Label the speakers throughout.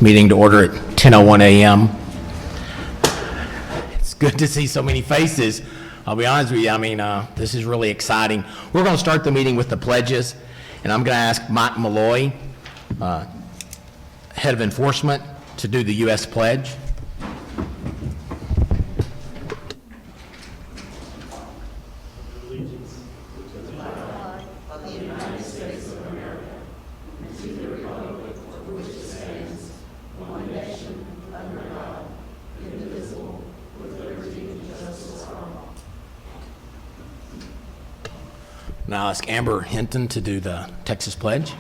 Speaker 1: Meeting to order at 10:01 a.m. It's good to see so many faces. I'll be honest with you, this is really exciting. We're going to start the meeting with the pledges, and I'm going to ask Mike Malloy, Head of Enforcement, to do the U.S. Pledge. Now I'll ask Amber Hinton to do the Texas Pledge.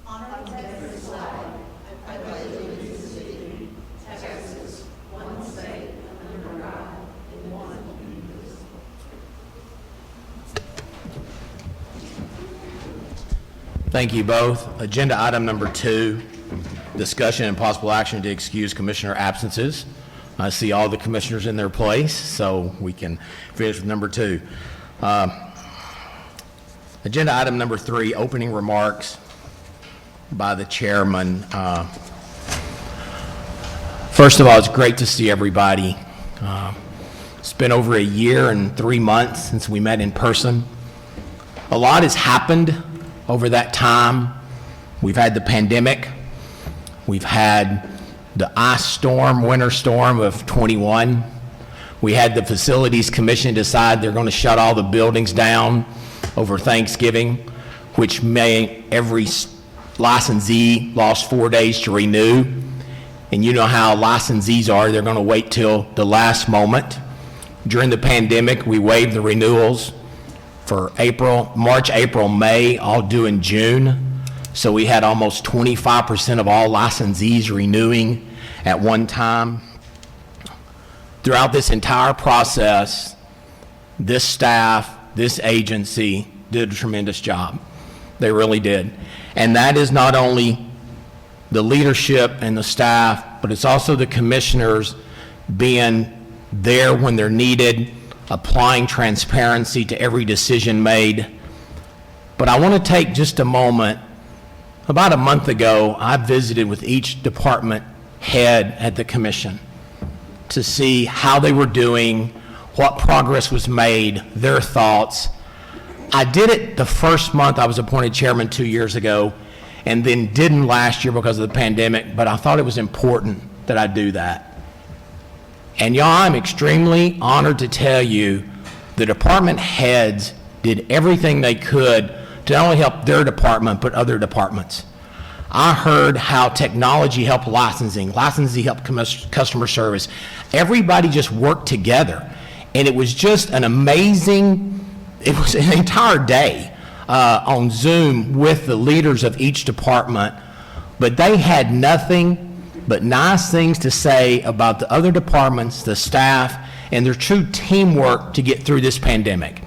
Speaker 2: Honor the Texas flag. I pledge allegiance to thee, Texas, one state, under God, and one indivisible.
Speaker 1: Thank you both. Agenda item number 2, discussion and possible action to excuse commissioner absences. I see all the commissioners in their place, so we can finish with number 2. Agenda item number 3, opening remarks by the chairman. First of all, it's great to see everybody. It's been over a year and 3 months since we met in person. A lot has happened over that time. We've had the pandemic. We've had the ice storm, winter storm of 21. We had the Facilities Commission decide they're going to shut all the buildings down over Thanksgiving, which made every licensee lost 4 days to renew. And you know how licensees are, they're going to wait till the last moment. During the pandemic, we waived the renewals for March, April, May, all due in June. So we had almost 25% of all licensees renewing at one time. Throughout this entire process, this staff, this agency did a tremendous job. They really did. And that is not only the leadership and the staff, but it's also the commissioners being there when they're needed, applying transparency to every decision made. But I want to take just a moment. About a month ago, I visited with each department head at the commission to see how they were doing, what progress was made, their thoughts. I did it the first month I was appointed chairman 2 years ago, and then didn't last year because of the pandemic, but I thought it was important that I do that. And y'all, I'm extremely honored to tell you the department heads did everything they could to not only help their department, but other departments. I heard how technology helped licensing helped customer service. Everybody just worked together. And it was just an amazing, it was an entire day on Zoom with the leaders of each department, but they had nothing but nice things to say about the other departments, the staff, and their true teamwork to get through this pandemic.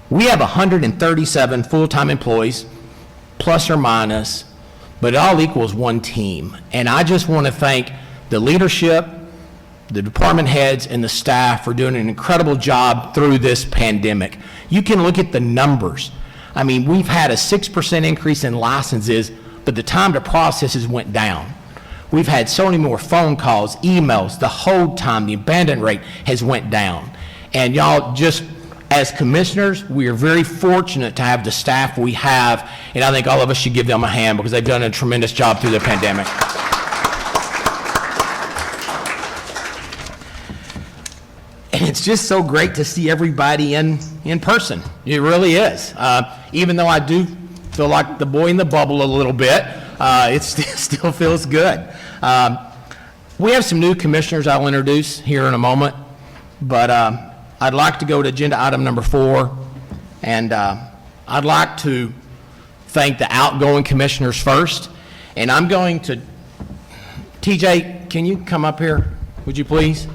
Speaker 1: We have 137 full-time employees, plus or minus, but it all equals one team. And I just want to thank the leadership, the department heads, and the staff for doing an incredible job through this pandemic. You can look at the numbers. We've had a 6% increase in licenses, but the time to processes went down. We've had so many more phone calls, emails, the hold time, the abandon rate has went down. And y'all, just as commissioners, we are very fortunate to have the staff we have, and I think all of us should give them a hand because they've done a tremendous job through the pandemic. And it's just so great to see everybody in person. It really is. Even though I do feel like the boy in the bubble a little bit, it still feels good. We have some new commissioners I'll introduce here in a moment, but I'd like to go to agenda item number 4, and I'd like to thank the outgoing commissioners first. And I'm going to, TJ, can you come up here, would you please?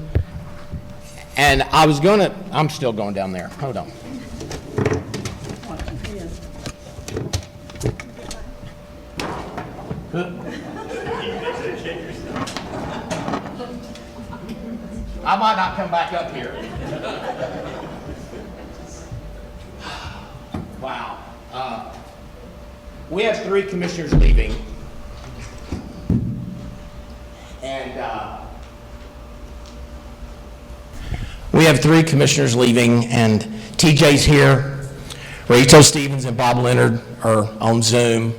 Speaker 1: And I'm still going down there. Hold on. I might not come back up here. Wow. We have 3 commissioners leaving. And we have 3 commissioners leaving, and TJ's here. Rachel Stevens and Bob Leonard are on Zoom.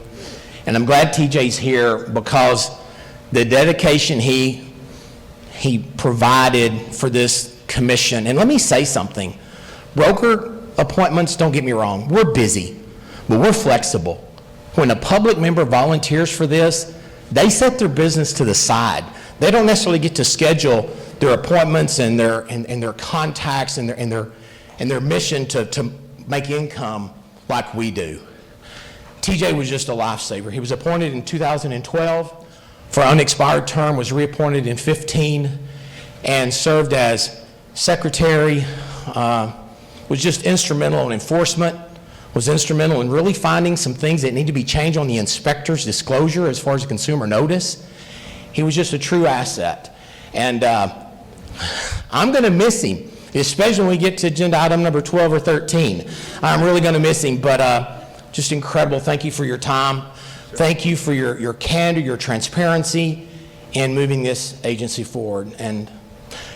Speaker 1: And I'm glad TJ's here because the dedication he provided for this commission. And let me say something. Broker appointments, don't get me wrong, we're busy, but we're flexible. When a public member volunteers for this, they set their business to the side. They don't necessarily get to schedule their appointments and their contacts and their mission to make income like we do. TJ was just a lifesaver. He was appointed in 2012 for an unexpired term, was reappointed in 15, and served as secretary, was just instrumental in enforcement, was instrumental in really finding some things that need to be changed on the inspector's disclosure as far as the consumer notice. He was just a true asset. And I'm going to miss him, especially when we get to agenda item number 12 or 13. I'm really going to miss him, but just incredible. Thank you for your time. Thank you for your candor, your transparency in moving this agency forward. And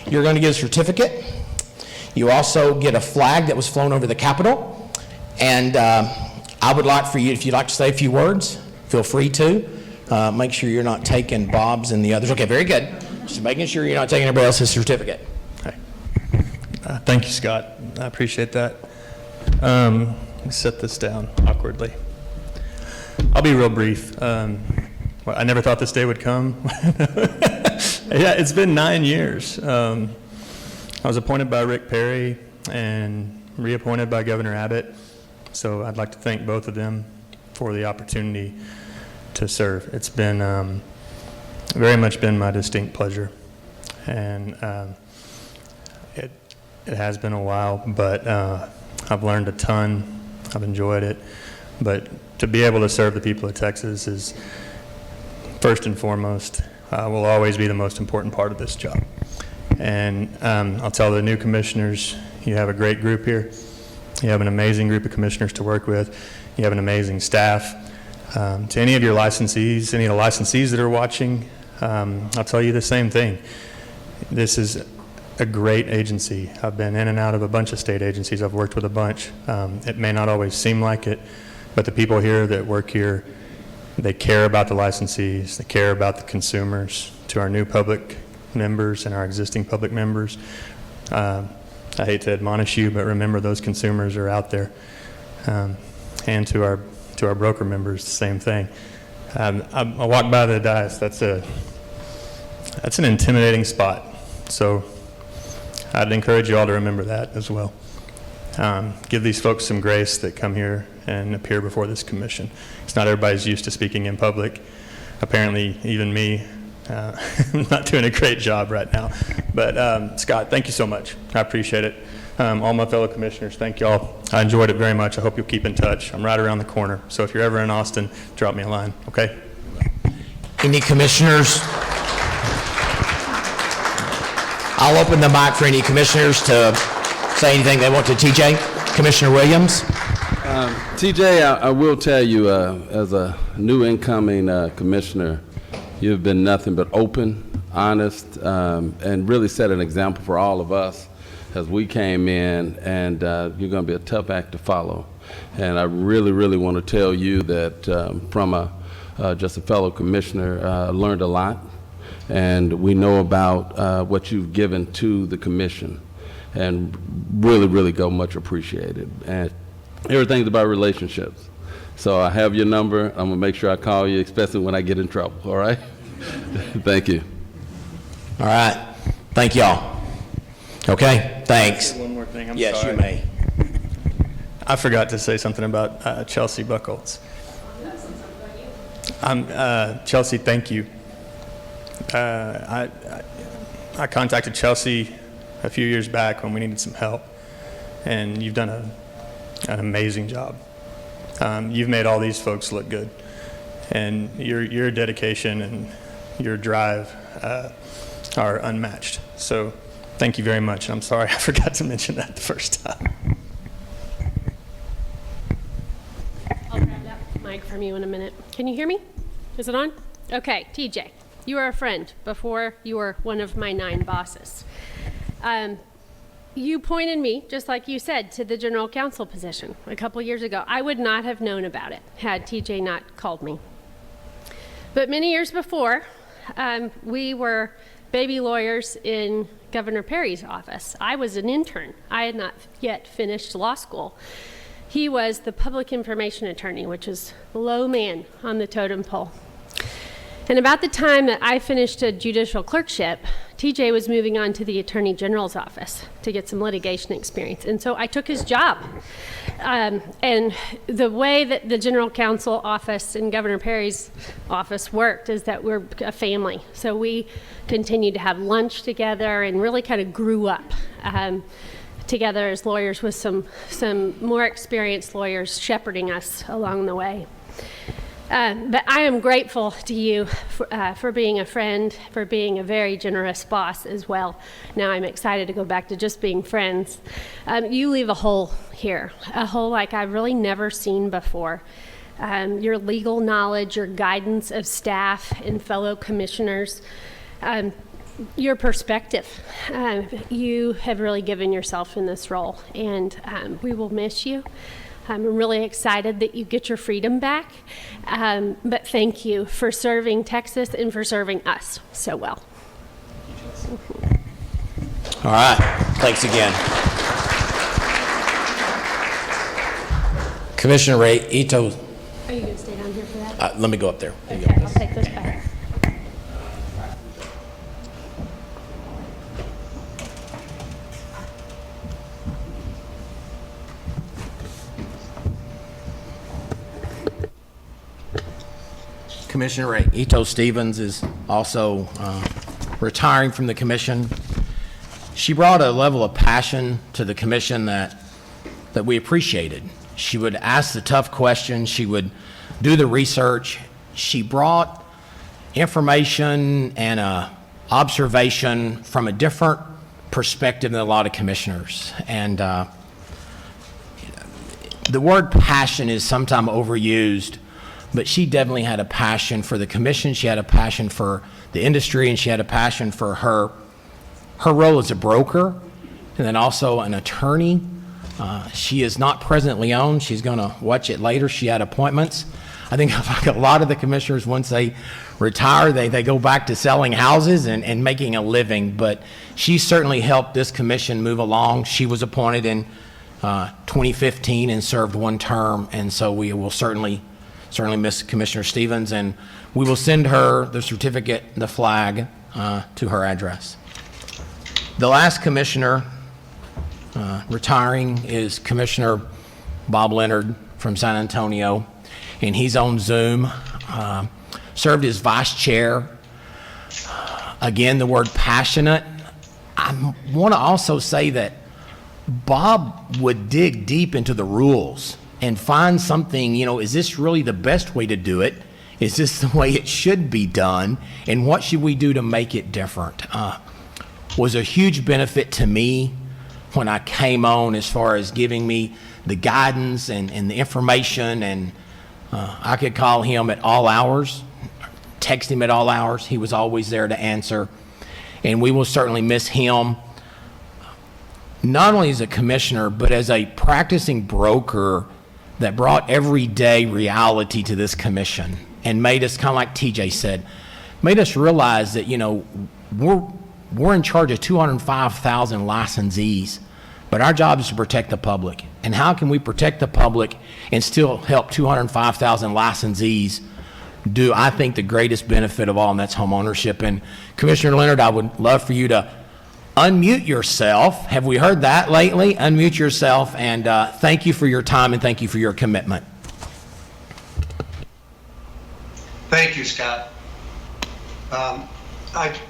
Speaker 1: you're going to get a certificate. You also get a flag that was flown over the Capitol. And I would like for you, if you'd like to say a few words, feel free to. Make sure you're not taking Bob's and the others. Okay, very good. Just making sure you're not taking everybody else's certificate.
Speaker 3: Okay. Thank you, Scott. I appreciate that. Let me set this down awkwardly. I'll be real brief. Well, I never thought this day would come. Yeah, it's been 9 years. I was appointed by Rick Perry and reappointed by Governor Abbott. So I'd like to thank both of them for the opportunity to serve. It's been very much been my distinct pleasure. And it has been a while, but I've learned a ton. I've enjoyed it. But to be able to serve the people of Texas is first and foremost, will always be the most important part of this job. And I'll tell the new commissioners, you have a great group here. You have an amazing group of commissioners to work with. You have an amazing staff. To any of your licensees, any of the licensees that are watching, I'll tell you the same thing. This is a great agency. I've been in and out of a bunch of state agencies. I've worked with a bunch. It may not always seem like it, but the people here that work here, they care about the licensees. They care about the consumers. To our new public members and our existing public members, I hate to admonish you, but remember those consumers are out there. And to our broker members, the same thing. I walk by the dais. That's an intimidating spot. So I'd encourage you all to remember that as well. Give these folks some grace that come here and appear before this commission. It's not everybody's used to speaking in public. Apparently, even me, I'm not doing a great job right now. But Scott, thank you so much. I appreciate it. All my fellow commissioners, thank you all. I enjoyed it very much. I hope you'll keep in touch. I'm right around the corner. So if you're ever in Austin, drop me a line, okay?
Speaker 1: Any commissioners? I'll open the mic for any commissioners to say anything they want to TJ. Commissioner Williams.
Speaker 4: TJ, I will tell you, as a new incoming commissioner, you've been nothing but open, honest, and really set an example for all of us as we came in, and you're going to be a tough act to follow. And I really, really want to tell you that from just a fellow commissioner, I learned a lot, and we know about what you've given to the commission, and really, really go much appreciated. And everything's about relationships. So I have your number. I'm going to make sure I call you, especially when I get in trouble, all right? Thank you.
Speaker 1: All right. Thank y'all. Okay, thanks.
Speaker 3: One more thing, I'm
Speaker 1: yes,
Speaker 3: sorry.
Speaker 1: you may.
Speaker 3: I forgot to say something about Chelsea Buckholz. Chelsea, thank you. I contacted Chelsea a few years back when we needed some help, and you've done an amazing job. You've made all these folks look good, and your dedication and your drive are unmatched. So thank you very much. I'm sorry I forgot to mention that the first time.
Speaker 5: I'll grab that mic from you in a minute. Can you hear me? Is it on? Okay, TJ. You were a friend before you were one of my 9 bosses. You pointed me, just like you said, to the general counsel position a couple years ago. I would not have known about it had TJ not called me. But many years before, we were baby lawyers in Governor Perry's office. I was an intern. I had not yet finished law school. He was the public information attorney, which is low man on the totem pole. And about the time that I finished a judicial clerkship, TJ was moving on to the Attorney General's office to get some litigation experience. And so I took his job. And the way that the General Counsel office and Governor Perry's office worked is that we're a family. So we continued to have lunch together and really kind of grew up together as lawyers with some more experienced lawyers shepherding us along the way. But I am grateful to you for being a friend, for being a very generous boss as well. Now I'm excited to go back to just being friends. You leave a hole here, a hole like I've really never seen before. Your legal knowledge, your guidance of staff and fellow commissioners, your perspective. You have really given yourself in this role, and we will miss you. I'm really excited that you get your freedom back, but thank you for serving Texas and for serving us so well.
Speaker 1: All right, thanks again. Commissioner Ray Ito,
Speaker 5: Are you going to stay down here for that?
Speaker 1: let me go up there. There you
Speaker 5: Okay,
Speaker 1: go.
Speaker 5: I'll take this back.
Speaker 1: Commissioner Ray Ito Stevens is also retiring from the commission. She brought a level of passion to the commission that we appreciated. She would ask the tough questions. She would do the research. She brought information and observation from a different perspective than a lot of commissioners. And the word passion is sometimes overused, but she definitely had a passion for the commission. She had a passion for the industry, and she had a passion for her role as a broker and then also an attorney. She is not presently on. She's going to watch it later. She had appointments. I think like a lot of the commissioners, once they retire, they go back to selling houses and making a living. But she certainly helped this commission move along. She was appointed in 2015 and served 1 term, and so we will certainly miss Commissioner Stevens, and we will send her the certificate, the flag, to her address. The last commissioner retiring is Commissioner Bob Leonard from San Antonio, and he's on Zoom. Served as vice chair. Again, the word passionate. I want to also say that Bob would dig deep into the rules and find something, is this really the best way to do it? Is this the way it should be done? And what should we do to make it different? Was a huge benefit to me when I came on as far as giving me the guidance and the information. And I could call him at all hours, text him at all hours. He was always there to answer. And we will certainly miss him, not only as a commissioner, but as a practicing broker that brought everyday reality to this commission and made us, kind of like TJ said, made us realize that, we're in charge of 205,000 licensees, but our job is to protect the public. And how can we protect the public and still help 205,000 licensees do, I think, the greatest benefit of all, and that's home ownership? And Commissioner Leonard, I would love for you to unmute yourself. Have we heard that lately? Unmute yourself, and thank you for your time and thank you for your commitment.
Speaker 6: Thank you, Scott.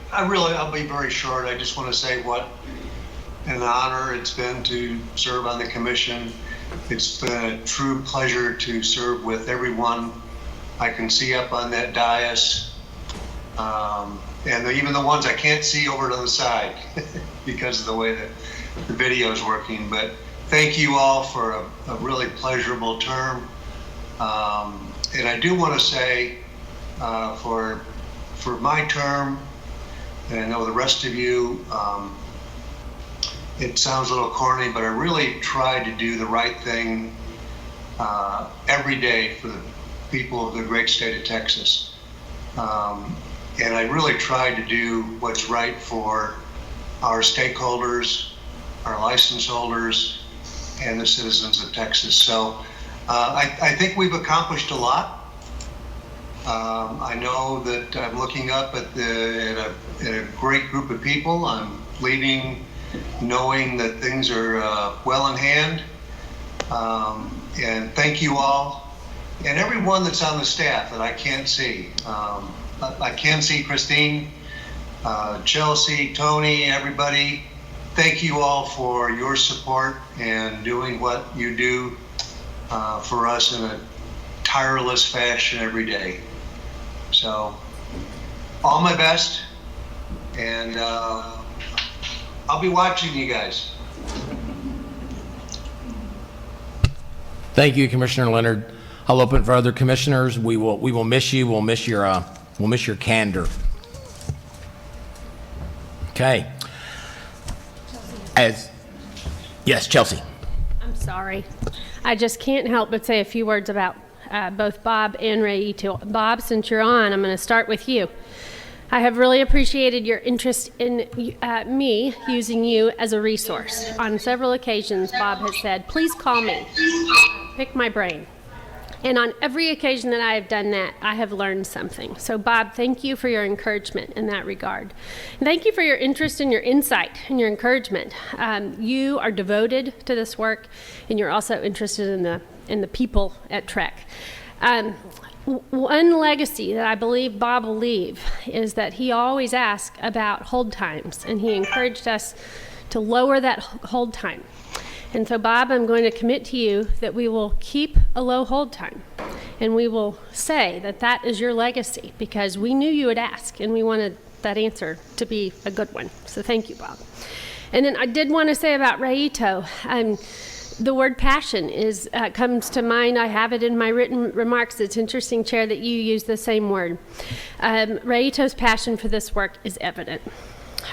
Speaker 6: I'll be very short. I just want to say what an honor it's been to serve on the commission. It's been a true pleasure to serve with everyone I can see up on that dais. And even the ones I can't see over to the side because of the way that the video is working. But thank you all for a really pleasurable term. And I do want to say for for my term, and I know the rest of you, it sounds a little corny, but I really try to do the right thing every day for the people of the great state of Texas. And I really try to do what's right for our stakeholders, our license holders, and the citizens of Texas. So I think we've accomplished a lot. I know that I'm looking up at a great group of people. I'm leaving knowing that things are well in hand. And thank you all, and everyone that's on the staff that I can't see. I can see Christine, Chelsea, Tony, everybody. Thank you all for your support and doing what you do for us in a tireless fashion every day. So, all my best, and I'll be watching you guys.
Speaker 1: Thank you, Commissioner Leonard. I'll open for other commissioners. We will miss you. We'll miss your candor. Okay. Yes, Chelsea.
Speaker 5: I'm sorry. I just can't help but say a few words about both Bob and Rayito. Bob, since you're on, I'm going to start with you. I have really appreciated your interest in me using you as a resource. On several occasions, Bob has said, please call me, pick my brain. And on every occasion that I have done that, I have learned something. So Bob, thank you for your encouragement in that regard. And thank you for your interest and your insight and your encouragement. You are devoted to this work, and you're also interested in the people at TREC. One legacy that I believe Bob will leave is that he always asked about hold times, and he encouraged us to lower that hold time. And so, Bob, I'm going to commit to you that we will keep a low hold time, and we will say that that is your legacy, because we knew you would ask, and we wanted that answer to be a good one. So thank you, Bob. And then I did want to say about Rayito, the word passion comes to mind. I have it in my written remarks. It's interesting, Chair, that you use the same word. Rayito's passion for this work is evident.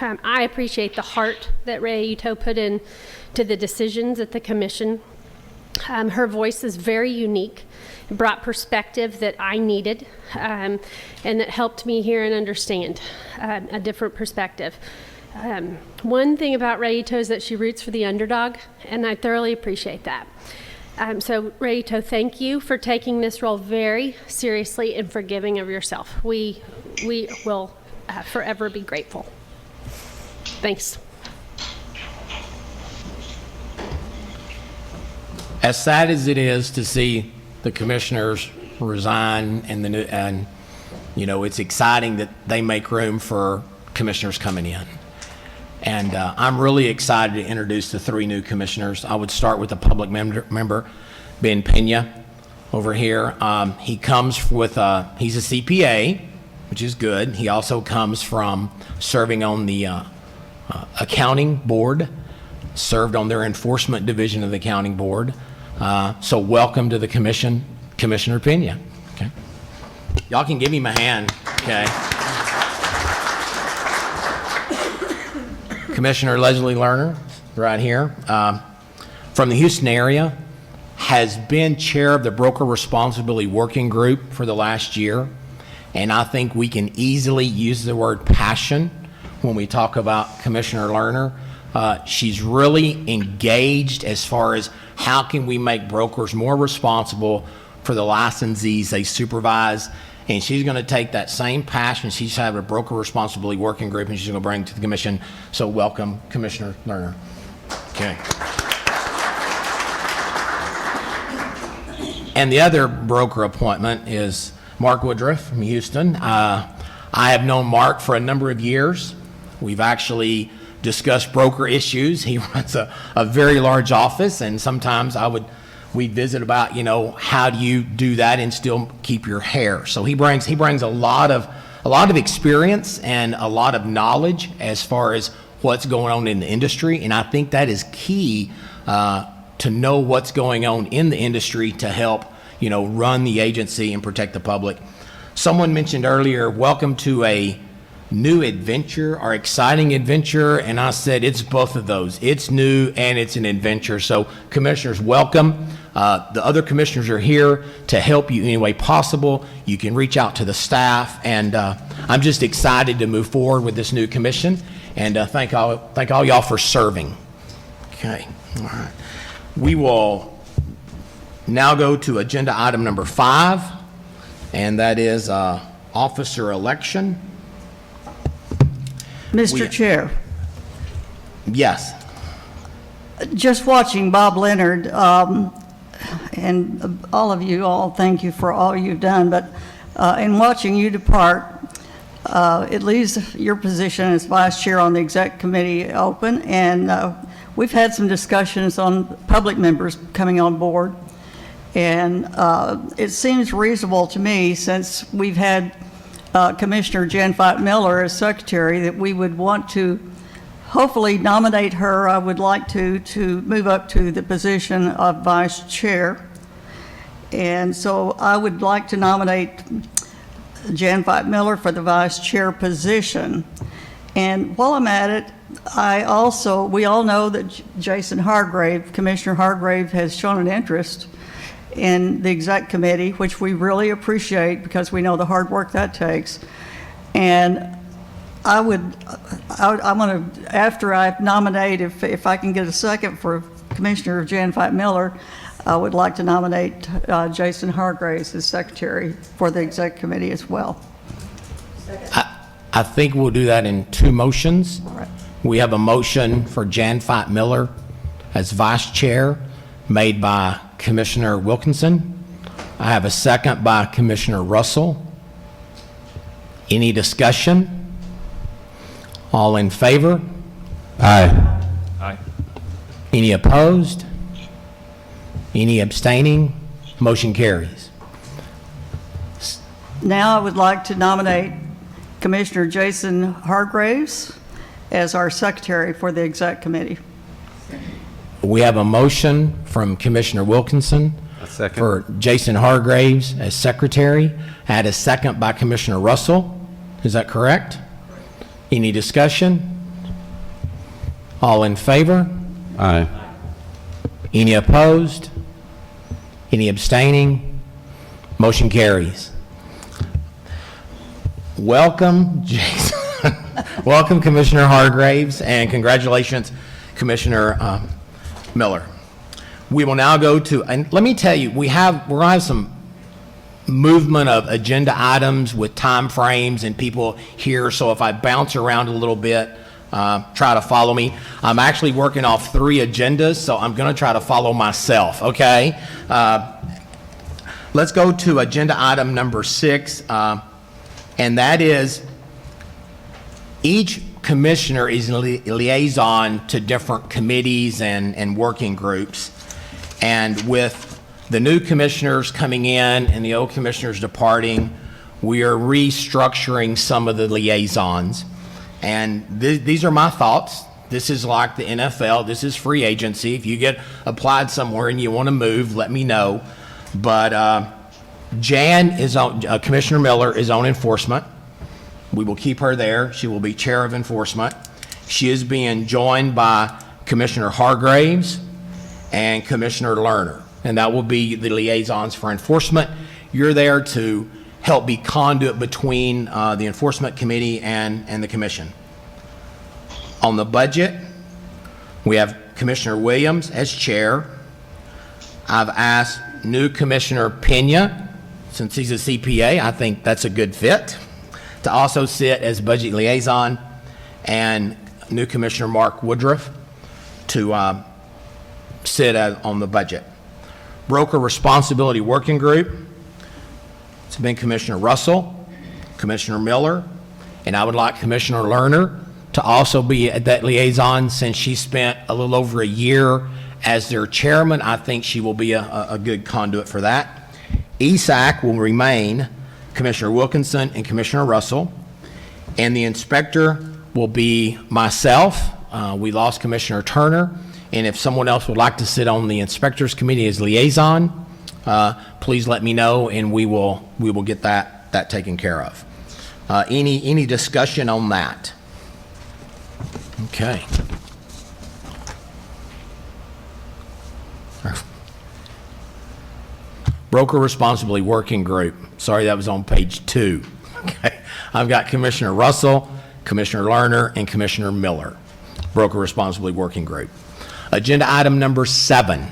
Speaker 5: I appreciate the heart that Rayito put in to the decisions at the commission. Her voice is very unique, brought perspective that I needed, and that helped me hear and understand a different perspective. One thing about Rayito is that she roots for the underdog, and I thoroughly appreciate that. So Rayito, thank you for taking this role very seriously and for giving of yourself. We will forever be grateful. Thanks.
Speaker 1: As sad as it is to see the commissioners resign, and it's exciting that they make room for commissioners coming in. And I'm really excited to introduce the 3 new commissioners. I would start with the public member, Ben Pena, over here. He comes with, he's a CPA, which is good. He also comes from serving on the accounting board, served on their enforcement division of the accounting board. So welcome to the commission, Commissioner Pena. Okay. Y'all can give him a hand, okay? Commissioner Leslie Lerner, right here, from the Houston area, has been chair of the Broker Responsibility Working Group for the last year, and I think we can easily use the word passion when we talk about Commissioner Lerner. She's really engaged as far as how can we make brokers more responsible for the licensees they supervise. And she's going to take that same passion she's had a Broker Responsibility Working Group, and she's going to bring it to the commission. So welcome, Commissioner Lerner. Okay. And the other broker appointment is Mark Woodruff from Houston. I have known Mark for a number of years. We've actually discussed broker issues. He runs a very large office, and sometimes we'd visit about, how do you do that and still keep your hair? So he brings a lot of experience and a lot of knowledge as far as what's going on in the industry, and I think that is key to know what's going on in the industry to help, run the agency and protect the public. Someone mentioned earlier, welcome to a new adventure or exciting adventure, and I said it's both of those. It's new and it's an adventure. So commissioners, welcome. The other commissioners are here to help you any way possible. You can reach out to the staff, and I'm just excited to move forward with this new commission, and thank all y'all for serving. Okay, all right. We will now go to agenda item number 5, and that is officer election.
Speaker 7: Mr. Chair,
Speaker 1: Yes.
Speaker 7: just watching Bob Leonard, and all of you all, thank you for all you've done, but in watching you depart, it leaves your position as vice chair on the exec committee open, and we've had some discussions on public members coming on board, and it seems reasonable to me, since we've had Commissioner Jan Fight Miller as secretary, that we would want to hopefully nominate her. I would like to move up to the position of vice chair. And so I would like to nominate Jan Fight Miller for the vice chair position. And while I'm at it, we all know that Jason Hargrave, Commissioner Hargrave, has shown an interest in the exec committee, which we really appreciate because we know the hard work that takes. And I want to, after I nominate, if I can get a second for Commissioner Jan Fight Miller, I would like to nominate Jason Hargraves as secretary for the exec committee as well.
Speaker 1: I think we'll do that in 2 motions.
Speaker 7: Right.
Speaker 1: We have a motion for Jan Fight Miller as vice chair made by Commissioner Wilkinson. I have a second by Commissioner Russell. Any discussion? All in favor?
Speaker 4: Aye.
Speaker 3: Aye.
Speaker 1: Any opposed? Any abstaining? Motion carries.
Speaker 7: Now I would like to nominate Commissioner Jason Hargraves as our secretary for the exec committee.
Speaker 1: We have a motion from Commissioner Wilkinson
Speaker 4: A second.
Speaker 1: for Jason Hargraves as secretary. I had a second by Commissioner Russell. Is that correct? Any discussion? All in favor?
Speaker 4: Aye.
Speaker 1: Any opposed? Any abstaining? Motion carries. Welcome, Jason. Welcome, Commissioner Hargraves, and congratulations, Commissioner Miller. We will now go to, and let me tell you, we're going to have some movement of agenda items with time frames and people here, so if I bounce around a little bit, try to follow me. I'm actually working off 3 agendas, so I'm going to try to follow myself, okay? Let's go to agenda item number 6, and that is each commissioner is a liaison to different committees and working groups. And with the new commissioners coming in and the old commissioners departing, we are restructuring some of the liaisons. And these are my thoughts. This is like the NFL. This is free agency. If you get applied somewhere and you want to move, let me know. But Jan is on, Commissioner Miller is on enforcement. We will keep her there. She will be chair of enforcement. She is being joined by Commissioner Hargraves and Commissioner Lerner, and that will be the liaisons for enforcement. You're there to help be conduit between the enforcement committee and the commission. On the budget, we have Commissioner Williams as chair. I've asked new Commissioner Pena, since he's a CPA, I think that's a good fit, to also sit as budget liaison, and new Commissioner Mark Woodruff to sit on the budget. Broker Responsibility Working Group, it's been Commissioner Russell, Commissioner Miller, and I would like Commissioner Lerner to also be at that liaison, since she spent a little over a year as their chairman. I think she will be a good conduit for that. ESAC will remain Commissioner Wilkinson and Commissioner Russell, and the inspector will be myself. We lost Commissioner Turner, and if someone else would like to sit on the inspectors committee as liaison, please let me know, and we will get that that taken care of. Any discussion on that? Okay. Broker Responsibility Working Group. Sorry, that was on page 2. Okay. I've got Commissioner Russell, Commissioner Lerner, and Commissioner Miller. Broker Responsibility Working Group. Agenda item number 7.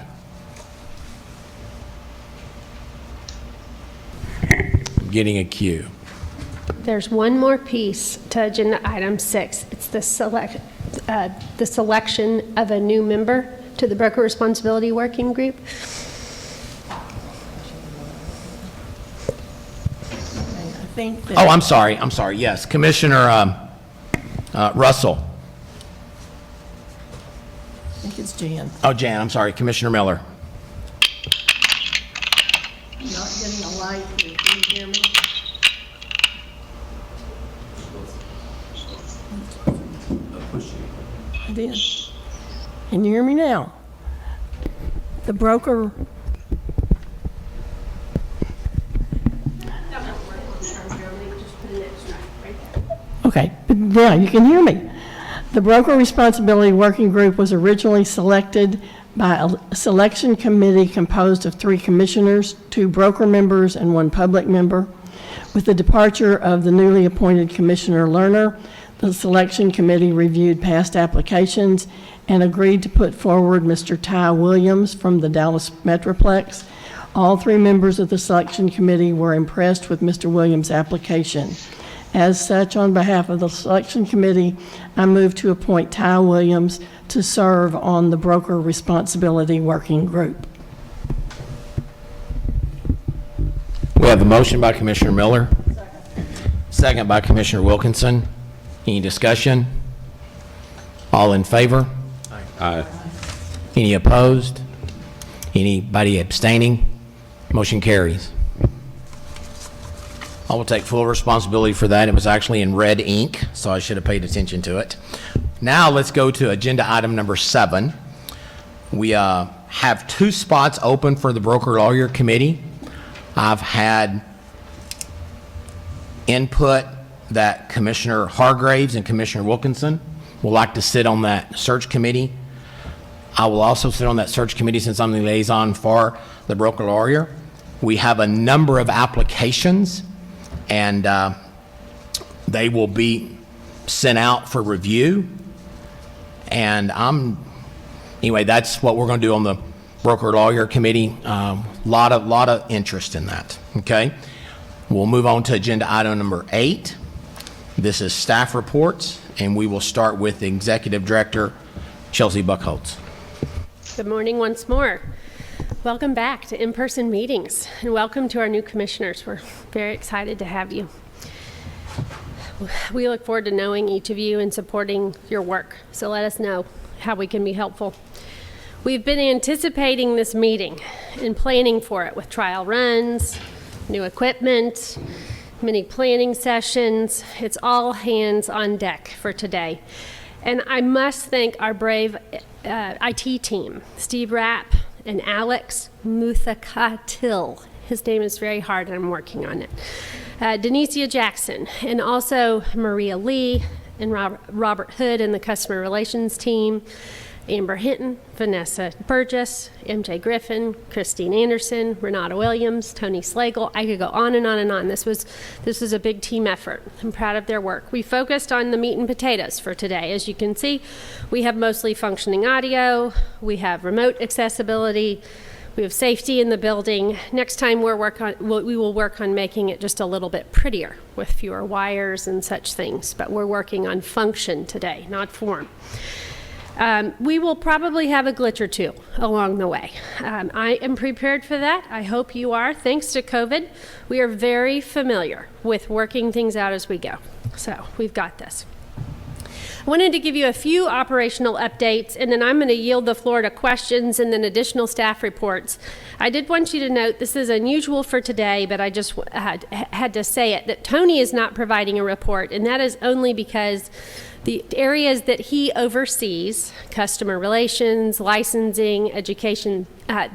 Speaker 1: I'm getting a cue.
Speaker 5: There's one more piece to agenda item 6. It's the selection of a new member to the Broker Responsibility Working Group.
Speaker 1: Oh, I'm sorry. Yes, Commissioner Russell.
Speaker 8: I think it's Jan.
Speaker 1: Oh, Jan, I'm sorry. Commissioner Miller.
Speaker 8: Not getting a light here. Can you hear me? I did. Can you hear me now? The broker. Okay, but now you can hear me. The Broker Responsibility Working Group was originally selected by a selection committee composed of 3 commissioners, 2 broker members, and 1 public member. With the departure of the newly appointed Commissioner Lerner, the selection committee reviewed past applications and agreed to put forward Mr. Ty Williams from the Dallas Metroplex. All 3 members of the selection committee were impressed with Mr. Williams' application. As such, on behalf of the selection committee, I move to appoint Ty Williams to serve on the Broker Responsibility Working Group.
Speaker 1: We have a motion by Commissioner Miller. Second by Commissioner Wilkinson. Any discussion? All in favor?
Speaker 4: Aye.
Speaker 1: Any opposed? Anybody abstaining? Motion carries. I will take full responsibility for that. It was actually in red ink, so I should have paid attention to it. Now let's go to agenda item number 7. We have 2 spots open for the Broker Lawyer Committee. I've had input that Commissioner Hargraves and Commissioner Wilkinson will like to sit on that search committee. I will also sit on that search committee since I'm the liaison for the Broker Lawyer. We have a number of applications, and they will be sent out for review. And anyway, that's what we're going to do on the Broker Lawyer Committee. Lot of interest in that. Okay, we'll move on to agenda item number 8. This is staff reports, and we will start with Executive Director Chelsea Buckholz.
Speaker 5: Good morning once more. Welcome back to in-person meetings, and welcome to our new commissioners. We're very excited to have you. We look forward to knowing each of you and supporting your work, so let us know how we can be helpful. We've been anticipating this meeting and planning for it with trial runs, new equipment, many planning sessions. It's all hands on deck for today. And I must thank our brave IT team, Steve Rapp and Alex Muthakatil. His name is very hard and I'm working on it. Denicia Jackson, and also Maria Lee and Robert Hood and the customer relations team, Amber Hinton, Vanessa Burgess, MJ Griffin, Christine Anderson, Renata Williams, Tony Slagle. I could go on and on and on. This was a big team effort. I'm proud of their work. We focused on the meat and potatoes for today. As you can see, we have mostly functioning audio. We have remote accessibility. We have safety in the building. Next time we will work on making it just a little bit prettier with fewer wires and such things. But we're working on function today, not form. We will probably have a glitch or 2 along the way. I am prepared for that. I hope you are. Thanks to COVID, we are very familiar with working things out as we go. So we've got this. I wanted to give you a few operational updates, and then I'm going to yield the floor to questions and then additional staff reports. I did want you to note this is unusual for today, but I just had to say it, that Tony is not providing a report, and that is only because the areas that he oversees, customer relations, licensing, education,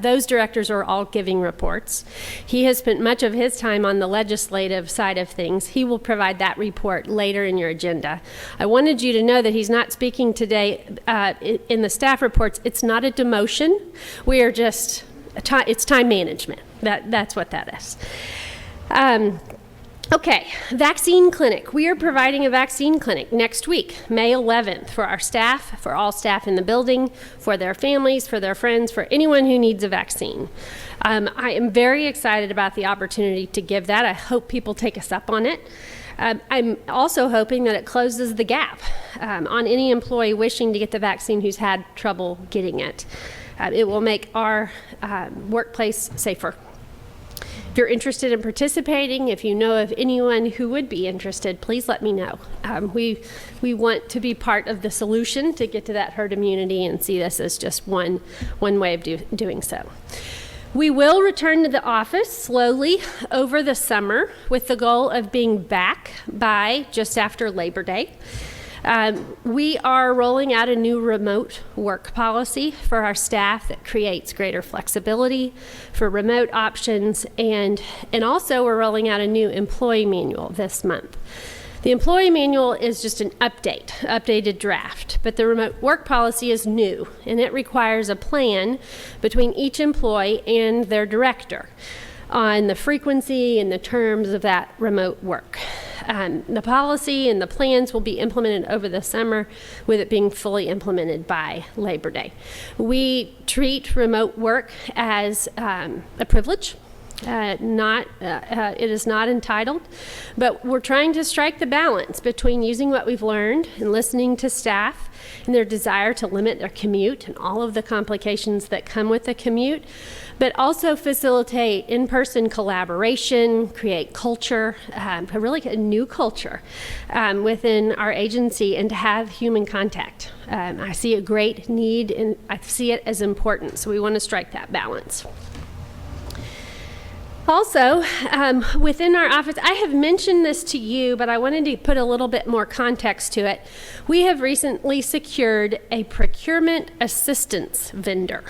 Speaker 5: Those directors are all giving reports. He has spent much of his time on the legislative side of things. He will provide that report later in your agenda. I wanted you to know that he's not speaking today in the staff reports. It's not a demotion. We are just, it's time management. That's what that is. Okay, vaccine clinic. We are providing a vaccine clinic next week, May 11th, for our staff, for all staff in the building, for their families, for their friends, for anyone who needs a vaccine. I am very excited about the opportunity to give that. I hope people take us up on it. I'm also hoping that it closes the gap on any employee wishing to get the vaccine who's had trouble getting it. It will make our workplace safer. If you're interested in participating, if you know of anyone who would be interested, please let me know. We want to be part of the solution to get to that herd immunity and see this as just one way of doing so. We will return to the office slowly over the summer with the goal of being back by just after Labor Day. We are rolling out a new remote work policy for our staff that creates greater flexibility for remote options, and also we're rolling out a new employee manual this month. The employee manual is just an updated draft, but the remote work policy is new, and it requires a plan between each employee and their director on the frequency and the terms of that remote work. The policy and the plans will be implemented over the summer, with it being fully implemented by Labor Day. We treat remote work as a privilege. It is not entitled, but we're trying to strike the balance between using what we've learned and listening to staff and their desire to limit their commute and all of the complications that come with the commute, but also facilitate in-person collaboration, create culture, really a new culture within our agency, and to have human contact. I see a great need, and I see it as important, so we want to strike that balance. Also, within our office, I have mentioned this to you, but I wanted to put a little bit more context to it. We have recently secured a procurement assistance vendor.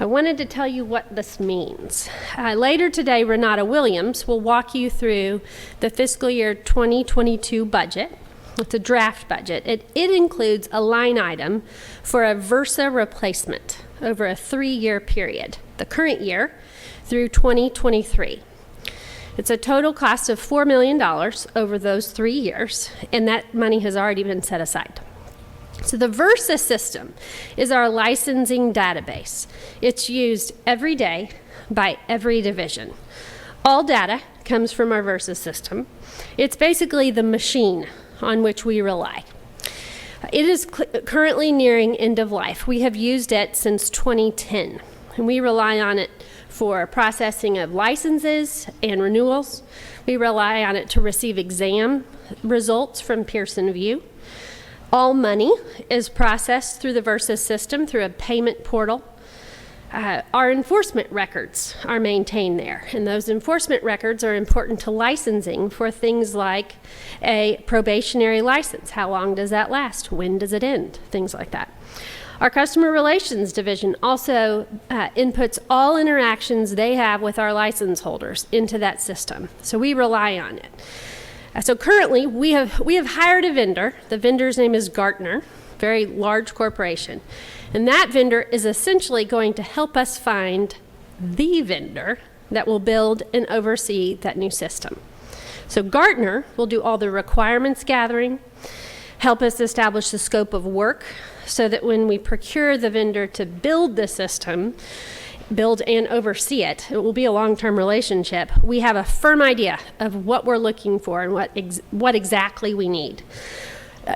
Speaker 5: I wanted to tell you what this means. Later today, Renata Williams will walk you through the fiscal year 2022 budget. It's a draft budget. It includes a line item for a Versa replacement over a 3-year period, the current year through 2023. It's a total cost of $4 million over those 3 years, and that money has already been set aside. So the Versa system is our licensing database. It's used every day by every division. All data comes from our Versa system. It's basically the machine on which we rely. It is currently nearing end of life. We have used it since 2010, and we rely on it for processing of licenses and renewals. We rely on it to receive exam results from Pearson VUE. All money is processed through the Versa system through a payment portal. Our enforcement records are maintained there, and those enforcement records are important to licensing for things like a probationary license. How long does that last? When does it end? Things like that. Our customer relations division also inputs all interactions they have with our license holders into that system, so we rely on it. So currently, we have hired a vendor. The vendor's name is Gartner, very large corporation, and that vendor is essentially going to help us find the vendor that will build and oversee that new system. So Gartner will do all the requirements gathering, help us establish the scope of work, so that when we procure the vendor to build the system, build and oversee it, it will be a long-term relationship. We have a firm idea of what we're looking for and what exactly we need.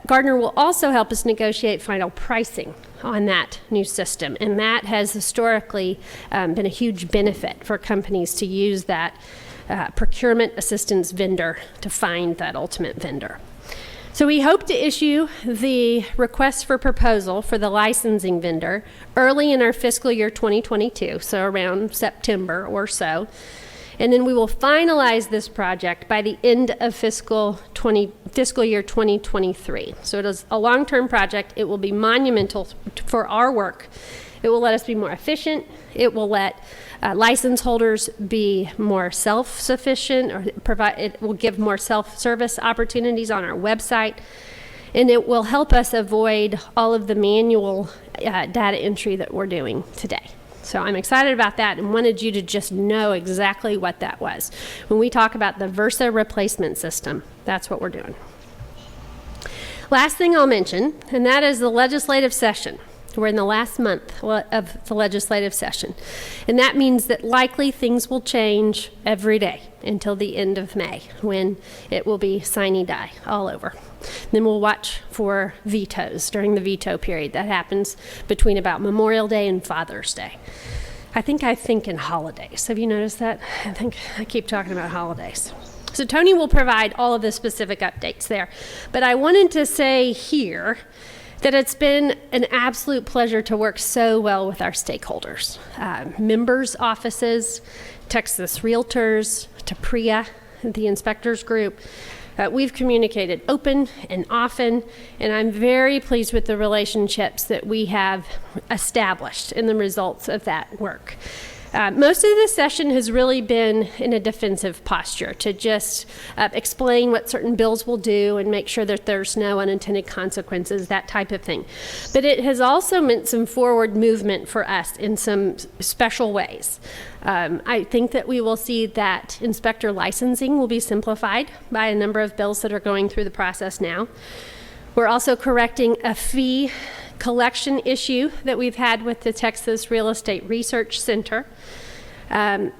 Speaker 5: Gartner will also help us negotiate final pricing on that new system, and that has historically been a huge benefit for companies to use that procurement assistance vendor to find that ultimate vendor. So we hope to issue the request for proposal for the licensing vendor early in our fiscal year 2022, so around September or so. And then we will finalize this project by the end of fiscal year 2023. So it is a long-term project. It will be monumental for our work It will let us be more efficient. It will let license holders be more self-sufficient, or it will give more self-service opportunities on our website. And it will help us avoid all of the manual data entry that we're doing today. So I'm excited about that and wanted you to just know exactly what that was. When we talk about the Versa replacement system, that's what we're doing. Last thing I'll mention, and that is the legislative session. We're in the last month of the legislative session. And that means that likely things will change every day until the end of May, when it will be sine die all over. Then we'll watch for vetoes during the veto period. That happens between about Memorial Day and Father's Day. I think in holidays. Have you noticed that? I think I keep talking about holidays. So Tony will provide all of the specific updates there. But I wanted to say here that it's been an absolute pleasure to work so well with our stakeholders, members' offices, Texas Realtors, TREC, the inspectors group. We've communicated open and often, and I'm very pleased with the relationships that we have established in the results of that work. Most of the session has really been in a defensive posture to just explain what certain bills will do and make sure that there's no unintended consequences, that type of thing. But it has also meant some forward movement for us in some special ways. I think that we will see that inspector licensing will be simplified by a number of bills that are going through the process now. We're also correcting a fee collection issue that we've had with the Texas Real Estate Research Center, and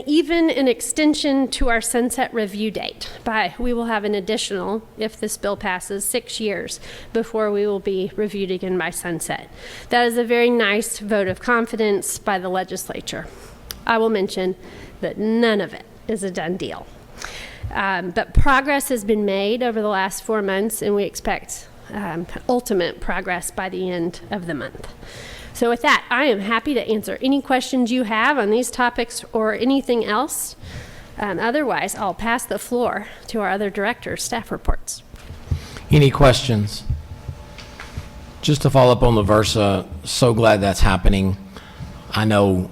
Speaker 5: even an extension to our sunset review date. We will have an additional, if this bill passes, 6 years before we will be reviewed again by sunset. That is a very nice vote of confidence by the legislature. I will mention that none of it is a done deal. But progress has been made over the last 4 months, and we expect ultimate progress by the end of the month. So with that, I am happy to answer any questions you have on these topics or anything else. Otherwise, I'll pass the floor to our other directors' staff reports.
Speaker 1: Any questions? Just to follow up on the Versa, so glad that's happening. I know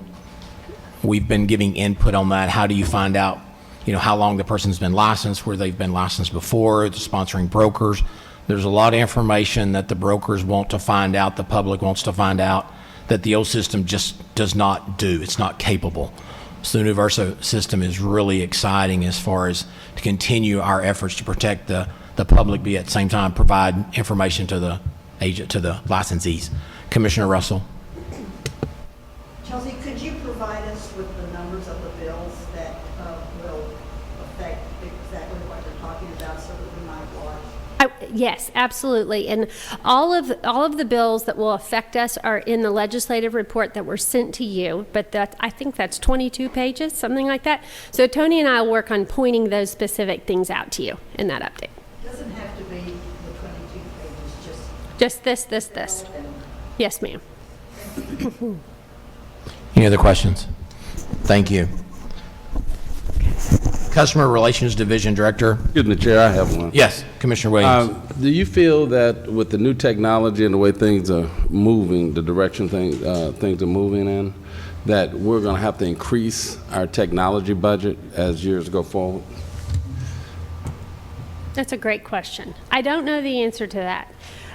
Speaker 1: we've been giving input on that. How do you find out, how long the person's been licensed, where they've been licensed before, the sponsoring brokers? There's a lot of information that the brokers want to find out, the public wants to find out, that the old system just does not do. It's not capable. So the new Versa system is really exciting as far as to continue our efforts to protect the public, but at the same time provide information to the agent, to the licensees. Commissioner Russell.
Speaker 2: Chelsea, could you provide us with the numbers of the bills that will affect exactly what you're talking about so that we might watch?
Speaker 5: Yes, absolutely. And all of the bills that will affect us are in the legislative report that were sent to you, but I think that's 22 pages, something like that. So Tony and I will work on pointing those specific things out to you in that update.
Speaker 2: It doesn't have to be the 22 pages,
Speaker 5: Just this. Yes, ma'am.
Speaker 1: Any other questions? Thank you. Customer Relations Division Director.
Speaker 4: Excuse me, Chair, I have one.
Speaker 1: Yes, Commissioner Williams.
Speaker 4: Do you feel that with the new technology and the way things are moving, the direction things are moving in, that we're going to have to increase our technology budget as years go forward?
Speaker 5: That's a great question. I don't know the answer to that.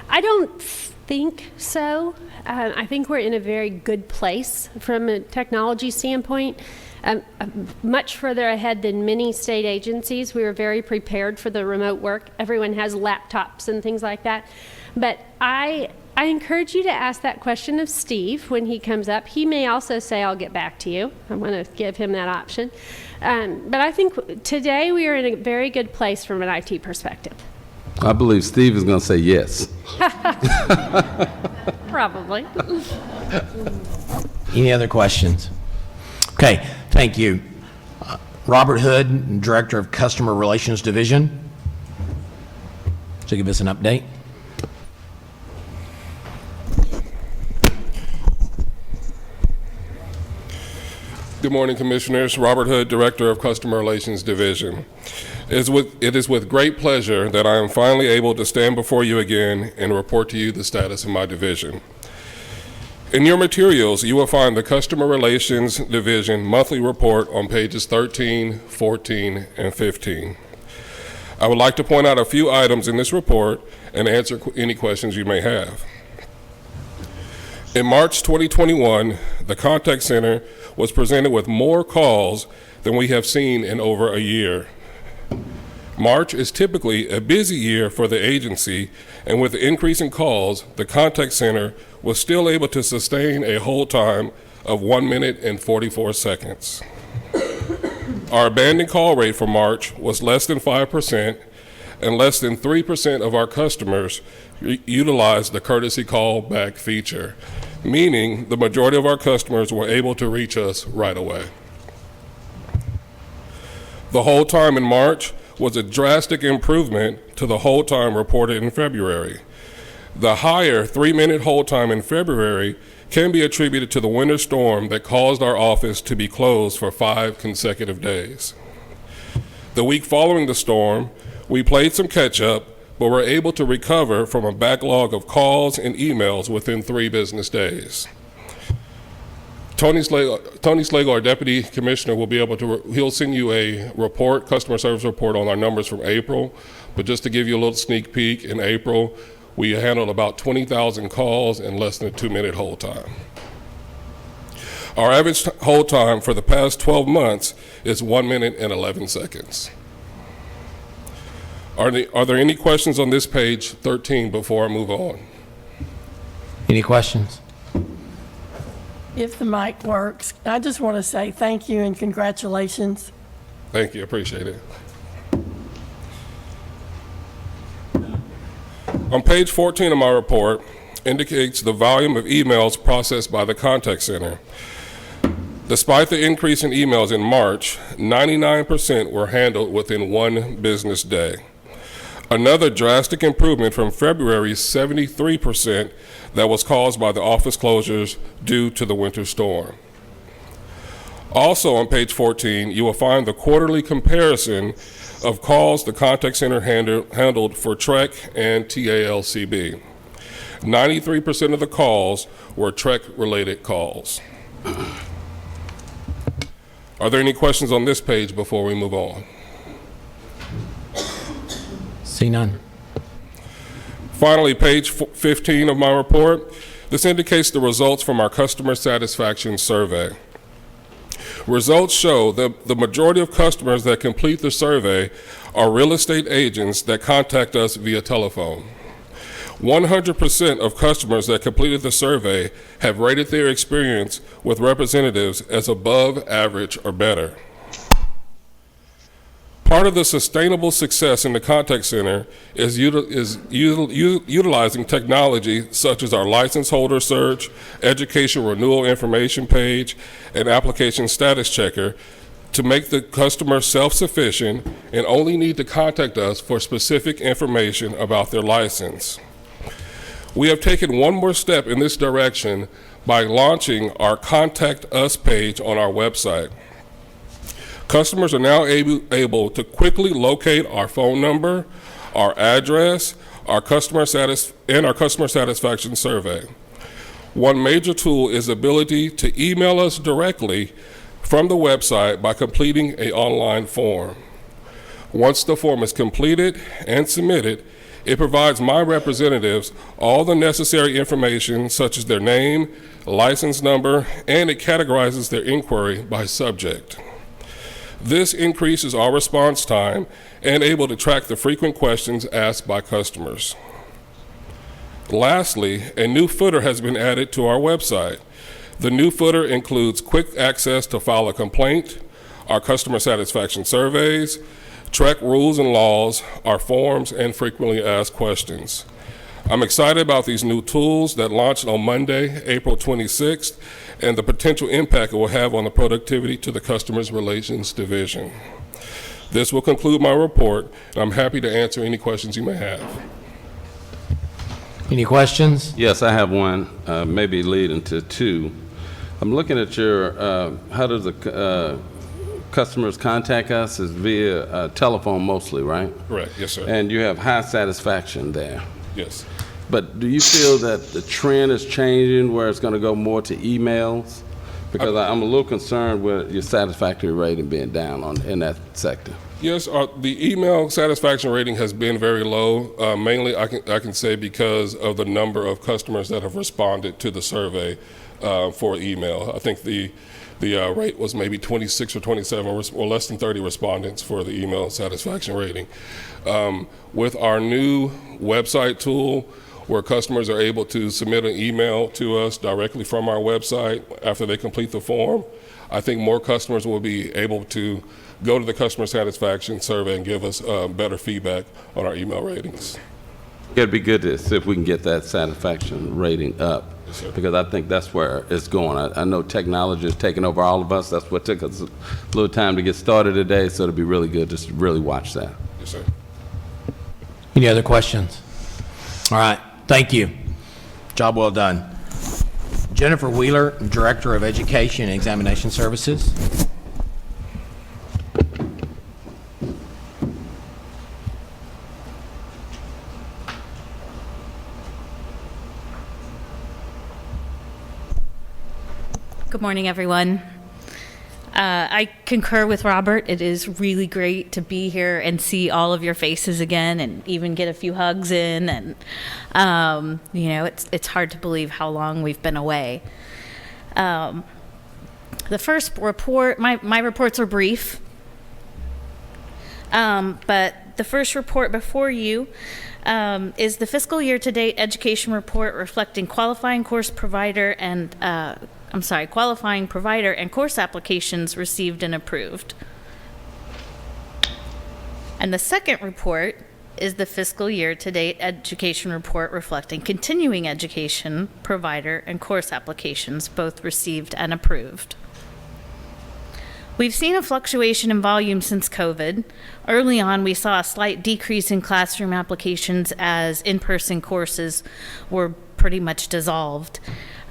Speaker 5: I don't think so. I think we're in a very good place from a technology standpoint. Much further ahead than many state agencies. We were very prepared for the remote work. Everyone has laptops and things like that. But I encourage you to ask that question of Steve when he comes up. He may also say, I'll get back to you. I'm going to give him that option. But I think today we are in a very good place from an IT perspective.
Speaker 4: I believe Steve is going to say yes.
Speaker 5: Probably.
Speaker 1: Any other questions? Okay, thank you. Robert Hood, Director of Customer Relations Division. So give us an update.
Speaker 9: Good morning, Commissioners. Robert Hood, Director of Customer Relations Division. It is with great pleasure that I am finally able to stand before you again and report to you the status of my division. In your materials, you will find the Customer Relations Division monthly report on pages 13, 14, and 15. I would like to point out a few items in this report and answer any questions you may have. In March 2021, the contact center was presented with more calls than we have seen in over a year. March is typically a busy year for the agency, and with the increase in calls, the contact center was still able to sustain a hold time of 1 minute and 44 seconds. Our abandoned call rate for March was less than 5%, and less than 3% of our customers utilized the courtesy call back feature, meaning the majority of our customers were able to reach us right away. The hold time in March was a drastic improvement to the hold time reported in February. The higher 3-minute hold time in February can be attributed to the winter storm that caused our office to be closed for 5 consecutive days. The week following the storm, we played some catch up, but were able to recover from a backlog of calls and emails within 3 business days. Tony Slagle, our Deputy Commissioner, will be able to, he'll send you a report, customer service report on our numbers from April. But just to give you a little sneak peek, in April, we handled about 20,000 calls in less than a 2-minute hold time. Our average hold time for the past 12 months is 1 minute and 11 seconds. Are there any questions on this page 13 before I move on?
Speaker 1: Any questions?
Speaker 8: If the mic works, I just want to say thank you and congratulations.
Speaker 9: Thank you, appreciate it. On page 14 of my report indicates the volume of emails processed by the contact center. Despite the increase in emails in March, 99% were handled within 1 business day. Another drastic improvement from February's 73% that was caused by the office closures due to the winter storm. Also on page 14, you will find the quarterly comparison of calls the contact center handled for TREC and TALCB. 93% of the calls were TREC-related calls. Are there any questions on this page before we move on?
Speaker 1: See none.
Speaker 9: Finally, page 15 of my report, this indicates the results from our customer satisfaction survey. Results show that the majority of customers that complete the survey are real estate agents that contact us via telephone. 100% of customers that completed the survey have rated their experience with representatives as above average or better. Part of the sustainable success in the contact center is utilizing technology such as our license holder search, education renewal information page, and application status checker to make the customer self-sufficient and only need to contact us for specific information about their license. We have taken one more step in this direction by launching our Contact Us page on our website. Customers are now able to quickly locate our phone number, our address, our customer satisfaction survey. One major tool is the ability to email us directly from the website by completing an online form. Once the form is completed and submitted, it provides my representatives all the necessary information such as their name, license number, and it categorizes their inquiry by subject. This increases our response time and able to track the frequent questions asked by customers. Lastly, a new footer has been added to our website. The new footer includes quick access to file a complaint, our customer satisfaction surveys, TREC rules and laws, our forms, and frequently asked questions. I'm excited about these new tools that launched on Monday, April 26th, and the potential impact it will have on the productivity to the Customer Relations Division. This will conclude my report, and I'm happy to answer any questions you may have.
Speaker 1: Any questions?
Speaker 4: Yes, I have one, maybe leading to 2. I'm looking at your, how does the customers contact us? Is via telephone mostly, right?
Speaker 9: Correct, yes, sir.
Speaker 4: And you have high satisfaction there.
Speaker 9: Yes.
Speaker 4: but do you feel that the trend is changing where it's going to go more to emails? Because I'm a little concerned with your satisfactory rating being down in that sector.
Speaker 9: Yes, the email satisfaction rating has been very low. Mainly, I can say because of the number of customers that have responded to the survey for email. I think the rate was maybe 26 or 27, or less than 30 respondents for the email satisfaction rating. With our new website tool, where customers are able to submit an email to us directly from our website after they complete the form, I think more customers will be able to go to the customer satisfaction survey and give us better feedback on our email ratings.
Speaker 4: It'd be good to see if we can get that satisfaction rating up, because I think that's where it's going. I know technology is taking over all of us. That's what took us a little time to get started today, so it'd be really good just to really watch that.
Speaker 9: Yes, sir.
Speaker 1: Any other questions? All right, thank you. Job well done. Jennifer Wheeler, Director of Education and Examination Services.
Speaker 10: Good morning, everyone. I concur with Robert. It is really great to be here and see all of your faces again, and even get a few hugs in. And it's hard to believe how long we've been away. The first report, my reports are brief, but the first report before you is the fiscal year-to-date education report reflecting qualifying provider and course applications received and approved. And the second report is the fiscal year-to-date education report reflecting continuing education provider and course applications, both received and approved. We've seen a fluctuation in volume since COVID. Early on, we saw a slight decrease in classroom applications as in-person courses were pretty much dissolved.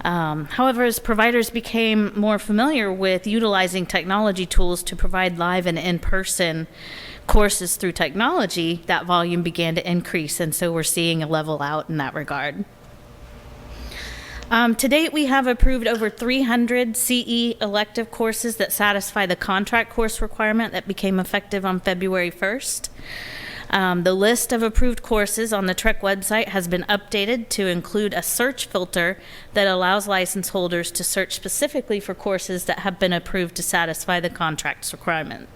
Speaker 10: However, as providers became more familiar with utilizing technology tools to provide live and in-person courses through technology, that volume began to increase, and so we're seeing a level out in that regard. To date, we have approved over 300 CE elective courses that satisfy the contract course requirement that became effective on February 1st. The list of approved courses on the TREC website has been updated to include a search filter that allows license holders to search specifically for courses that have been approved to satisfy the contract's requirement.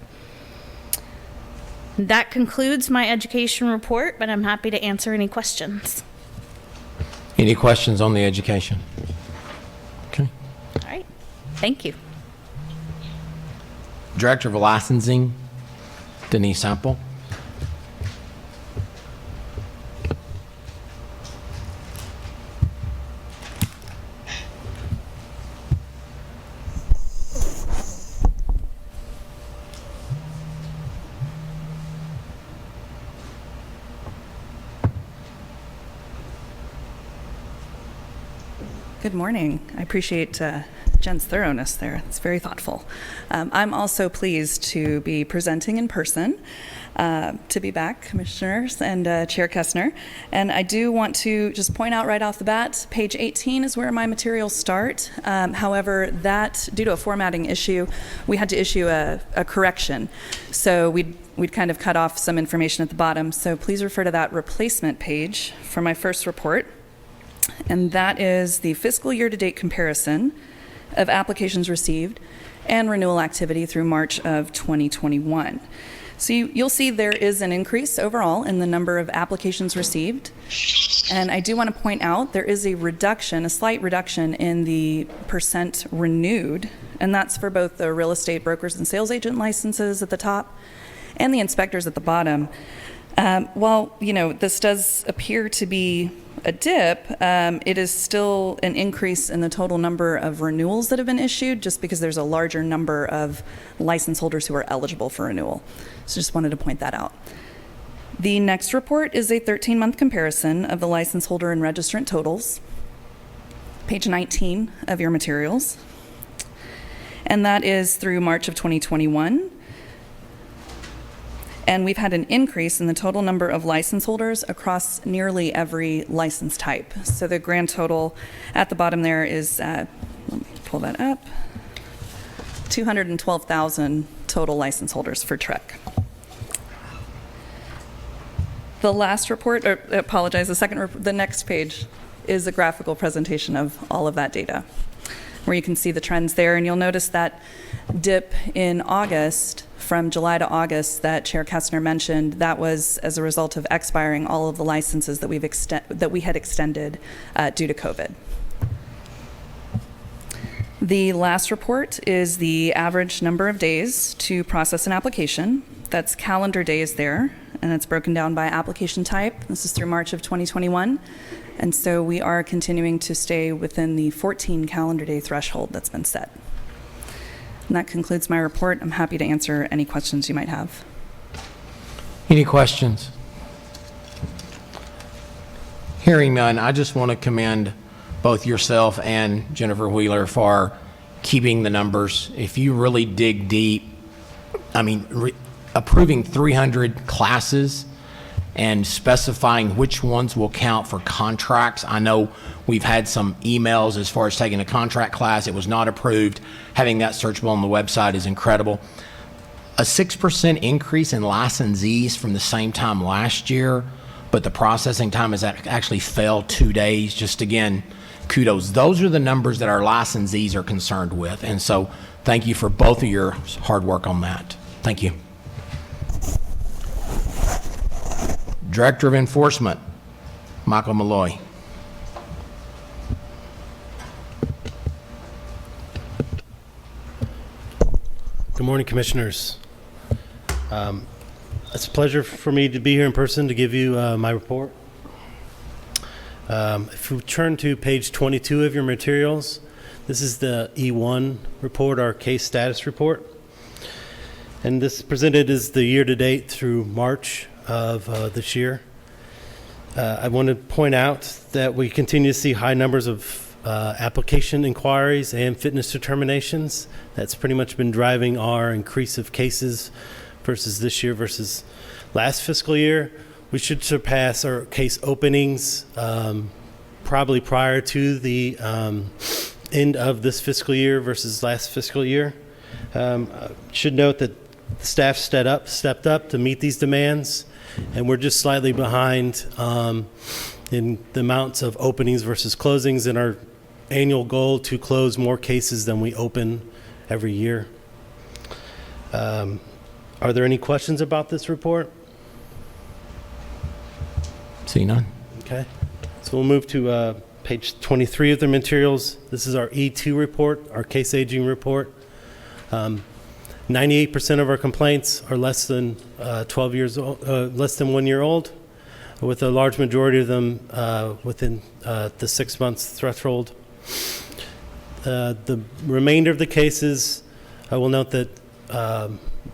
Speaker 10: That concludes my education report, but I'm happy to answer any questions.
Speaker 1: Any questions on the education? Okay.
Speaker 10: All right, thank you.
Speaker 1: Director of Licensing, Denise Sample.
Speaker 11: Good morning. I appreciate Jen's thoroughness there. It's very thoughtful. I'm also pleased to be presenting in person, to be back, Commissioners and Chair Kestner. And I do want to just point out right off the bat, page 18 is where my materials start. However, that, due to a formatting issue, we had to issue a correction. So we'd kind of cut off some information at the bottom. So please refer to that replacement page for my first report. And that is the fiscal year-to-date comparison of applications received and renewal activity through March of 2021. So you'll see there is an increase overall in the number of applications received. And I do want to point out there is a slight reduction in the percent renewed, and that's for both the real estate brokers and sales agent licenses at the top and the inspectors at the bottom. While, this does appear to be a dip, it is still an increase in the total number of renewals that have been issued, just because there's a larger number of license holders who are eligible for renewal. So just wanted to point that out. The next report is a 13-month comparison of the license holder and registrant totals, page 19 of your materials. And that is through March of 2021. And we've had an increase in the total number of license holders across nearly every license type. So the grand total at the bottom there is, let me pull that up, 212,000 total license holders for TREC. The last report, or apologize, the next page is a graphical presentation of all of that data, where you can see the trends there. And you'll notice that dip in August, from July to August, that Chair Kestner mentioned, that was as a result of expiring all of the licenses that we had extended due to COVID. The last report is the average number of days to process an application. That's calendar days there, and it's broken down by application type. This is through March of 2021. And so we are continuing to stay within the 14 calendar day threshold that's been set. And that concludes my report. I'm happy to answer any questions you might have.
Speaker 1: Any questions? Hearing none, I just want to commend both yourself and Jennifer Wheeler for keeping the numbers. If you really dig deep, I mean, approving 300 classes and specifying which ones will count for contracts. I know we've had some emails as far as taking a contract class. It was not approved. Having that searchable on the website is incredible. A 6% increase in licensees from the same time last year, but the processing time has actually fell 2 days. Just again, kudos. Those are the numbers that our licensees are concerned with. And so thank you for both of your hard work on that. Thank you. Director of Enforcement, Michael Malloy.
Speaker 12: Good morning, Commissioners. It's a pleasure for me to be here in person to give you my report. If we turn to page 22 of your materials, this is the E1 report, our case status report. And this presented is the year-to-date through March of this year. I want to point out that we continue to see high numbers of application inquiries and fitness determinations. That's pretty much been driving our increase of cases versus this year versus last fiscal year. We should surpass our case openings probably prior to the end of this fiscal year versus last fiscal year. Should note that the staff stepped up to meet these demands, and we're just slightly behind in the amounts of openings versus closings in our annual goal to close more cases than we open every year. Are there any questions about this report?
Speaker 1: See none. Okay.
Speaker 12: So we'll move to page 23 of the materials. This is our E2 report, our case aging report. 98% of our complaints are less than 12 years old, less than 1 year old, with a large majority of them within the 6 months threshold. The remainder of the cases, I will note that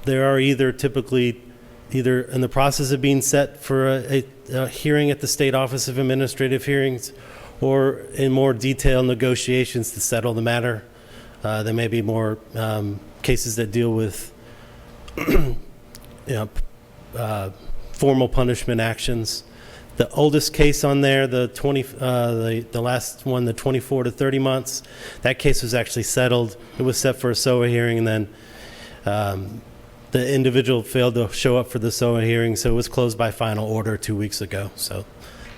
Speaker 12: there are typically either in the process of being set for a hearing at the State Office of Administrative Hearings, or in more detailed negotiations to settle the matter. There may be more cases that deal with formal punishment actions. The oldest case on there, the last one, the 24 to 30 months, that case was actually settled. It was set for a SOA hearing, and then the individual failed to show up for the SOA hearing, so it was closed by final order 2 weeks ago. So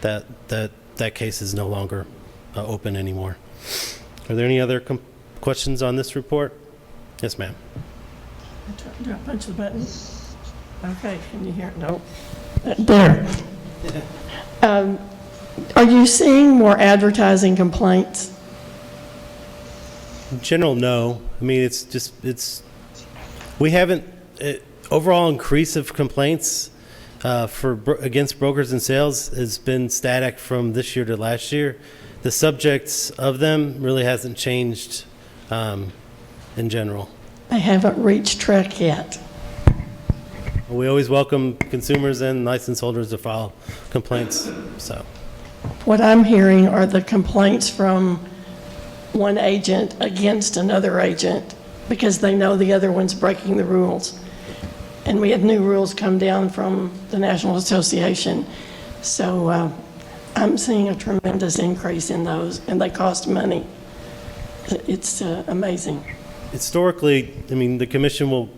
Speaker 12: that case is no longer open anymore. Are there any other questions on this report? Yes, ma'am.
Speaker 8: Do I punch the button? Okay, can you hear it? No. There. Are you seeing more advertising complaints?
Speaker 12: In general, no. I mean, we haven't, overall increase of complaints against brokers and sales has been static from this year to last year. The subjects of them really hasn't changed in general.
Speaker 8: They haven't reached TREC yet.
Speaker 12: We always welcome consumers and license holders to file complaints. So,
Speaker 8: what I'm hearing are the complaints from one agent against another agent because they know the other one's breaking the rules. And we had new rules come down from the National Association. So I'm seeing a tremendous increase in those, and they cost money. It's amazing.
Speaker 12: Historically, I mean, the commission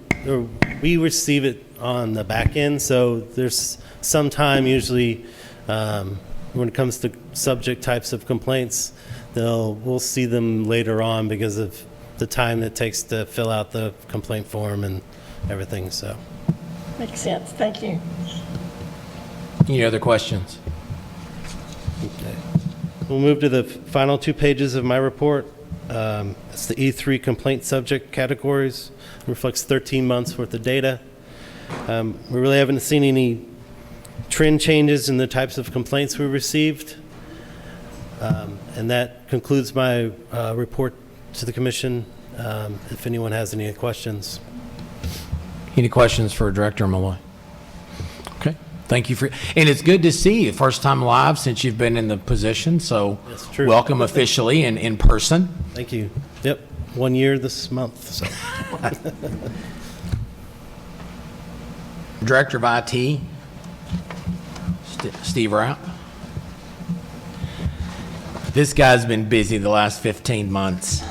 Speaker 12: we receive it on the back end, so there's some time usually when it comes to subject types of complaints, we'll see them later on because of the time it takes to fill out the complaint form and everything, so.
Speaker 8: Makes sense. Thank you.
Speaker 1: Any other questions?
Speaker 12: Okay. We'll move to the final 2 pages of my report. It's the E3 complaint subject categories. It reflects 13 months worth of data. We really haven't seen any trend changes in the types of complaints we received. And that concludes my report to the commission. If anyone has any questions.
Speaker 1: Any questions for Director Malloy? Okay, thank you and it's good to see you. First time live since you've been in the position, so
Speaker 12: That's true.
Speaker 1: welcome officially and in person.
Speaker 12: Thank you. Yep, 1 year this month, so.
Speaker 1: Director of IT, Steve Rapp. This guy's been busy the last 15 months.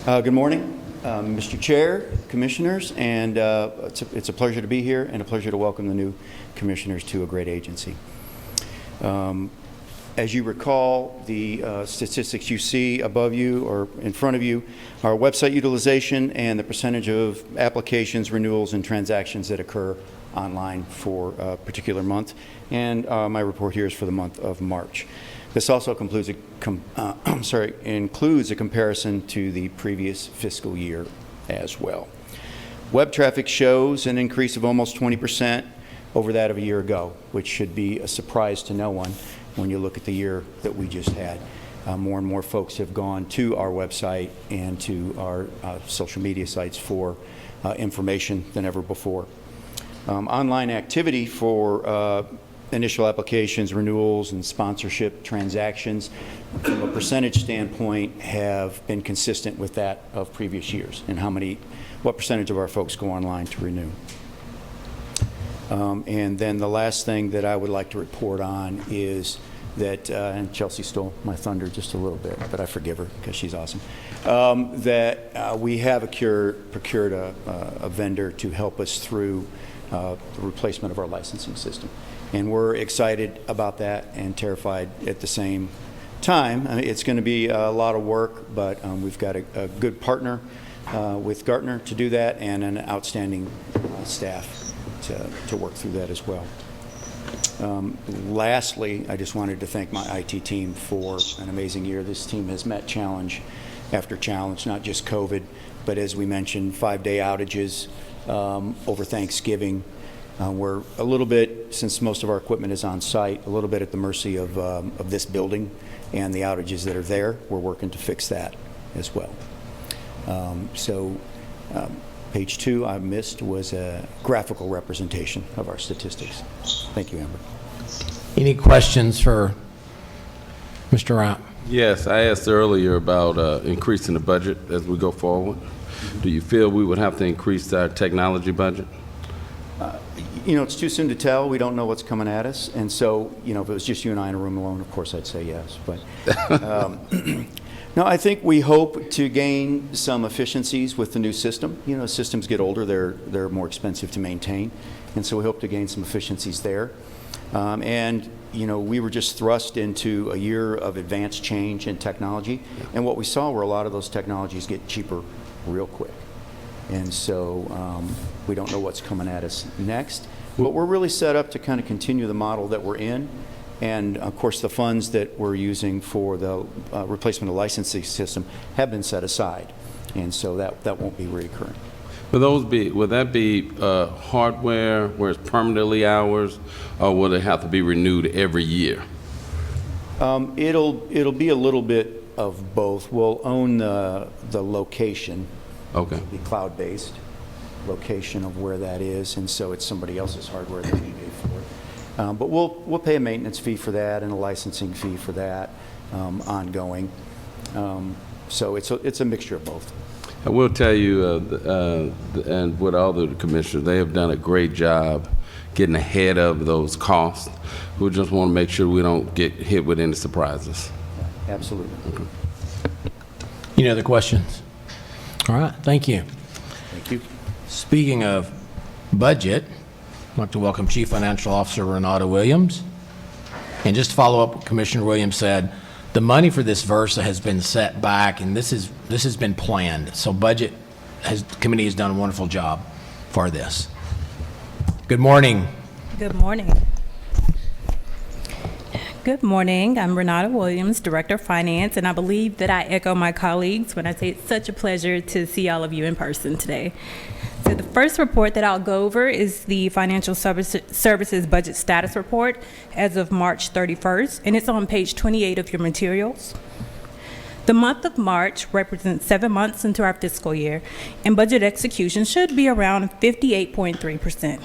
Speaker 13: Good morning, Mr. Chair, Commissioners, and it's a pleasure to be here and a pleasure to welcome the new Commissioners to a great agency. As you recall, the statistics you see above you or in front of you are website utilization and the percentage of applications, renewals, and transactions that occur online for a particular month. And my report here is for the month of March. This also includes a comparison to the previous fiscal year as well. Web traffic shows an increase of almost 20% over that of a year ago, which should be a surprise to no one when you look at the year that we just had. More and more folks have gone to our website and to our social media sites for information than ever before. Online activity for initial applications, renewals, and sponsorship transactions, from a percentage standpoint, have been consistent with that of previous years, and what percentage of our folks go online to renew. And then the last thing that I would like to report on is that, and Chelsea stole my thunder just a little bit, but I forgive her because she's awesome, that we have procured a vendor to help us through the replacement of our licensing system. And we're excited about that and terrified at the same time. I mean, it's going to be a lot of work, but we've got a good partner with Gartner to do that and an outstanding staff to work through that as well. Lastly, I just wanted to thank my IT team for an amazing year. This team has met challenge after challenge, not just COVID, but as we mentioned, 5-day outages over Thanksgiving. We're a little bit, since most of our equipment is on site, a little bit at the mercy of this building and the outages that are there. We're working to fix that as well. Page 2 I missed was a graphical representation of our statistics. Thank you, Amber.
Speaker 1: Any questions for Mr. Rapp?
Speaker 4: Yes, I asked earlier about increasing the budget as we go forward. Do you feel we would have to increase our technology budget?
Speaker 13: You know, it's too soon to tell. We don't know what's coming at us. And so, you know, if it was just you and I in a room alone, of course I'd say yes. But no, I think we hope to gain some efficiencies with the new system. You know, systems get older, they're more expensive to maintain. And so we hope to gain some efficiencies there. And, you know, we were just thrust into a year of advanced change in technology. And what we saw were a lot of those technologies get cheaper real quick. And so we don't know what's coming at us next. But we're really set up to kind of continue the model that we're in. And of course, the funds that we're using for the replacement of the licensing system have been set aside. And so that won't be recurring.
Speaker 4: Would that be hardware where it's permanently ours, or will it have to be renewed every year?
Speaker 13: It'll be a little bit of both. We'll own the location.
Speaker 4: Okay.
Speaker 13: It'll be cloud-based location of where that is, and so it's somebody else's hardware that we pay for. But we'll pay a maintenance fee for that and a licensing fee for that ongoing. So it's a mixture of both.
Speaker 4: I will tell you, and with all the commissioners, they have done a great job getting ahead of those costs. We just want to make sure we don't get hit with any surprises.
Speaker 13: Absolutely.
Speaker 4: Okay.
Speaker 1: Any other questions? All right, thank you.
Speaker 13: Thank you.
Speaker 1: Speaking of budget, I'd like to welcome Chief Financial Officer Renata Williams. And just to follow up what Commissioner Williams said, the money for this Versa has been set back, and this has been planned. So committee has done a wonderful job for this. Good morning.
Speaker 14: Good morning. Good morning. I'm Renata Williams, Director of Finance, and I believe that I echo my colleagues when I say it's such a pleasure to see all of you in person today. So the first report that I'll go over is the Financial Services Budget Status Report as of March 31st, and it's on page 28 of your materials. The month of March represents 7 months into our fiscal year, and budget execution should be around 58.3%.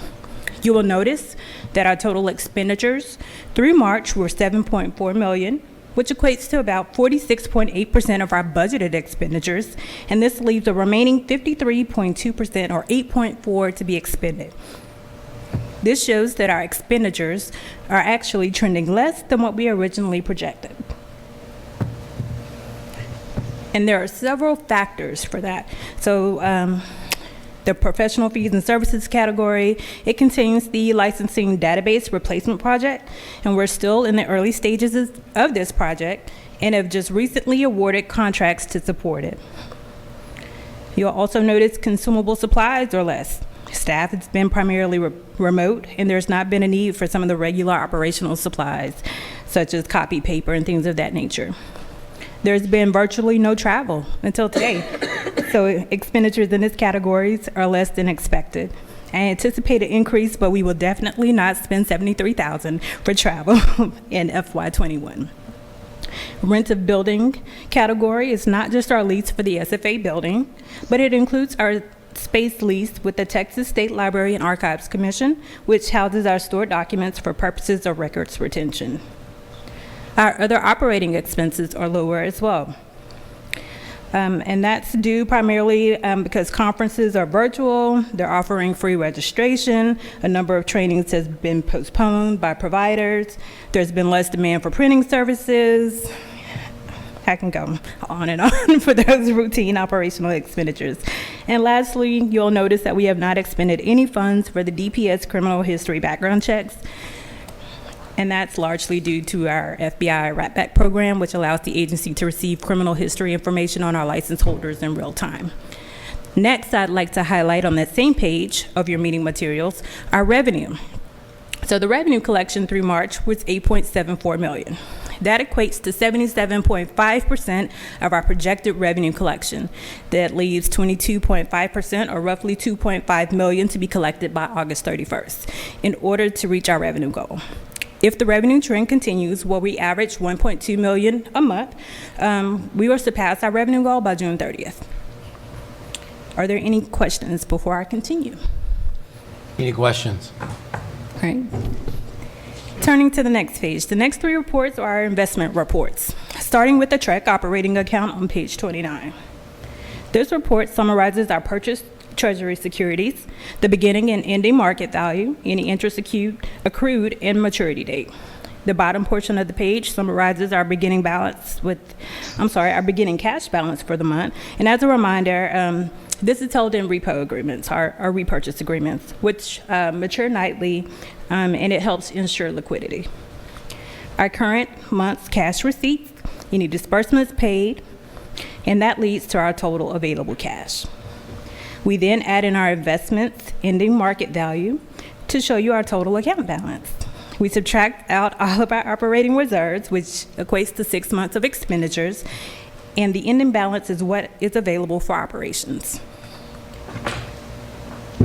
Speaker 14: You will notice that our total expenditures through March were $7.4 million, which equates to about 46.8% of our budgeted expenditures, and this leaves a remaining 53.2% or 8.4 to be expended. This shows that our expenditures are actually trending less than what we originally projected. And there are several factors for that. So the professional fees and services category, it contains the licensing database replacement project, and we're still in the early stages of this project and have just recently awarded contracts to support it. You'll also notice consumable supplies are less. Staff has been primarily remote, and there's not been a need for some of the regular operational supplies, such as copy paper and things of that nature. There's been virtually no travel until today, so expenditures in this categories are less than expected. I anticipate an increase, but we will definitely not spend $73,000 for travel in FY21. Rent of building category is not just our lease for the SFA building, but it includes our space lease with the Texas State Library and Archives Commission, which houses our stored documents for purposes of records retention. Our other operating expenses are lower as well. And that's due primarily because conferences are virtual, they're offering free registration, a number of trainings has been postponed by providers, there's been less demand for printing services. I can go on and on for those routine operational expenditures. And lastly, you'll notice that we have not expended any funds for the DPS criminal history background checks. And that's largely due to our FBI Rat-Back program, which allows the agency to receive criminal history information on our license holders in real time. Next, I'd like to highlight on that same page of your meeting materials, our revenue. So the revenue collection through March was $8.74 million. That equates to 77.5% of our projected revenue collection. That leaves 22.5% or roughly $2.5 million to be collected by August 31st in order to reach our revenue goal. If the revenue trend continues, where we average $1.2 million a month, we will surpass our revenue goal by June 30th. Are there any questions before I continue?
Speaker 1: Any questions?
Speaker 14: All right. Turning to the next page, the next three reports are our investment reports, starting with the TREC operating account on page 29. This report summarizes our purchased Treasury securities, the beginning and ending market value, any interest accrued, and maturity date. The bottom portion of the page summarizes our beginning cash balance for the month. And as a reminder, this is held in repo agreements, our repurchase agreements, which mature nightly, and it helps ensure liquidity. Our current month's cash receipts, any disbursements paid, and that leads to our total available cash. We then add in our investments ending market value to show you our total account balance. We subtract out all of our operating reserves, which equates to 6 months of expenditures, and the ending balance is what is available for operations.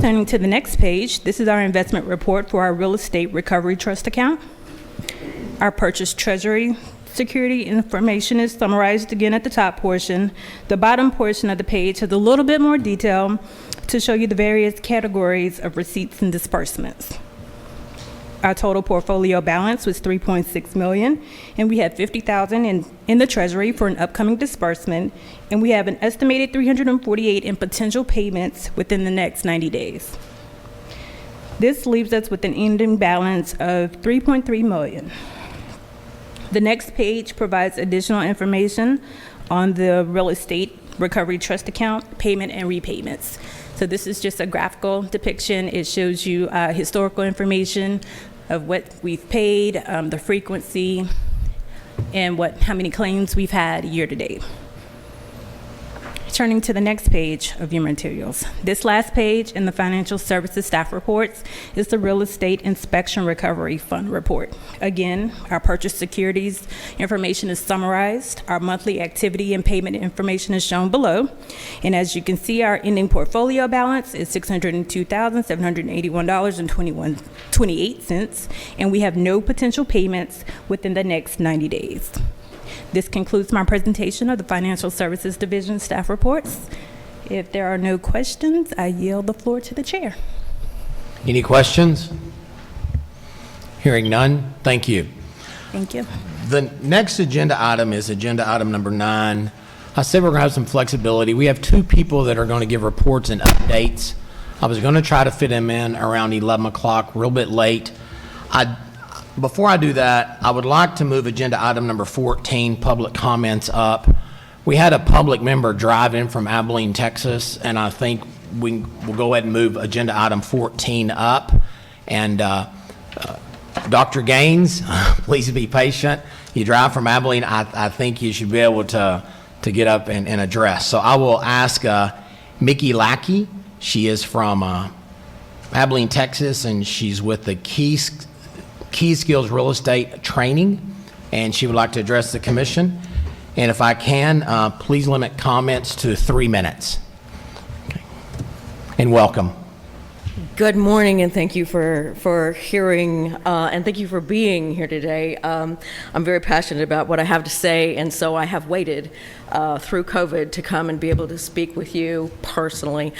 Speaker 14: Turning to the next page, this is our investment report for our real estate recovery trust account. Our purchased Treasury security information is summarized again at the top portion. The bottom portion of the page has a little bit more detail to show you the various categories of receipts and disbursements. Our total portfolio balance was $3.6 million, and we had $50,000 in the treasury for an upcoming disbursement, and we have an estimated $348 in potential payments within the next 90 days. This leaves us with an ending balance of $3.3 million. The next page provides additional information on the real estate recovery trust account, payment and repayments. So this is just a graphical depiction. It shows you historical information of what we've paid, the frequency, and how many claims we've had year to date. Turning to the next page of your materials. This last page in the Financial Services Staff Reports is the Real Estate Inspection Recovery Fund Report. Again, our purchase securities information is summarized. Our monthly activity and payment information is shown below. And as you can see, our ending portfolio balance is $602,781.28, and we have no potential payments within the next 90 days. This concludes my presentation of the Financial Services Division staff reports. If there are no questions, I yield the floor to the chair.
Speaker 1: Any questions? Hearing none, thank you.
Speaker 14: Thank you.
Speaker 1: The next agenda item is agenda item number 9. I said we're going to have some flexibility. We have 2 people that are going to give reports and updates. I was going to try to fit them in around 11 o'clock, a little bit late. Before I do that, I would like to move agenda item number 14, public comments, up. We had a public member drive in from Abilene, Texas, and I think we'll go ahead and move agenda item 14 up. And Dr. Gaines, please be patient. You drive from Abilene, I think you should be able to get up and address. So I will ask Mickey Lackey. She is from Abilene, Texas, and she's with the Key Skills Real Estate Training, and she would like to address the commission. And if I can, please limit comments to 3 minutes. Okay. And welcome.
Speaker 15: Good morning, and thank you for hearing, and thank you for being here today. I'm very passionate about what I have to say, and so I have waited through COVID to come and be able to speak with you personally.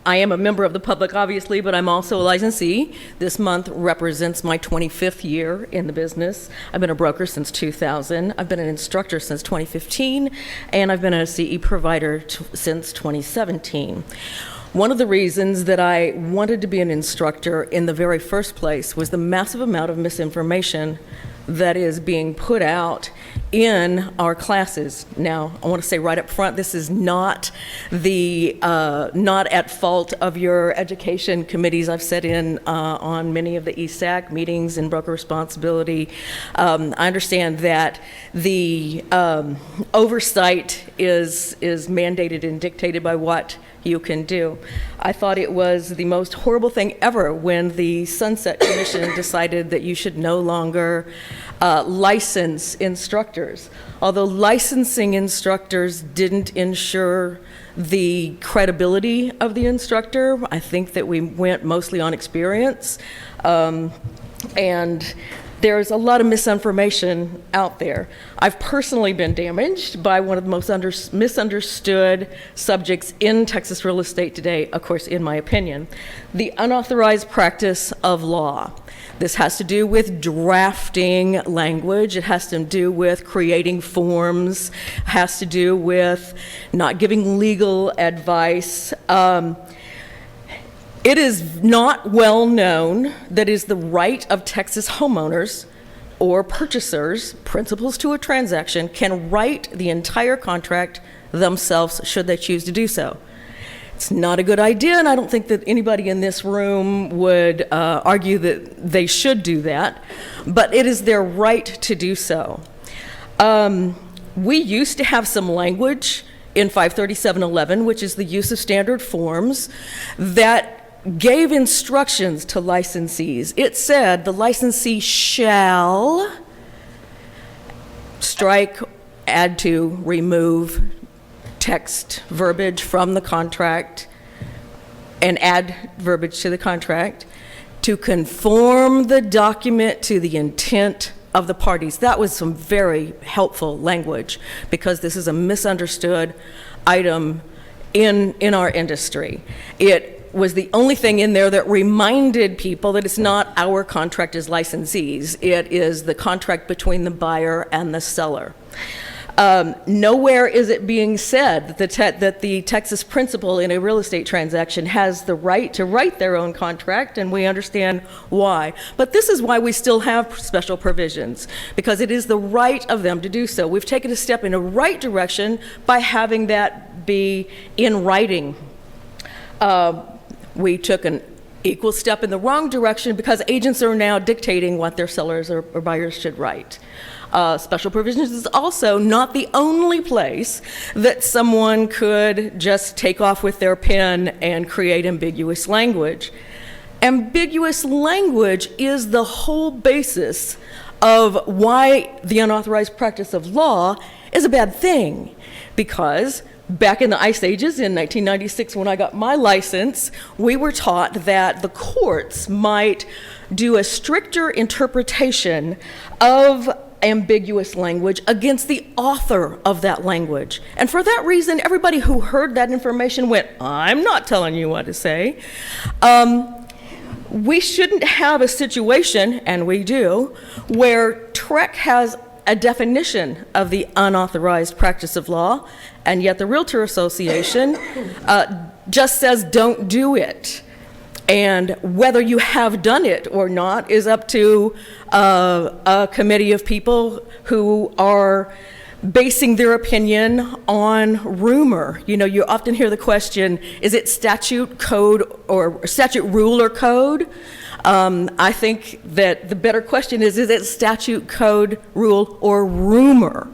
Speaker 15: I am a member of the public, obviously, but I'm also a licensee. This month represents my 25th year in the business. I've been a broker since 2000. I've been an instructor since 2015, and I've been a CE provider since 2017. One of the reasons that I wanted to be an instructor in the very first place was the massive amount of misinformation that is being put out in our classes. Now, I want to say right up front, this is not at fault of your education committees. I've sat in on many of the ESAC meetings and broker responsibility. I understand that the oversight is mandated and dictated by what you can do. I thought it was the most horrible thing ever when the Sunset Commission decided that you should no longer license instructors. Although licensing instructors didn't ensure the credibility of the instructor, I think that we went mostly on experience. And there's a lot of misinformation out there. I've personally been damaged by one of the most misunderstood subjects in Texas real estate today, of course, in my opinion, the unauthorized practice of law. This has to do with drafting language. It has to do with creating forms. It has to do with not giving legal advice. It is not well known that it is the right of Texas homeowners or purchasers, principals to a transaction, can write the entire contract themselves should they choose to do so. It's not a good idea, and I don't think that anybody in this room would argue that they should do that, but it is their right to do so. We used to have some language in 53711, which is the use of standard forms, that gave instructions to licensees. It said the licensee shall strike, add to, remove text verbiage from the contract and add verbiage to the contract to conform the document to the intent of the parties. That was some very helpful language, because this is a misunderstood item in our industry. It was the only thing in there that reminded people that it's not our contract as licensees. It is the contract between the buyer and the seller. Nowhere is it being said that the Texas principal in a real estate transaction has the right to write their own contract, and we understand why. But this is why we still have special provisions, because it is the right of them to do so. We've taken a step in the right direction by having that be in writing. We took an equal step in the wrong direction because agents are now dictating what their sellers or buyers should write. Special provisions is also not the only place that someone could just take off with their pen and create ambiguous language. Ambiguous language is the whole basis of why the unauthorized practice of law is a bad thing, because back in the Ice Ages, in 1996, when I got my license, we were taught that the courts might do a stricter interpretation of ambiguous language against the author of that language. And for that reason, everybody who heard that information went, I'm not telling you what to say. We shouldn't have a situation, and we do, where TREC has a definition of the unauthorized practice of law, and yet the Realtor Association just says don't do it. And whether you have done it or not is up to a committee of people who are basing their opinion on rumor. You know, you often hear the question, is it statute, code, or statute, rule, or code? I think that the better question is it statute, code, rule, or rumor?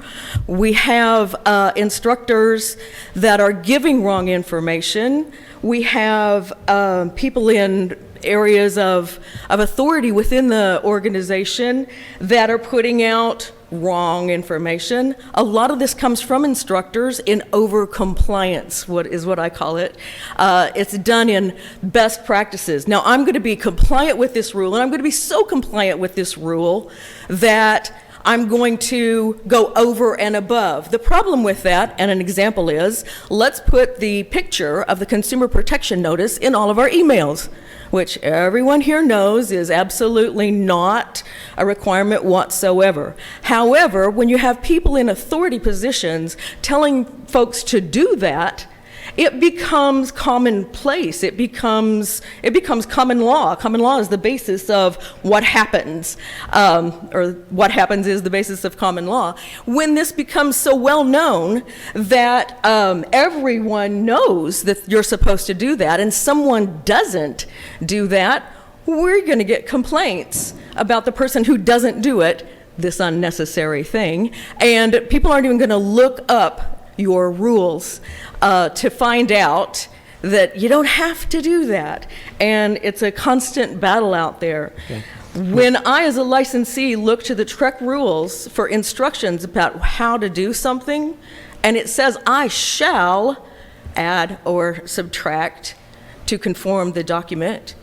Speaker 15: We have instructors that are giving wrong information. We have people in areas of authority within the organization that are putting out wrong information. A lot of this comes from instructors in over-compliance, what I call it. It's done in best practices. Now, I'm going to be compliant with this rule, and I'm going to be so compliant with this rule that I'm going to go over and above. The problem with that, and an example is, let's put the picture of the Consumer Protection Notice in all of our emails, which everyone here knows is absolutely not a requirement whatsoever. However, when you have people in authority positions telling folks to do that, it becomes commonplace. It becomes common law. Common law is the basis of what happens, or what happens is the basis of common law. When this becomes so well known that everyone knows that you're supposed to do that, and someone doesn't do that, we're going to get complaints about the person who doesn't do it, this unnecessary thing, and people aren't even going to look up your rules to find out that you don't have to do that. And it's a constant battle out there. Okay. When I, as a licensee, look to the TREC rules for instructions about how to do something, and it says I shall add or subtract to conform the document,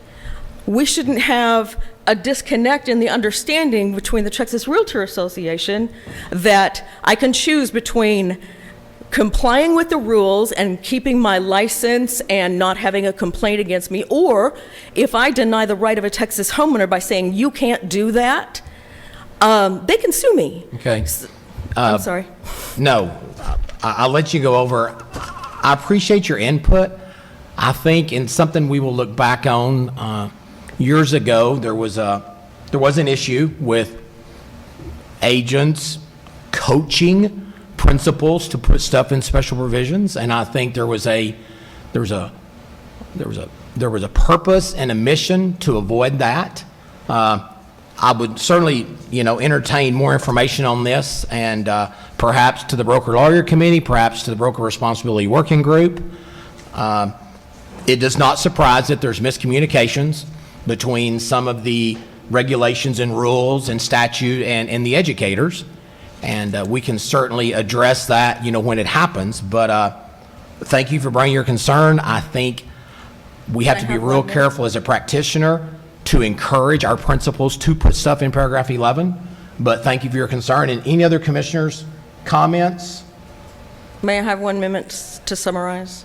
Speaker 15: we shouldn't have a disconnect in the understanding between the Texas Realtor Association that I can choose between complying with the rules and keeping my license and not having a complaint against me, or if I deny the right of a Texas homeowner by saying you can't do that, they can sue me.
Speaker 1: Okay.
Speaker 15: I'm sorry.
Speaker 1: No, I'll let you go over. I appreciate your input. I think in something we will look back on, years ago, there was an issue with agents coaching principals to put stuff in special provisions, and I think there was a purpose and a mission to avoid that. I would certainly, entertain more information on this, and perhaps to the Broker Lawyer Committee, perhaps to the Broker Responsibility Working Group. It does not surprise that there's miscommunications between some of the regulations and rules and statute and the educators. And we can certainly address that, when it happens. But thank you for bringing your concern. I think we have to be real careful as a practitioner to encourage our principals to put stuff in paragraph 11. but thank you for your concern. And any other commissioners' comments?
Speaker 15: May I have 1 minute to summarize?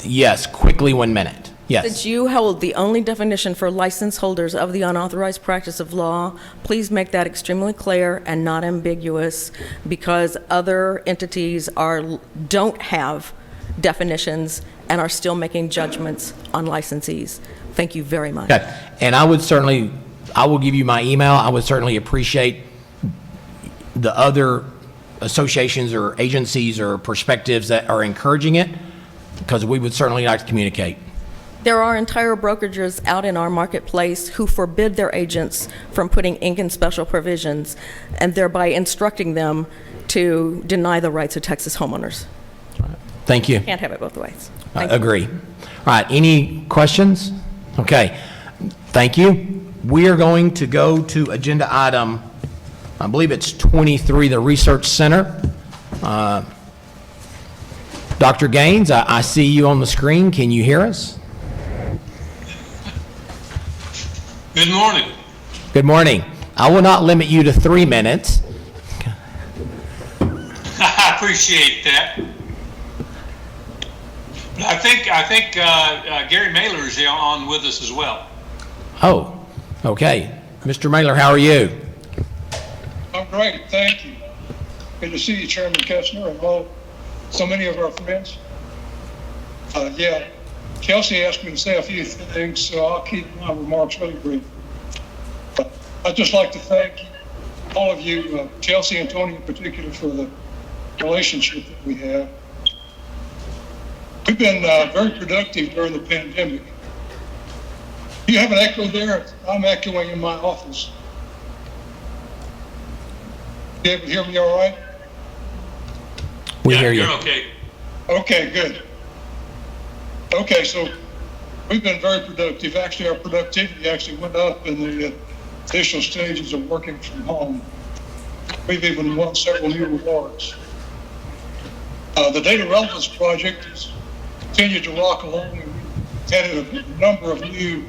Speaker 1: Yes, quickly, 1 minute. Yes.
Speaker 15: Since you hold the only definition for license holders of the unauthorized practice of law, please make that extremely clear and not ambiguous, because other entities don't have definitions and are still making judgments on licensees. Thank you very much.
Speaker 1: Okay. And I will give you my email. I would certainly appreciate the other associations or agencies or perspectives that are encouraging it, because we would certainly like to communicate.
Speaker 15: There are entire brokerages out in our marketplace who forbid their agents from putting ink in special provisions and thereby instructing them to deny the rights of Texas homeowners.
Speaker 1: Thank you.
Speaker 15: Can't have it both ways.
Speaker 1: I agree. All right, any questions? Okay, thank you. We are going to go to agenda item, I believe it's 23, the Research Center. Dr. Gaines, I see you on the screen. Can you hear us?
Speaker 16: Good morning.
Speaker 1: Good morning. I will not limit you to 3 minutes.
Speaker 16: I appreciate that. But I think Gary Mailer is on with us as well.
Speaker 1: Oh, okay. Mr. Mailer, how are you?
Speaker 17: I'm great, thank you. Good to see you, Chairman Kestner, and so many of our friends. Yeah, Chelsea asked me to say a few things, so I'll keep my remarks really brief. I'd just like to thank all of you, Chelsea and Tony in particular, for the relationship that we have. We've been very productive during the pandemic. You have an echo there? I'm echoing in my office. You able to hear me all right?
Speaker 1: We hear you.
Speaker 16: You're okay.
Speaker 17: Okay, good. Okay, so we've been very productive. Actually, our productivity actually went up in the initial stages of working from home. We've even won several new awards. The Data Relevance Project has continued to rock along, and we've added a number of new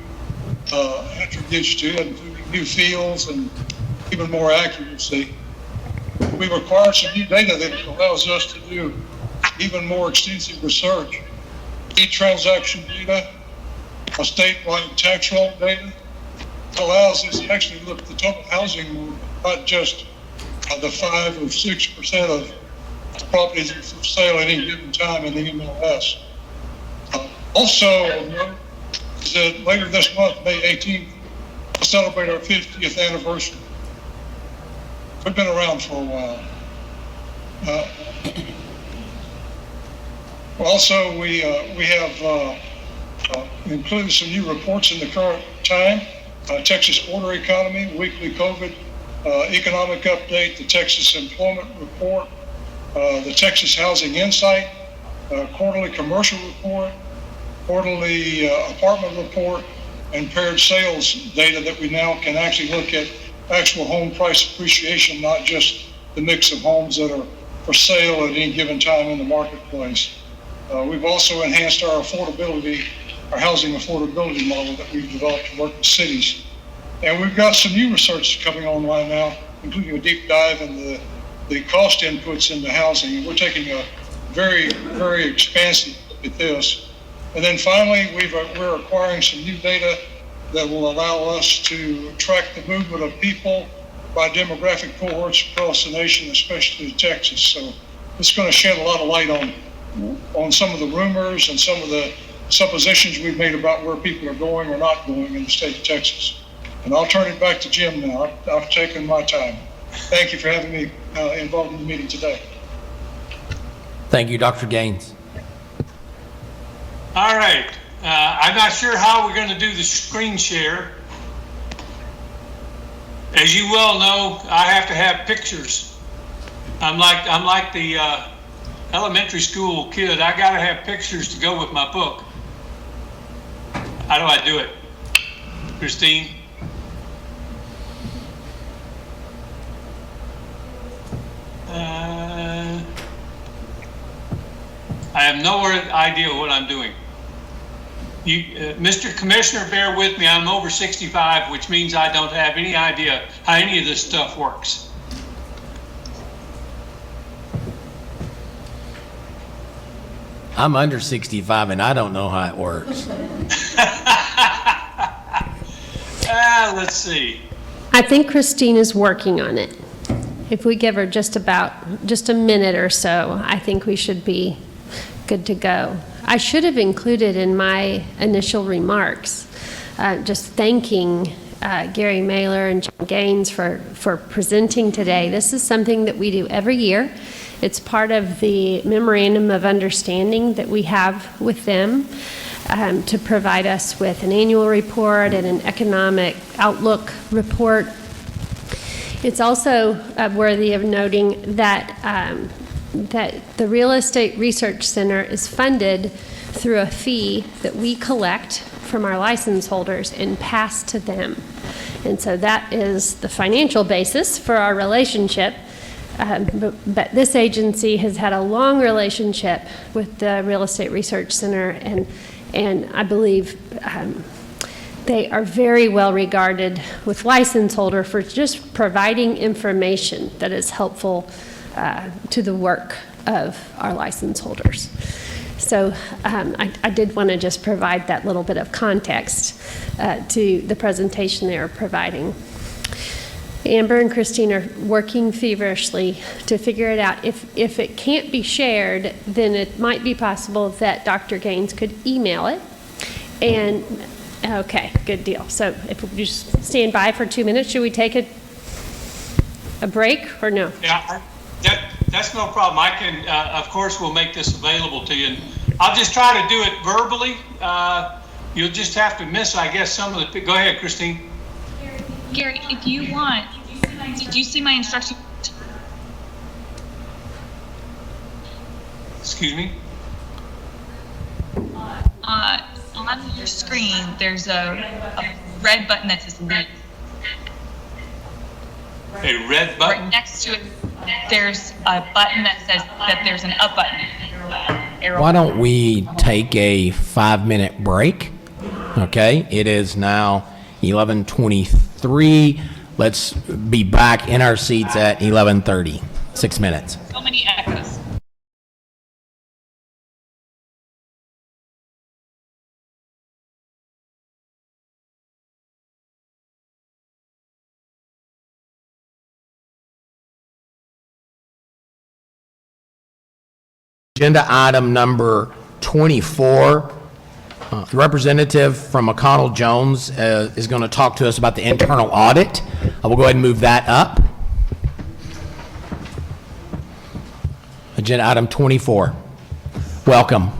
Speaker 17: attributes to it, including new fields and even more accuracy. We've acquired some new data that allows us to do even more extensive research. E-transaction data, a statewide tax roll data, allows us to actually look at the total housing market, not just the 5 or 6% of properties that are for sale at any given time in the MLS. Also, note is that later this month, May 18th, we'll celebrate our 50th anniversary. We've been around for a while. Also, we have included some new reports in the current time. Texas border economy, weekly COVID economic update, the Texas employment report, the Texas Housing Insight, quarterly commercial report, quarterly apartment report, and paired sales data that we now can actually look at actual home price appreciation, not just the mix of homes that are for sale at any given time in the marketplace. We've also enhanced our affordability, our housing affordability model that we've developed to work with cities. And we've got some new research coming online now, including a deep dive in the cost inputs into housing. And we're taking a very, very expansive look at this. And then finally, we're acquiring some new data that will allow us to track the movement of people by demographic cohorts across the nation, especially Texas. So it's going to shed a lot of light on some of the rumors and some of the suppositions we've made about where people are going or not going in the state of Texas. And I'll turn it back to Jim now. I've taken my time. Thank you for having me involved in the meeting today.
Speaker 1: Thank you, Dr. Gaines.
Speaker 16: All right. I'm not sure how we're going to do the screen share. As you well know, I have to have pictures. I'm like the elementary school kid. I got to have pictures to go with my book. How do I do it, Christine? I have no idea what I'm doing. Mr. Commissioner, bear with me, I'm over 65, which means I don't have any idea how any of this stuff works.
Speaker 1: I'm under 65 and I don't know how it works.
Speaker 16: Let's see.
Speaker 5: I think Christine is working on it. If we give her just a minute or so, I think we should be good to go. I should have included in my initial remarks, just thanking Gary Mailer and John Gaines for presenting today. This is something that we do every year. It's part of the memorandum of understanding that we have with them to provide us with an annual report and an economic outlook report. It's also worthy of noting that that the Real Estate Research Center is funded through a fee that we collect from our license holders and pass to them. And so that is the financial basis for our relationship. But this agency has had a long relationship with the Real Estate Research Center, and I believe they are very well regarded with license holder for just providing information that is helpful to the work of our license holders. So I did want to just provide that little bit of context to the presentation they are providing. Amber and Christine are working feverishly to figure it out. If it can't be shared, then it might be possible that Dr. Gaines could email it. And, okay, good deal. So if we just stand by for 2 minutes, should we take a break or no?
Speaker 16: Yeah, that's no problem. I can, of course, we'll make this available to you. And I'll just try to do it verbally. You'll just have to miss, I guess, some of the, go ahead, Christine.
Speaker 18: Gary, if you want, did you see my instructions?
Speaker 16: Excuse me?
Speaker 18: On your screen, there's a red button that says leave.
Speaker 16: A red button?
Speaker 18: Right next to it, there's a button that says that there's an up button. Arrow.
Speaker 1: Why don't we take a 5-minute break? Okay, it is now 11:23. Let's be back in our seats at 11:30. 6 minutes.
Speaker 18: So many echoes.
Speaker 1: Agenda item number 24. The representative from McConnell Jones is going to talk to us about the internal audit. I will go ahead and move that up. Agenda item 24. Welcome.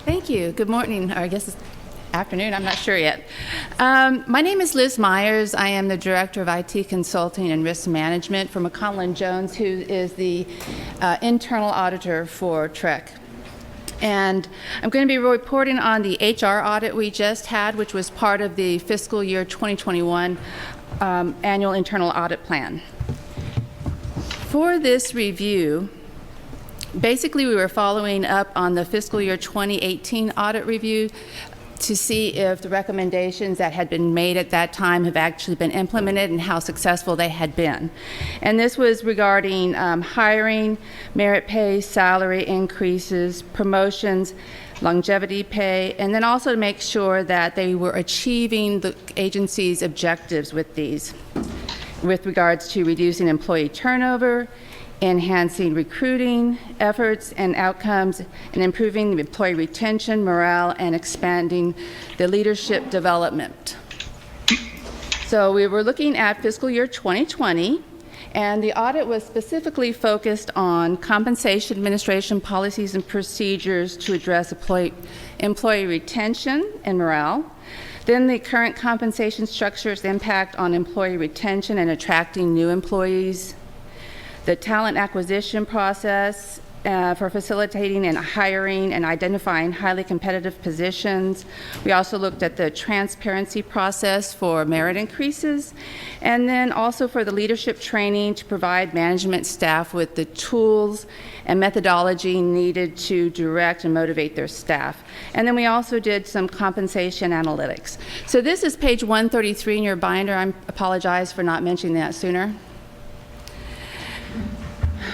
Speaker 19: Thank you. Good morning, or I guess it's afternoon. I'm not sure yet. My name is Liz Myers. I am the Director of IT Consulting and Risk Management for McConnell Jones, who is the internal auditor for TREC. And I'm going to be reporting on the HR audit we just had, which was part of the fiscal year 2021 annual internal audit plan. For this review, basically we were following up on the fiscal year 2018 audit review to see if the recommendations that had been made at that time have actually been implemented and how successful they had been. And this was regarding hiring, merit pay, salary increases, promotions, longevity pay, and then also to make sure that they were achieving the agency's objectives with these, with regards to reducing employee turnover, enhancing recruiting efforts and outcomes, and improving employee retention, morale, and expanding the leadership development. So we were looking at fiscal year 2020, and the audit was specifically focused on compensation administration policies and procedures to address employee retention and morale, then the current compensation structure's impact on employee retention and attracting new employees, the talent acquisition process, for facilitating and hiring and identifying highly competitive positions. We also looked at the transparency process for merit increases, and then also for the leadership training to provide management staff with the tools and methodology needed to direct and motivate their staff. And then we also did some compensation analytics. So this is page 133 in your binder. I apologize for not mentioning that sooner.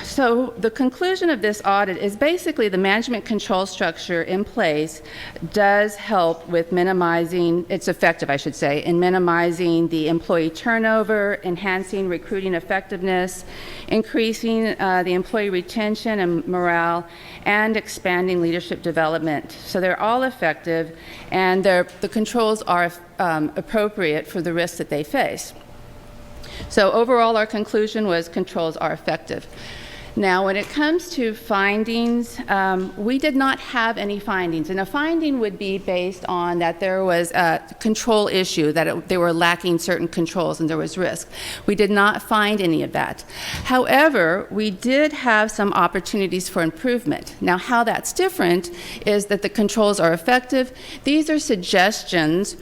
Speaker 19: So the conclusion of this audit is basically the management control structure in place does help with minimizing, it's effective, I should say, in minimizing the employee turnover, enhancing recruiting effectiveness, increasing the employee retention and morale, and expanding leadership development. So they're all effective, and the controls are appropriate for the risks that they face. So overall, our conclusion was controls are effective. Now, when it comes to findings, we did not have any findings. And a finding would be based on that there was a control issue, that they were lacking certain controls and there was risk. We did not find any of that. However, we did have some opportunities for improvement. Now, how that's different is that the controls are effective. These are suggestions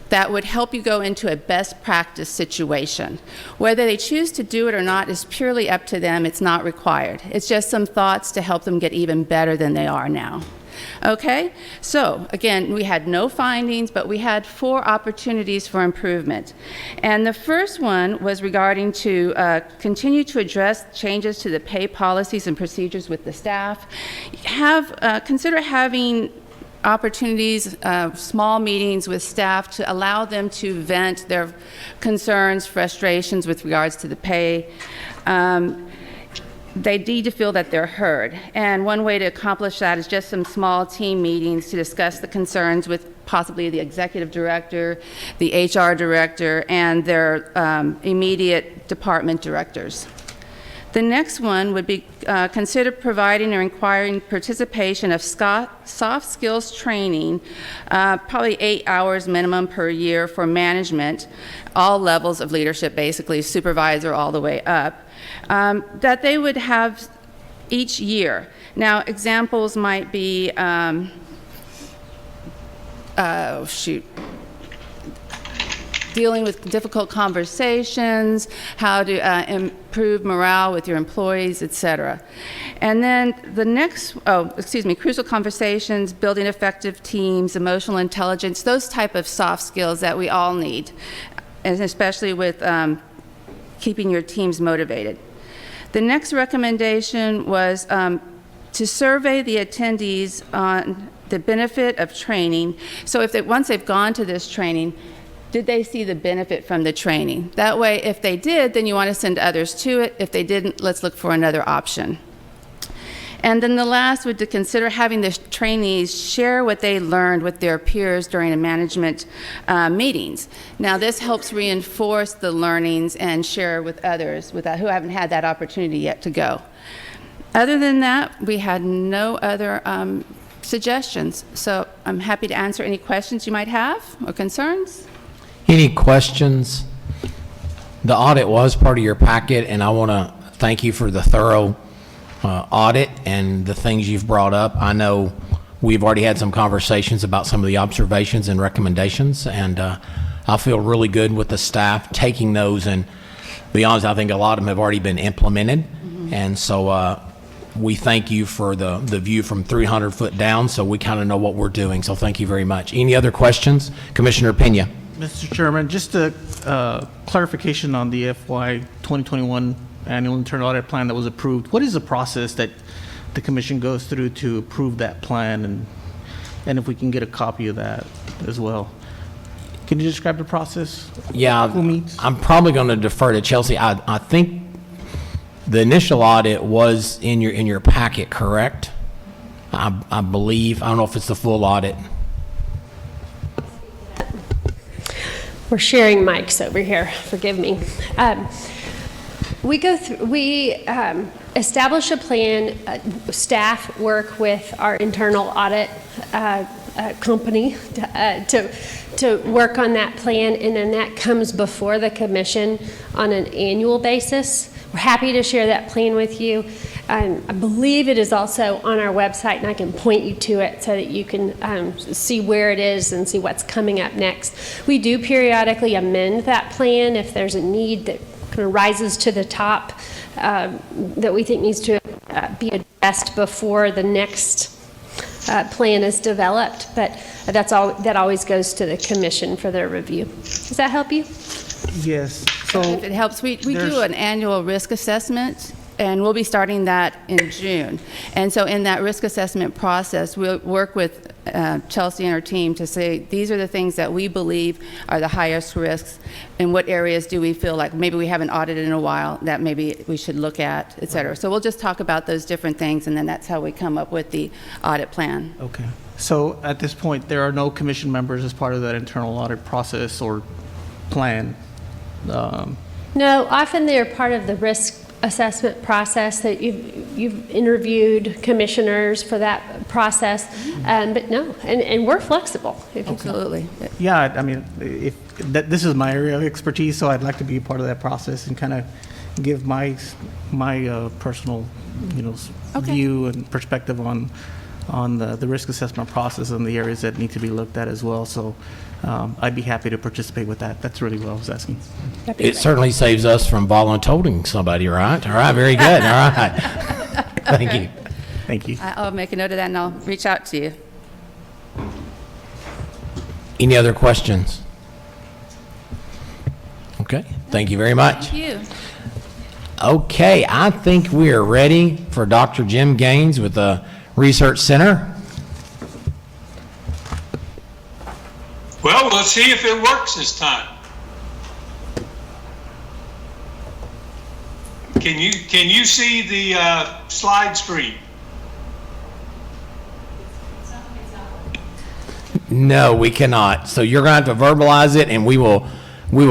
Speaker 19: that would help you go into a best practice situation. Whether they choose to do it or not is purely up to them. It's not required. It's just some thoughts to help them get even better than they are now. Okay? So, again, we had no findings, but we had 4 opportunities for improvement. And the first one was regarding to continue to address changes to the pay policies and procedures with the staff. Consider having opportunities, small meetings with staff to allow them to vent their concerns, frustrations with regards to the pay. They need to feel that they're heard. And one way to accomplish that is just some small team meetings to discuss the concerns with possibly the executive director, the HR director, and their immediate department directors. The next one would be consider providing or requiring participation of soft skills training, probably 8 hours minimum per year for management, all levels of leadership, basically, supervisor all the way up, that they would have each year. Now, examples might be, dealing with difficult conversations, how to improve morale with your employees, etc. And then the next, crucial conversations, building effective teams, emotional intelligence, those type of soft skills that we all need, and especially with keeping your teams motivated. The next recommendation was to survey the attendees on the benefit of training. So once they've gone to this training, did they see the benefit from the training? That way, if they did, then you want to send others to it. If they didn't, let's look for another option. And then the last would to consider having the trainees share what they learned with their peers during a management meetings. Now, this helps reinforce the learnings and share with others who haven't had that opportunity yet to go. Other than that, we had no other suggestions. So I'm happy to answer any questions you might have or concerns.
Speaker 1: Any questions? The audit was part of your packet, and I want to thank you for the thorough audit and the things you've brought up. I know we've already had some conversations about some of the observations and recommendations, and I feel really good with the staff taking those, and to be honest, I think a lot of them have already been implemented. And so we thank you for the view from 300 foot down, so we kind of know what we're doing. So thank you very much. Any other questions? Commissioner Pena.
Speaker 20: Mr. Chairman, just a clarification on the FY 2021 annual internal audit plan that was approved. What is the process that the commission goes through to approve that plan, and if we can get a copy of that as well? Can you describe the process?
Speaker 1: Yeah,
Speaker 20: Who meets?
Speaker 1: I'm probably going to defer to Chelsea. I think the initial audit was in your packet, correct? I believe. I don't know if it's the full audit.
Speaker 5: We're sharing mics over here, forgive me. We establish a plan, staff work with our internal audit company to work on that plan, and then that comes before the commission on an annual basis. We're happy to share that plan with you. I believe it is also on our website, and I can point you to it so that you can see where it is and see what's coming up next. We do periodically amend that plan if there's a need that kind of rises to the top that we think needs to be addressed before the next plan is developed. But that always goes to the commission for their review. Does that help you?
Speaker 20: Yes. So
Speaker 19: if it helps, we do an annual risk assessment, and we'll be starting that in June. And so in that risk assessment process, we'll work with Chelsea and her team to say, these are the things that we believe are the highest risks, and what areas do we feel like maybe we haven't audited in a while that maybe we should look at, et cetera. So we'll just talk about those different things, and then that's how we come up with the audit plan.
Speaker 20: Okay. So at this point, there are no commission members as part of that internal audit process or plan?
Speaker 5: No, often they're part of the risk assessment process that you've interviewed commissioners for that process, but no, and we're flexible.
Speaker 19: Absolutely.
Speaker 20: Yeah, I mean, this is my area of expertise, so I'd like to be a part of that process and kind of give my personal, view and perspective on the risk assessment process and the areas that need to be looked at as well. So I'd be happy to participate with that. That's really what I was asking.
Speaker 1: It certainly saves us from voluntolding somebody, right? All right, very good. All right. Thank you.
Speaker 20: Thank you.
Speaker 19: I'll make a note of that, and I'll reach out to you.
Speaker 1: Any other questions? Okay, thank you very much.
Speaker 19: Thank you.
Speaker 1: Okay, I think we are ready for Dr. Jim Gaines with the Research Center.
Speaker 16: Well, let's see if it works this time. Can you see the slide screen?
Speaker 1: No, we cannot. So you're going to have to verbalize it, and we will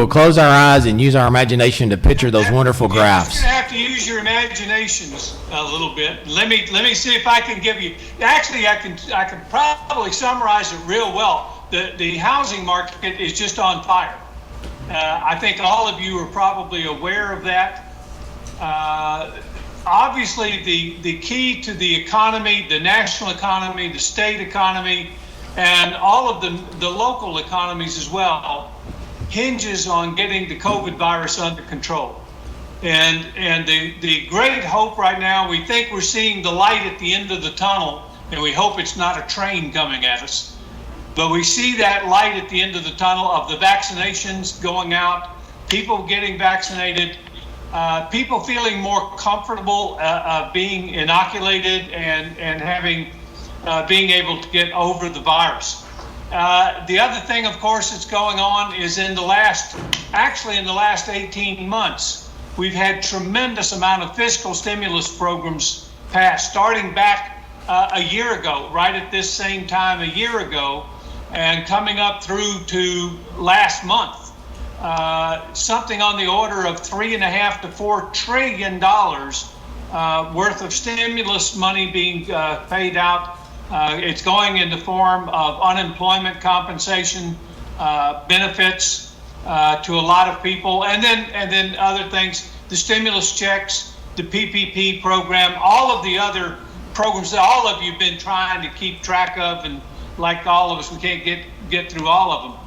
Speaker 1: close our eyes and use our imagination to picture those wonderful graphs.
Speaker 16: You're going to have to use your imaginations a little bit. Let me see if I can give you. Actually, I can probably summarize it real well. The housing market is just on fire. I think all of you are probably aware of that. Obviously, the key to the economy, the national economy, the state economy, and all of the local economies as well, hinges on getting the COVID virus under control. And the great hope right now, we think we're seeing the light at the end of the tunnel, and we hope it's not a train coming at us. But we see that light at the end of the tunnel of the vaccinations going out, people getting vaccinated, people feeling more comfortable being inoculated and having being able to get over the virus. The other thing, of course, that's going on is in the last 18 months, we've had tremendous amount of fiscal stimulus programs passed, starting back a year ago, right at this same time a year ago, and coming up through to last month. Something on the order of $3.5 to $4 trillion worth of stimulus money being paid out. It's going in the form of unemployment compensation, benefits to a lot of people, and then other things, the stimulus checks, the PPP program, all of the other programs that all of you have been trying to keep track of, and like all of us, we can't get through all of them.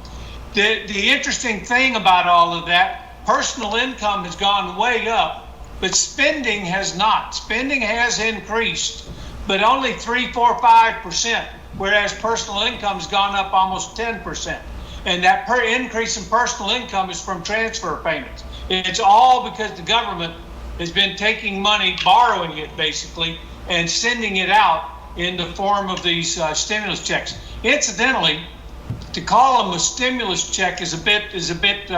Speaker 16: The interesting thing about all of that, personal income has gone way up, but spending has not. Spending has increased, but only 3%, 4%, 5%, whereas personal income has gone up almost 10%. And that increase in personal income is from transfer payments. It's all because the government has been taking money, borrowing it basically, and sending it out in the form of these stimulus checks. Incidentally, to call them a stimulus check is a bit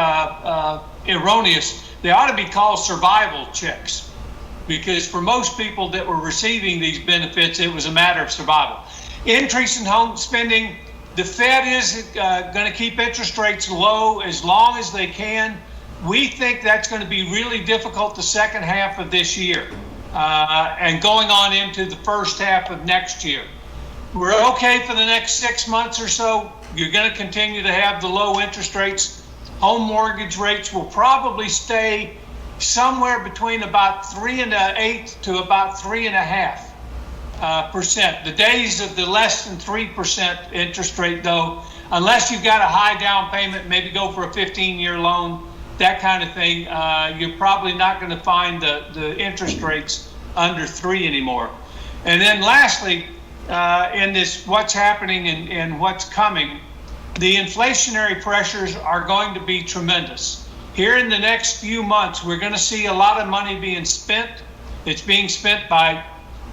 Speaker 16: erroneous. They ought to be called survival checks, because for most people that were receiving these benefits, it was a matter of survival. Increase in home spending. The Fed is going to keep interest rates low as long as they can. We think that's going to be really difficult the second half of this year and going on into the first half of next year. We're okay for the next 6 months or so. You're going to continue to have the low interest rates. Home mortgage rates will probably stay somewhere between about 3.125% to about 3.5%. The days of the less than 3% interest rate, though, unless you've got a high down payment, maybe go for a 15-year loan, that kind of thing, you're probably not going to find the interest rates under 3 anymore. And then lastly, in this what's happening and what's coming, the inflationary pressures are going to be tremendous. Here in the next few months, we're going to see a lot of money being spent. It's being spent by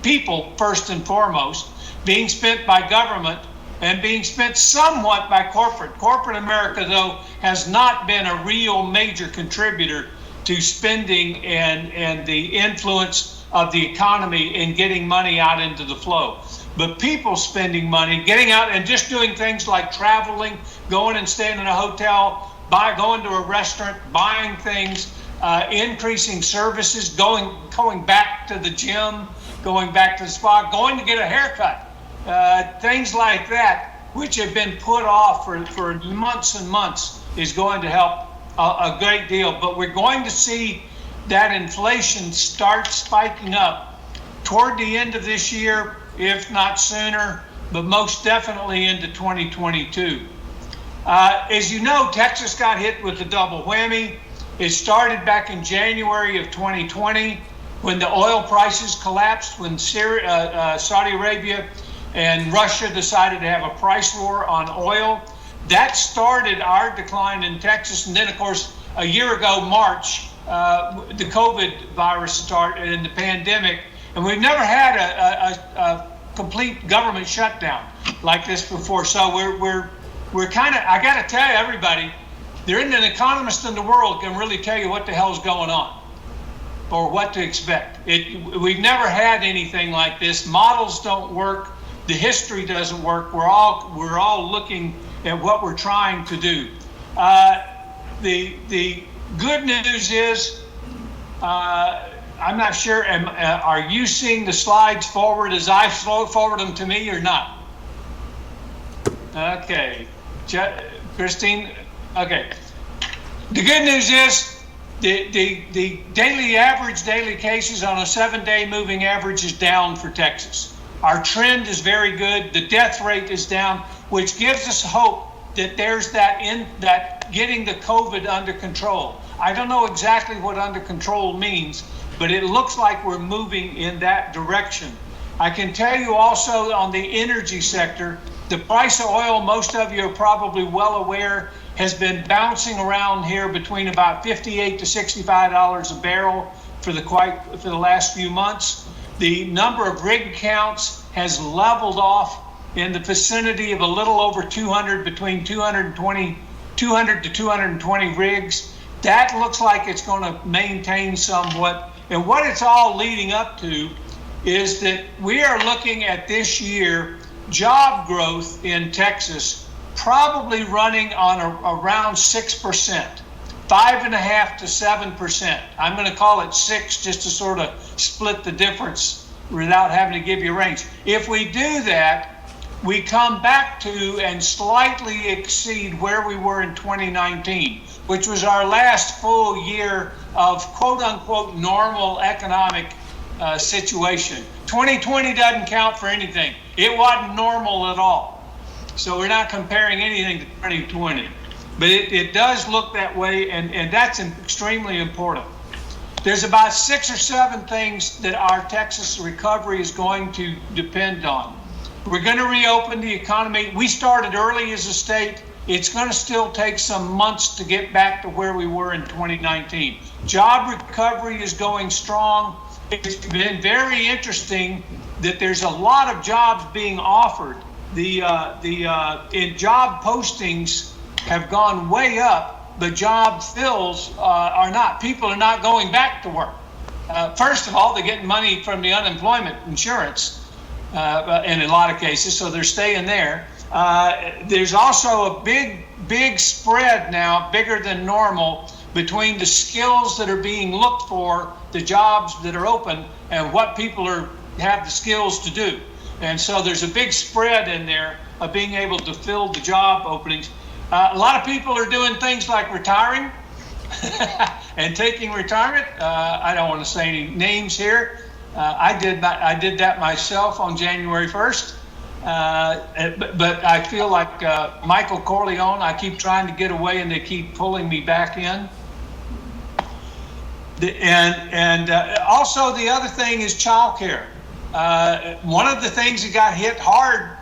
Speaker 16: people first and foremost, being spent by government, and being spent somewhat by corporate. Corporate America, though, has not been a real major contributor to spending and the influence of the economy in getting money out into the flow. But people spending money, getting out and just doing things like traveling, going and staying in a hotel, going to a restaurant, buying things, increasing services, going back to the gym, going back to the spa, going to get a haircut, things like that, which have been put off for months and months, is going to help a great deal. But we're going to see that inflation start spiking up toward the end of this year, if not sooner, but most definitely into 2022. As you know, Texas got hit with the double whammy. It started back in January of 2020 when the oil prices collapsed, when Saudi Arabia and Russia decided to have a price war on oil. That started our decline in Texas. And then, of course, a year ago, March, the COVID virus started and the pandemic. And we've never had a complete government shutdown like this before. So we're kind of, I got to tell you, everybody, there isn't an economist in the world can really tell you what the hell's going on or what to expect. We've never had anything like this. Models don't work. The history doesn't work. We're all looking at what we're trying to do. The good news is, I'm not sure, are you seeing the slides forward as I forward them to me or not? Okay, Christine, okay. The good news is the average daily cases on a 7-day moving average is down for Texas. Our trend is very good. The death rate is down, which gives us hope that there's that getting the COVID under control. I don't know exactly what under control means, but it looks like we're moving in that direction. I can tell you also on the energy sector, the price of oil, most of you are probably well aware, has been bouncing around here between about $58 to $65 a barrel for the last few months. The number of rig counts has leveled off in the vicinity of a little over 200, between 200 to 220 rigs. That looks like it's going to maintain somewhat. And what it's all leading up to is that we are looking at this year job growth in Texas probably running on around 6%, 5.5% to 7%. I'm going to call it 6 just to sort of split the difference without having to give you a range. If we do that, we come back to and slightly exceed where we were in 2019, which was our last full year of quote unquote normal economic situation. 2020 doesn't count for anything. It wasn't normal at all. So we're not comparing anything to 2020. But it does look that way, and that's extremely important. There's about 6 or 7 things that our Texas recovery is going to depend on. We're going to reopen the economy. We started early as a state. It's going to still take some months to get back to where we were in 2019. Job recovery is going strong. It's been very interesting that there's a lot of jobs being offered. In job postings have gone way up, but job fills are not. People are not going back to work. First of all, they're getting money from the unemployment insurance in a lot of cases, so they're staying there. There's also a big spread now, bigger than normal, between the skills that are being looked for, the jobs that are open, and what people have the skills to do. And so there's a big spread in there of being able to fill the job openings. A lot of people are doing things like retiring. and taking retirement. I don't want to say any names here. I did that myself on January 1st. But I feel like Michael Corleone, I keep trying to get away and they keep pulling me back in. Also the other thing is childcare. One of the things that got hit hard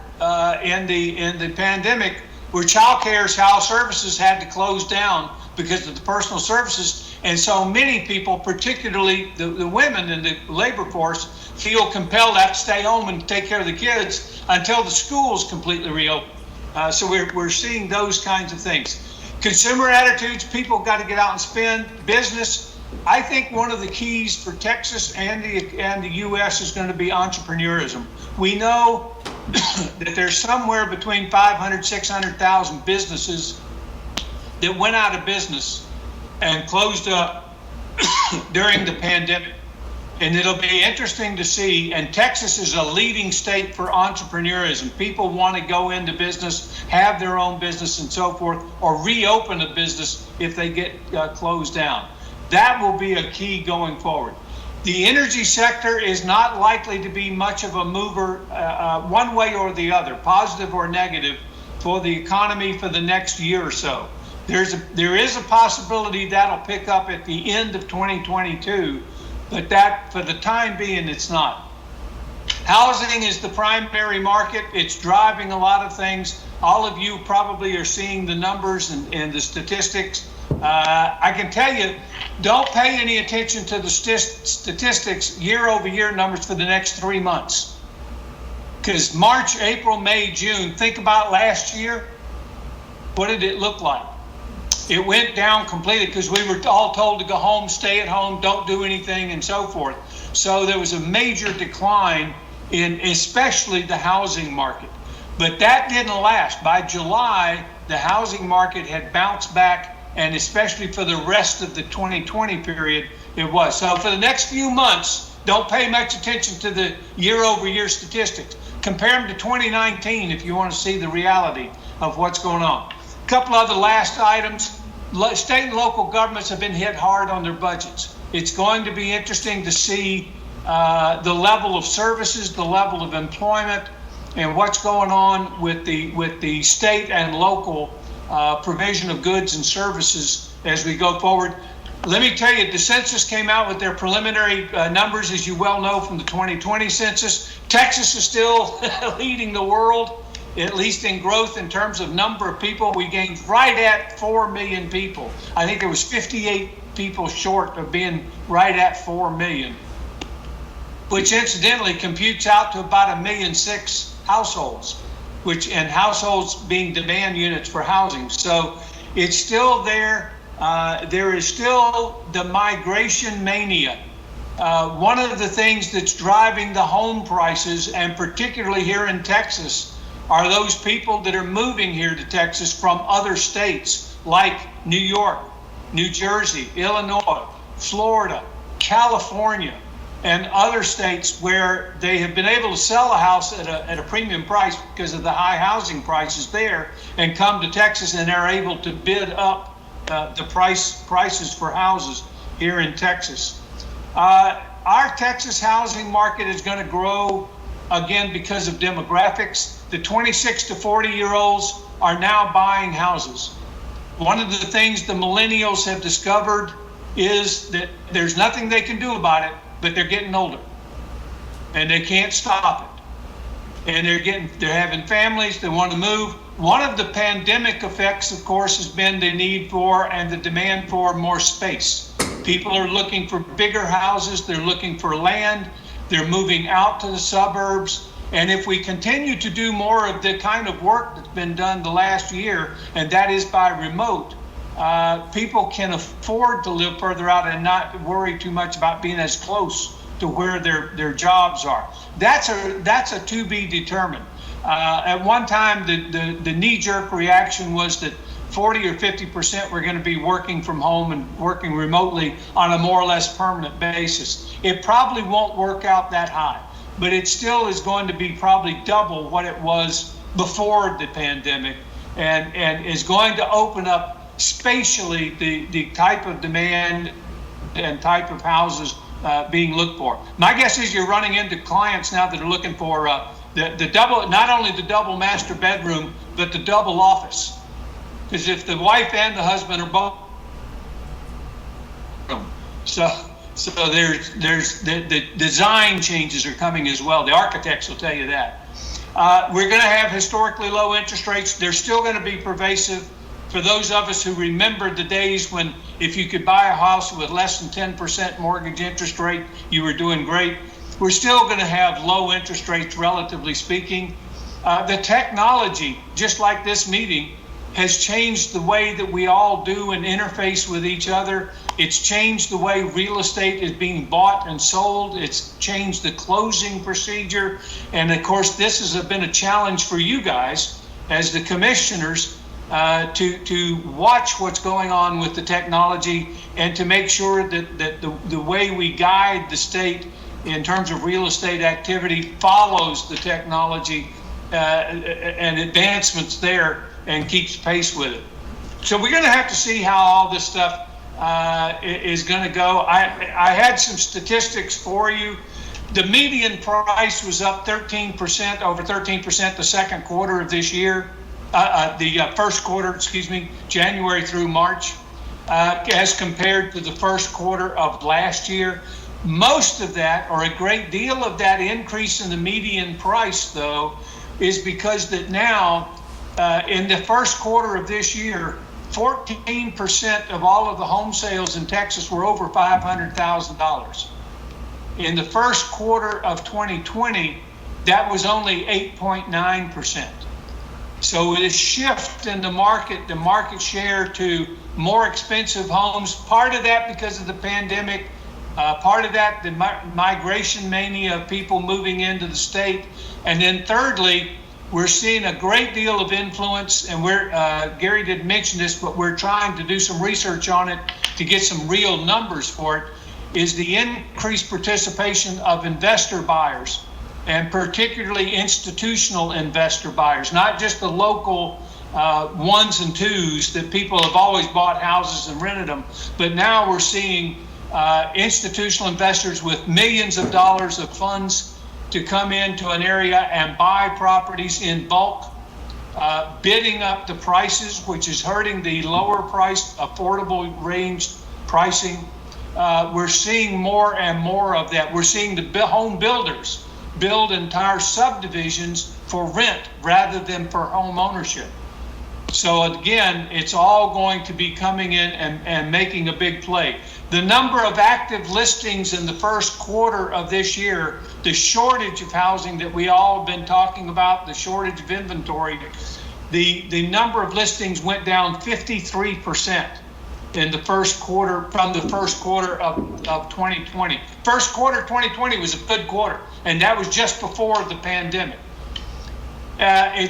Speaker 16: in the pandemic were childcare. Child services had to close down because of the personal services, and so many people, particularly the women in the labor force, feel compelled to have to stay home and take care of the kids until the schools completely reopen. So we're seeing those kinds of things. Consumer attitudes, people got to get out and spend. Business, I think one of the keys for Texas and the U.S. is going to be entrepreneurism. We know that there's somewhere between 500, 600,000 businesses that went out of business and closed up during the pandemic. And it'll be interesting to see, and Texas is a leading state for entrepreneurism. People want to go into business, have their own business and so forth, or reopen a business if they get closed down. That will be a key going forward. The energy sector is not likely to be much of a mover one way or the other, positive or negative, for the economy for the next year or so. There is a possibility that'll pick up at the end of 2022, but that, for the time being, it's not. Housing is the primary market. It's driving a lot of things. All of you probably are seeing the numbers and the statistics. I can tell you, don't pay any attention to the statistics, year-over-year numbers for the next 3 months. Because March, April, May, June, think about last year. What did it look like? It went down completely because we were all told to go home, stay at home, don't do anything, and so forth. So there was a major decline in especially the housing market. But that didn't last. By July, the housing market had bounced back, and especially for the rest of the 2020 period, it was. So for the next few months, don't pay much attention to the year-over-year statistics. Compare them to 2019 if you want to see the reality of what's going on. A couple other last items. State and local governments have been hit hard on their budgets. It's going to be interesting to see the level of services, the level of employment, and what's going on with the state and local provision of goods and services as we go forward. Let me tell you, the census came out with their preliminary numbers, as you well know, from the 2020 census. Texas is still leading the world, at least in growth in terms of number of people. We gained right at 4 million people. I think there was 58 people short of being right at 4 million, which incidentally computes out to about 1.6 million households, and households being demand units for housing. So it's still there. There is still the migration mania. One of the things that's driving the home prices, and particularly here in Texas, are those people that are moving here to Texas from other states like New York, New Jersey, Illinois, Florida, California, and other states where they have been able to sell a house at a premium price because of the high housing prices there, and come to Texas and are able to bid up the prices for houses here in Texas. Our Texas housing market is going to grow again because of demographics. The 26 to 40-year-olds are now buying houses. One of the things the millennials have discovered is that there's nothing they can do about it, but they're getting older and they can't stop it. And they're having families, they want to move. One of the pandemic effects, of course, has been the need for and the demand for more space. People are looking for bigger houses, they're looking for land, they're moving out to the suburbs. And if we continue to do more of the kind of work that's been done the last year, and that is by remote, people can afford to live further out and not worry too much about being as close to where their jobs are. That's a to be determined. At one time, the knee-jerk reaction was that 40 or 50% were going to be working from home and working remotely on a more or less permanent basis. It probably won't work out that high, but it still is going to be probably double what it was before the pandemic, and is going to open up spatially the type of demand and type of houses being looked for. My guess is you're running into clients now that are looking for the double, not only the double master bedroom, but the double office. Because if the wife and the husband are both, so there's the design changes are coming as well. The architects will tell you that. We're going to have historically low interest rates. They're still going to be pervasive. For those of us who remember the days when if you could buy a house with less than 10% mortgage interest rate, you were doing great. We're still going to have low interest rates, relatively speaking. The technology, just like this meeting, has changed the way that we all do and interface with each other. It's changed the way real estate is being bought and sold. It's changed the closing procedure. And of course, this has been a challenge for you guys as the commissioners to watch what's going on with the technology and to make sure that the way we guide the state in terms of real estate activity follows the technology and advancements there and keeps pace with it. So we're going to have to see how all this stuff is going to go. I had some statistics for you. The median price was up 13%, over 13% the second quarter of this year. The first quarter, January through March, as compared to the first quarter of last year. Most of that, or a great deal of that increase in the median price, though, is because that now, in the first quarter of this year, 14% of all of the home sales in Texas were over $500,000. In the first quarter of 2020, that was only 8.9%. So this shift in the market share to more expensive homes, part of that because of the pandemic, part of that the migration mania of people moving into the state, and then thirdly, we're seeing a great deal of influence, and Gary didn't mention this, but we're trying to do some research on it to get some real numbers for it, is the increased participation of investor buyers, and particularly institutional investor buyers, not just the local ones and twos that people have always bought houses and rented them, but now we're seeing institutional investors with millions of dollars of funds to come into an area and buy properties in bulk, bidding up the prices, which is hurting the lower priced, affordable range pricing. We're seeing more and more of that. We're seeing the home builders build entire subdivisions for rent rather than for home ownership. So again, it's all going to be coming in and making a big play. The number of active listings in the first quarter of this year, the shortage of housing that we all have been talking about, the shortage of inventory, the number of listings went down 53% in the first quarter from the first quarter of 2020. First quarter 2020 was a good quarter, and that was just before the pandemic.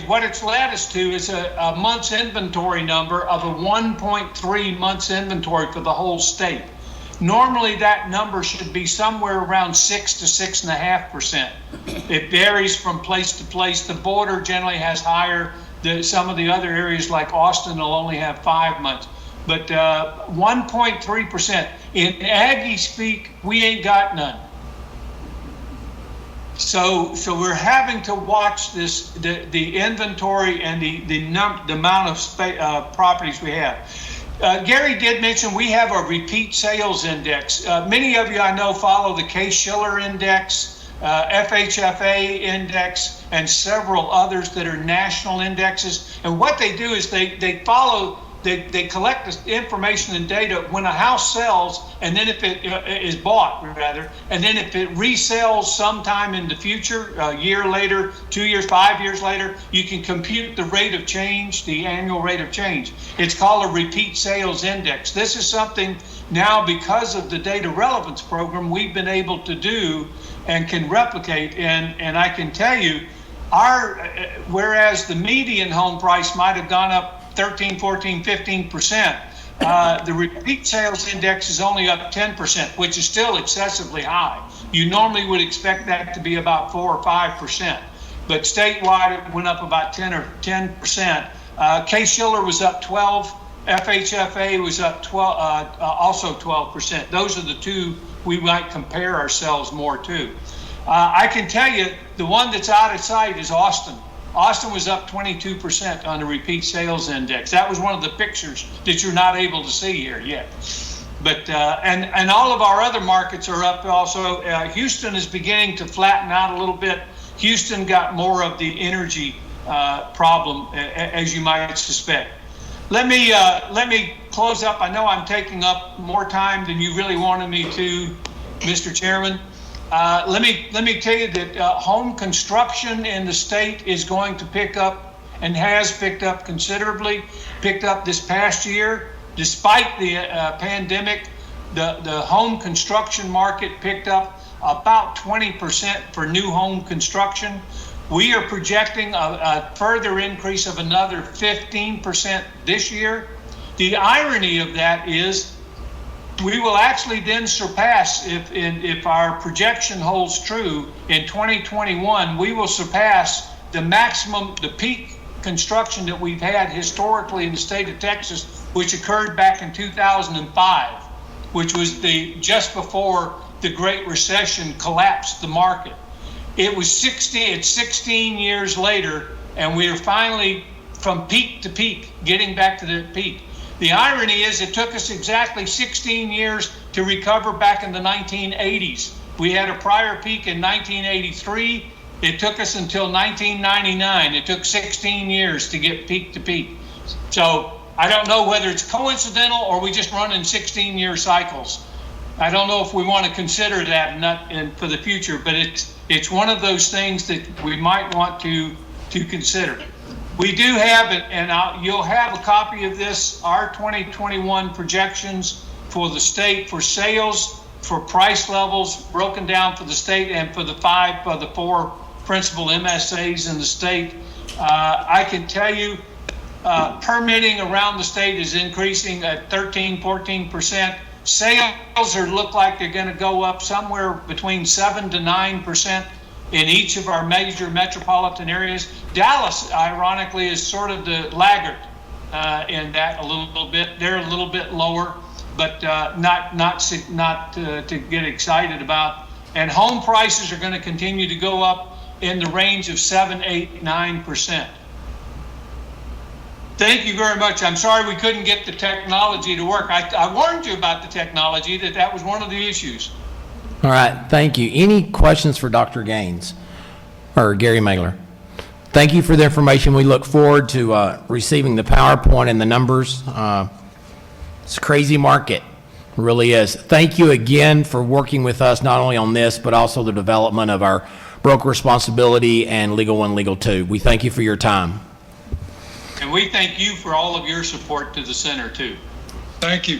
Speaker 16: What it's led us to is a month's inventory number of a 1.3 months inventory for the whole state. Normally that number should be somewhere around 6 to 6.5%. It varies from place to place. The border generally has higher. Some of the other areas like Austin will only have 5 months. But 1.3%. In Aggie speak, we ain't got none. So we're having to watch this, the inventory and the amount of properties we have. Gary did mention we have a repeat sales index. Many of you I know follow the Case-Shiller index, FHFA index, and several others that are national indexes. And what they do is they collect the information and data when a house sells, and then if it is bought, rather, and then if it resells sometime in the future, a year later, 2 years, 5 years later, you can compute the rate of change, the annual rate of change. It's called a repeat sales index. This is something now, because of the data relevance program, we've been able to do and can replicate. And I can tell you, whereas the median home price might have gone up 13, 14, 15%. The repeat sales index is only up 10%, which is still excessively high. You normally would expect that to be about 4 or 5%, but statewide it went up about 10%. Case-Shiller was up 12, FHFA was up 12, also 12%. Those are the two we might compare ourselves more to. I can tell you the one that's out of sight is Austin. Austin was up 22% on the repeat sales index. That was one of the pictures that you're not able to see here yet. But and all of our other markets are up also. Houston is beginning to flatten out a little bit. Houston got more of the energy problem, as you might suspect. Let me close up. I know I'm taking up more time than you really wanted me to, Mr. Chairman. Let me tell you that home construction in the state is going to pick up and has picked up considerably. Picked up this past year, despite the pandemic. The home construction market picked up about 20% for new home construction. We are projecting a further increase of another 15% this year. The irony of that is we will actually then surpass, if our projection holds true, in 2021, we will surpass the maximum, the peak construction that we've had historically in the state of Texas, which occurred back in 2005, which was just before the Great Recession collapsed the market. It's 16 years later, and we are finally from peak to peak, getting back to the peak. The irony is it took us exactly 16 years to recover back in the 1980s. We had a prior peak in 1983. It took us until 1999. It took 16 years to get peak to peak. So I don't know whether it's coincidental or we just run in 16-year cycles. I don't know if we want to consider that for the future, but it's one of those things that we might want to consider. We do have it, and you'll have a copy of this, our 2021 projections for the state for sales, for price levels broken down for the state and for the four principal MSAs in the state. I can tell you permitting around the state is increasing at 13-14%. Sales look like they're going to go up somewhere between 7 to 9% in each of our major metropolitan areas. Dallas, ironically, is sort of the laggard in that a little bit. They're a little bit lower, but not to get excited about. And home prices are going to continue to go up in the range of 7, 8, 9%. Thank you very much. I'm sorry we couldn't get the technology to work. I warned you about the technology, that was one of the issues.
Speaker 1: All right, thank you. Any questions for Dr. Gaines or Gary Mailer? Thank you for the information. We look forward to receiving the PowerPoint and the numbers. It's a crazy market, it really is. Thank you again for working with us, not only on this, but also the development of our broker responsibility and Legal 1, Legal 2. We thank you for your time.
Speaker 16: And we thank you for all of your support to the center, too.
Speaker 17: Thank you.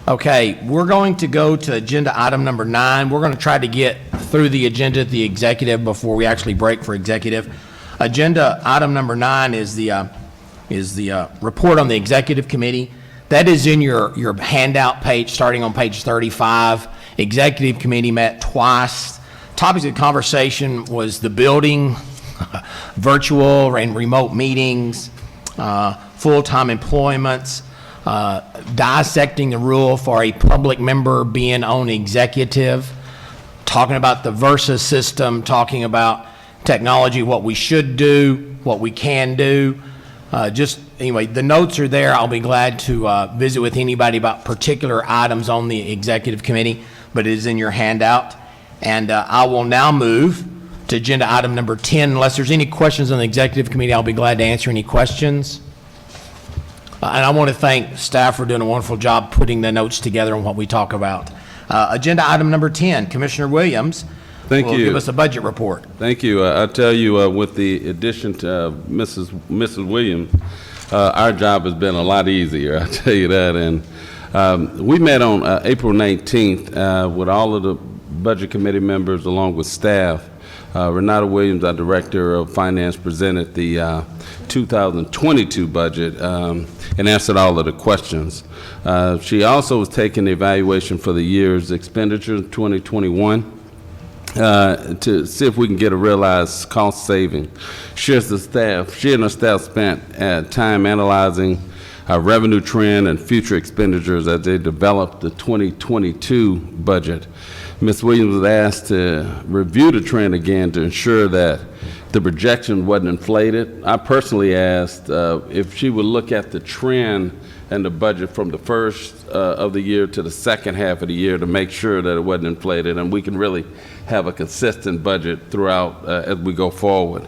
Speaker 1: Okay, we're going to go to agenda item number 9. We're going to try to get through the agenda at the executive before we actually break for executive. Agenda item number 9 is the report on the executive committee. That is in your handout page, starting on page 35. Executive committee met twice. Topics of conversation was the building, virtual and remote meetings, full-time employments, dissecting the rule for a public member being on executive, talking about the Versa system, talking about technology, what we should do, what we can do. Anyway, the notes are there. I'll be glad to visit with anybody about particular items on the executive committee, but it is in your handout. And I will now move to agenda item number 10. Unless there's any questions on the executive committee, I'll be glad to answer any questions. And I want to thank staff for doing a wonderful job putting the notes together on what we talk about. Agenda item number 10, Commissioner Williams will give us a budget report.
Speaker 4: Thank you. I tell you, with the addition to Mrs. Williams, our job has been a lot easier, I tell you that. And we met on April 19th with all of the budget committee members along with staff. Renata Williams, our Director of Finance, presented the 2022 budget and answered all of the questions. She also was taking the evaluation for the year's expenditure in 2021 to see if we can get a realized cost saving. She and her staff spent time analyzing revenue trend and future expenditures as they develop the 2022 budget. Ms. Williams was asked to review the trend again to ensure that the projection wasn't inflated. I personally asked if she would look at the trend and the budget from the first of the year to the second half of the year to make sure that it wasn't inflated, and we can really have a consistent budget throughout as we go forward.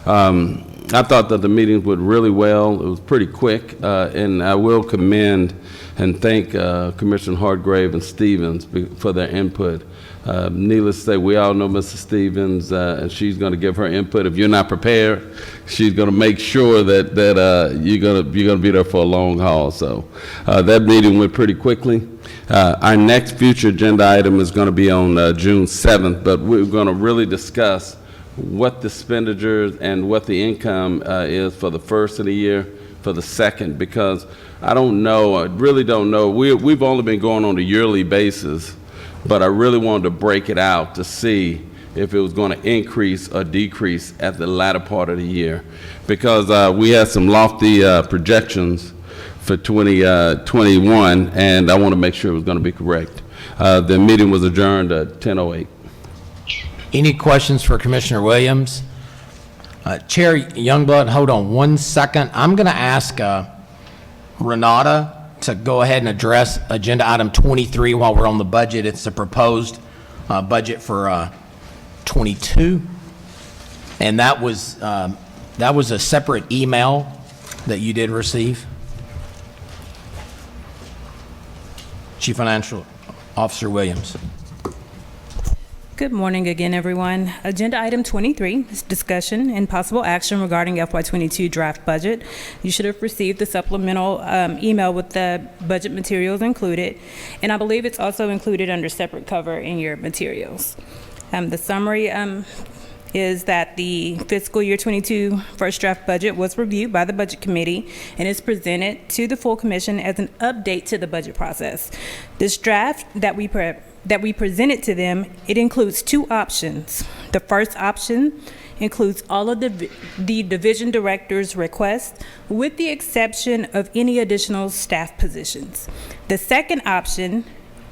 Speaker 4: I thought that the meetings went really well. It was pretty quick, and I will commend and thank Commissioner Hargrave and Stevens for their input. Needless to say, we all know Mrs. Stevens, and she's going to give her input. If you're not prepared, she's going to make sure that you're going to be there for a long haul. So that meeting went pretty quickly. Our next future agenda item is going to be on June 7th, but we're going to really discuss what the expenditures and what the income is for the first of the year, for the second, because I don't know, I really don't know. We've only been going on a yearly basis, but I really wanted to break it out to see if it was going to increase or decrease at the latter part of the year, because we had some lofty projections for 2021, and I want to make sure it was going to be correct. The meeting was adjourned at 10:08.
Speaker 1: Any questions for Commissioner Williams? Chair Youngblood, hold on 1 second. I'm going to ask Renata to go ahead and address agenda item 23 while we're on the budget. It's the proposed budget for 22, and that was a separate email that you did receive. Chief Financial Officer Williams.
Speaker 14: Good morning again, everyone. Agenda item 23 is discussion and possible action regarding FY22 draft budget. You should have received the supplemental email with the budget materials included, and I believe it's also included under separate cover in your materials. The summary is that the fiscal year 22 first draft budget was reviewed by the Budget Committee and is presented to the full commission as an update to the budget process. This draft that we presented to them, it includes two options. The first option includes all of the division director's requests, with the exception of any additional staff positions. The second option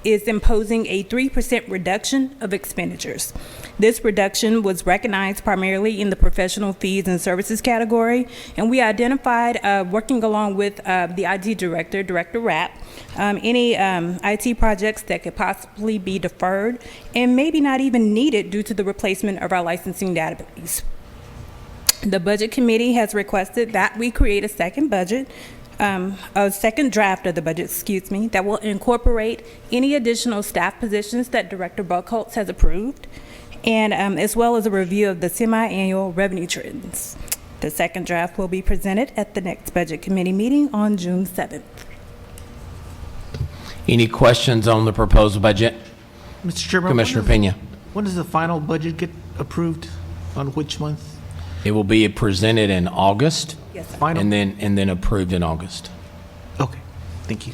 Speaker 14: is imposing a 3% reduction of expenditures. This reduction was recognized primarily in the professional fees and services category, and we identified, working along with the IT director, Director Rapp, any IT projects that could possibly be deferred and maybe not even needed due to the replacement of our licensing database. The Budget Committee has requested that we create a second budget, a second draft of the budget, that will incorporate any additional staff positions that Director Buckholtz has approved, and as well as a review of the semi-annual revenue trends. The second draft will be presented at the next Budget Committee meeting on June 7th.
Speaker 1: Any questions on the proposed budget?
Speaker 20: Mr. Chairman,
Speaker 1: Commissioner Pena.
Speaker 20: When does the final budget get approved? On which month?
Speaker 1: It will be presented in August.
Speaker 14: Yes, sir.
Speaker 20: Final?
Speaker 1: And then approved in August.
Speaker 20: Okay, thank you.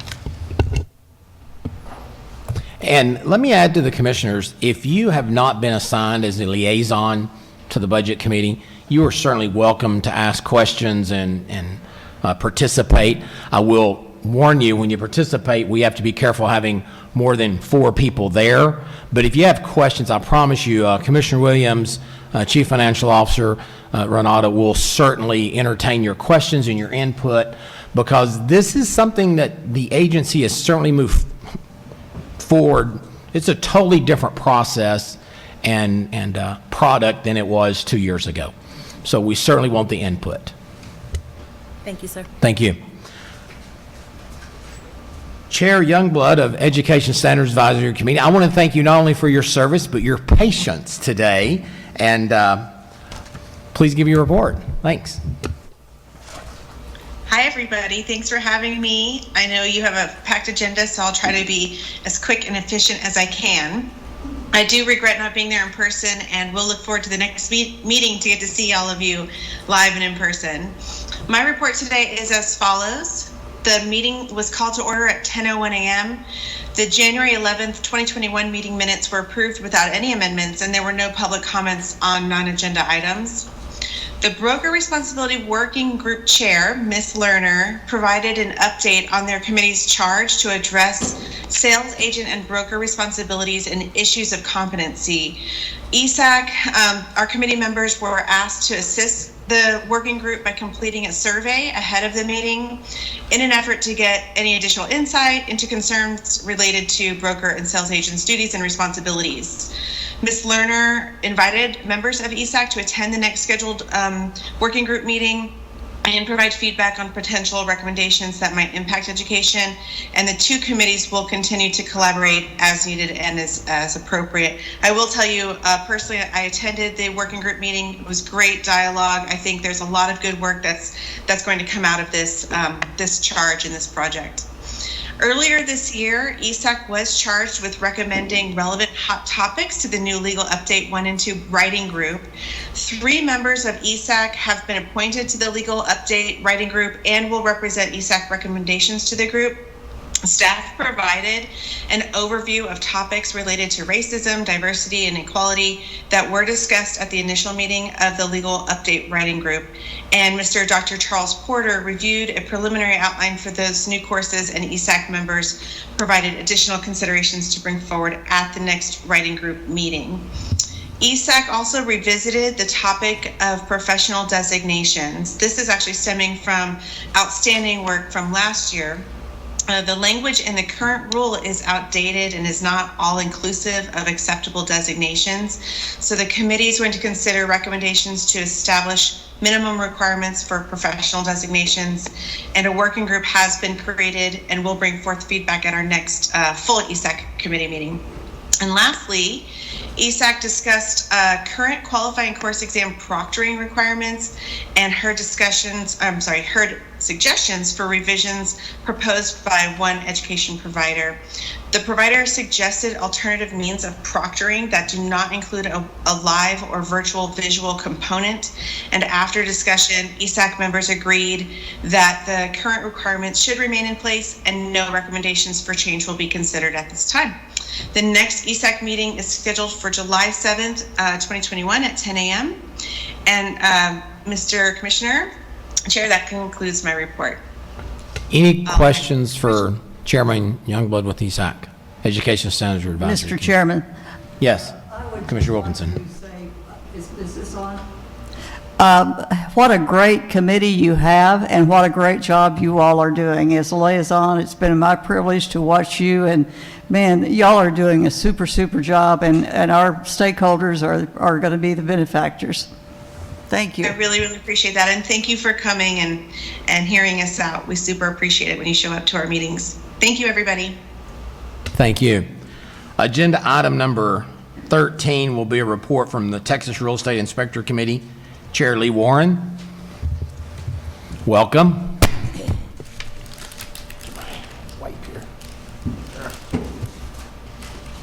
Speaker 1: And let me add to the commissioners, if you have not been assigned as a liaison to the Budget Committee, you are certainly welcome to ask questions and participate. I will warn you, when you participate, we have to be careful having more than 4 people there. But if you have questions, I promise you, Commissioner Williams, Chief Financial Officer Renata will certainly entertain your questions and your input, because this is something that the agency has certainly moved forward. It's a totally different process and product than it was 2 years ago. So we certainly want the input.
Speaker 10: Thank you, sir.
Speaker 1: Thank you. Chair Youngblood of Education Standards Advisory Committee, I want to thank you not only for your service, but your patience today. And please give your report. Thanks.
Speaker 2: Hi, everybody. Thanks for having me. I know you have a packed agenda, so I'll try to be as quick and efficient as I can. I do regret not being there in person, and we'll look forward to the next meeting to get to see all of you live and in person. My report today is as follows. The meeting was called to order at 10:01 a.m. The January 11th, 2021 meeting minutes were approved without any amendments, and there were no public comments on non-agenda items. The Broker Responsibility Working Group Chair, Ms. Lerner, provided an update on their committee's charge to address sales agent and broker responsibilities and issues of competency. ESAC, our committee members were asked to assist the working group by completing a survey ahead of the meeting in an effort to get any additional insight into concerns related to broker and sales agents' duties and responsibilities. Ms. Lerner invited members of ESAC to attend the next scheduled working group meeting and provide feedback on potential recommendations that might impact education. And the two committees will continue to collaborate as needed and as appropriate. I will tell you, personally, I attended the working group meeting. It was great dialogue. I think there's a lot of good work that's going to come out of this, this charge and this project. Earlier this year, ESAC was charged with recommending relevant hot topics to the new legal update 1 and 2 writing group. 3 members of ESAC have been appointed to the legal update writing group and will represent ESAC recommendations to the group. Staff provided an overview of topics related to racism, diversity, and equality that were discussed at the initial meeting of the legal update writing group. And Dr. Charles Porter reviewed a preliminary outline for those new courses, and ESAC members provided additional considerations to bring forward at the next writing group meeting. ESAC also revisited the topic of professional designations. This is actually stemming from outstanding work from last year. The language in the current rule is outdated and is not all inclusive of acceptable designations. So the committee is going to consider recommendations to establish minimum requirements for professional designations, and a working group has been created and will bring forth feedback at our next full ESAC committee meeting. And lastly, ESAC discussed current qualifying course exam proctoring requirements and heard suggestions for revisions proposed by one education provider. The provider suggested alternative means of proctoring that do not include a live or virtual visual component. And after discussion, ESAC members agreed that the current requirements should remain in place and no recommendations for change will be considered at this time. The next ESAC meeting is scheduled for July 7th, 2021 at 10 a.m. And Mr. Commissioner, Chair, that concludes my report.
Speaker 1: Any questions for Chairman Youngblood with ESAC, Education Standards Advisory Committee?
Speaker 7: Mr. Chairman.
Speaker 1: Yes, Commissioner Wilkinson.
Speaker 7: Is this on? What a great committee you have, and what a great job you all are doing. As a liaison, it's been my privilege to watch you, and man, y'all are doing a super job, and our stakeholders are going to be the benefactors. Thank you.
Speaker 2: I really appreciate that, and thank you for coming and hearing us out. We super appreciate it when you show up to our meetings. Thank you, everybody.
Speaker 1: Thank you. Agenda item number 13 will be a report from the Texas Real Estate Inspector Committee. Chair Lee Warren, welcome.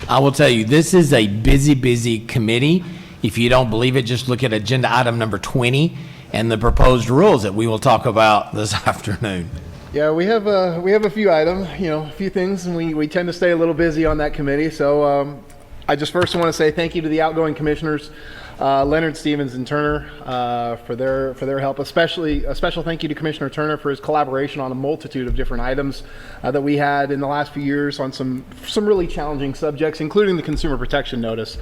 Speaker 1: I will tell you, this is a busy committee. If you don't believe it, just look at agenda item number 20 and the proposed rules that we will talk about this afternoon.
Speaker 21: Yeah, we have a few items, a few things, and we tend to stay a little busy on that committee. So I just first want to say thank you to the outgoing commissioners, Leonard, Stevens, and Turner, for their help. Especially a special thank you to Commissioner Turner for his collaboration on a multitude of different items that we had in the last few years on some really challenging subjects, including the Consumer Protection Notice.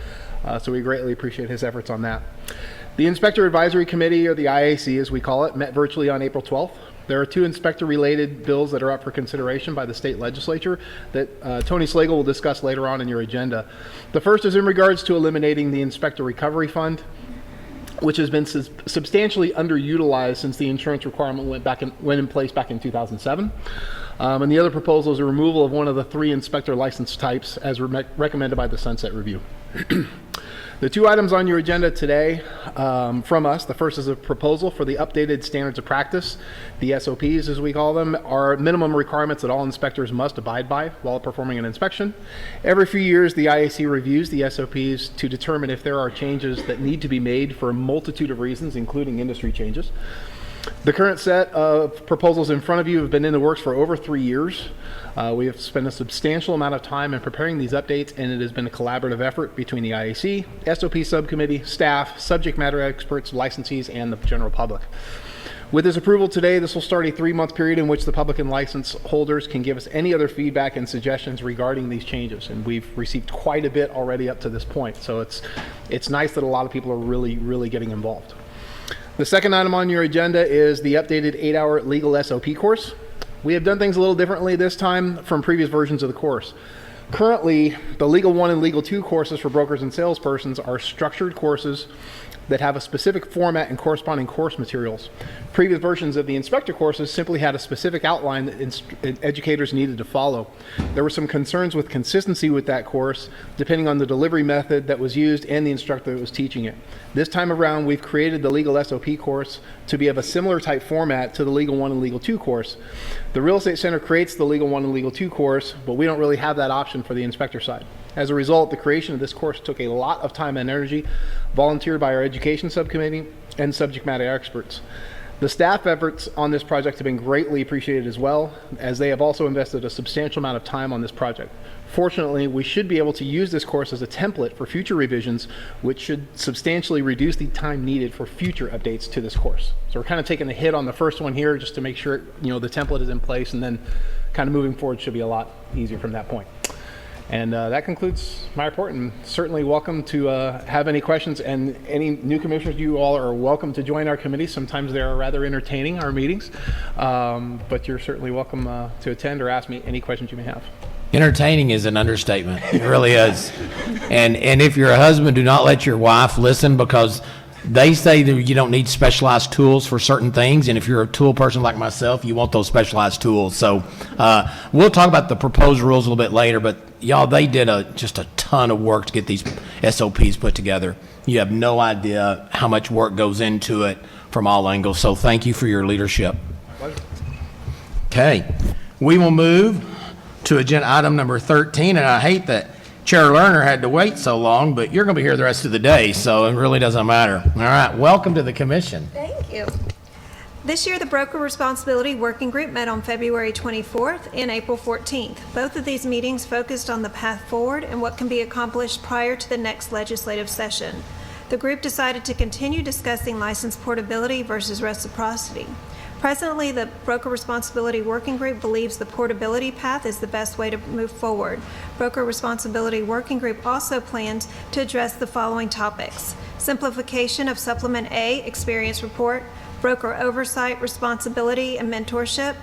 Speaker 21: So we greatly appreciate his efforts on that. The Inspector Advisory Committee, or the IAC as we call it, met virtually on April 12th. There are 2 inspector-related bills that are up for consideration by the state legislature that Tony Slagle will discuss later on in your agenda. The first is in regards to eliminating the Inspector Recovery Fund, which has been substantially underutilized since the insurance requirement went in place back in 2007. And the other proposal is a removal of one of the 3 inspector license types as recommended by the Sunset Review. The 2 items on your agenda today from us, the first is a proposal for the updated standards of practice. The SOPs, as we call them, are minimum requirements that all inspectors must abide by while performing an inspection. Every few years, the IAC reviews the SOPs to determine if there are changes that need to be made for a multitude of reasons, including industry changes. The current set of proposals in front of you have been in the works for over 3 years. We have spent a substantial amount of time in preparing these updates, and it has been a collaborative effort between the IAC, SOP subcommittee, staff, subject matter experts, licensees, and the general public. With this approval today, this will start a 3-month period in which the public and license holders can give us any other feedback and suggestions regarding these changes. And we've received quite a bit already up to this point. So it's nice that a lot of people are really getting involved. The second item on your agenda is the updated 8-hour legal SOP course. We have done things a little differently this time from previous versions of the course. Currently, the Legal 1 and Legal 2 courses for brokers and salespersons are structured courses that have a specific format and corresponding course materials. Previous versions of the inspector courses simply had a specific outline that educators needed to follow. There were some concerns with consistency with that course, depending on the delivery method that was used and the instructor that was teaching it. This time around, we've created the Legal SOP course to be of a similar type format to the Legal 1 and Legal 2 course. The Real Estate Center creates the Legal 1 and Legal 2 course, but we don't really have that option for the inspector side. As a result, the creation of this course took a lot of time and energy, volunteered by our education subcommittee and subject matter experts. The staff efforts on this project have been greatly appreciated as well, as they have also invested a substantial amount of time on this project. Fortunately, we should be able to use this course as a template for future revisions, which should substantially reduce the time needed for future updates to this course. So we're kind of taking a hit on the first one here just to make sure the template is in place, and then kind of moving forward should be a lot easier from that point. And that concludes my report, and certainly welcome to have any questions, and any new commissioners, you all are welcome to join our committee. Sometimes they are rather entertaining, our meetings, but you're certainly welcome to attend or ask me any questions you may have.
Speaker 1: Entertaining is an understatement. It really is. And if you're a husband, do not let your wife listen, because they say that you don't need specialized tools for certain things, and if you're a tool person like myself, you want those specialized tools. So we'll talk about the proposed rules a little bit later, but y'all, they did just a ton of work to get these SOPs put together. You have no idea how much work goes into it from all angles, so thank you for your leadership. Okay, we will move to agenda item number 13, and I hate that Chair Lerner had to wait so long, but you're going to be here the rest of the day, so it really doesn't matter. All right, welcome to the commission.
Speaker 6: Thank you. This year, the Broker Responsibility Working Group met on February 24th and April 14th. Both of these meetings focused on the path forward and what can be accomplished prior to the next legislative session. The group decided to continue discussing license portability versus reciprocity. Presently, the Broker Responsibility Working Group believes the portability path is the best way to move forward. Broker Responsibility Working Group also plans to address the following topics: simplification of Supplement A Experience Report, broker oversight, responsibility, and mentorship,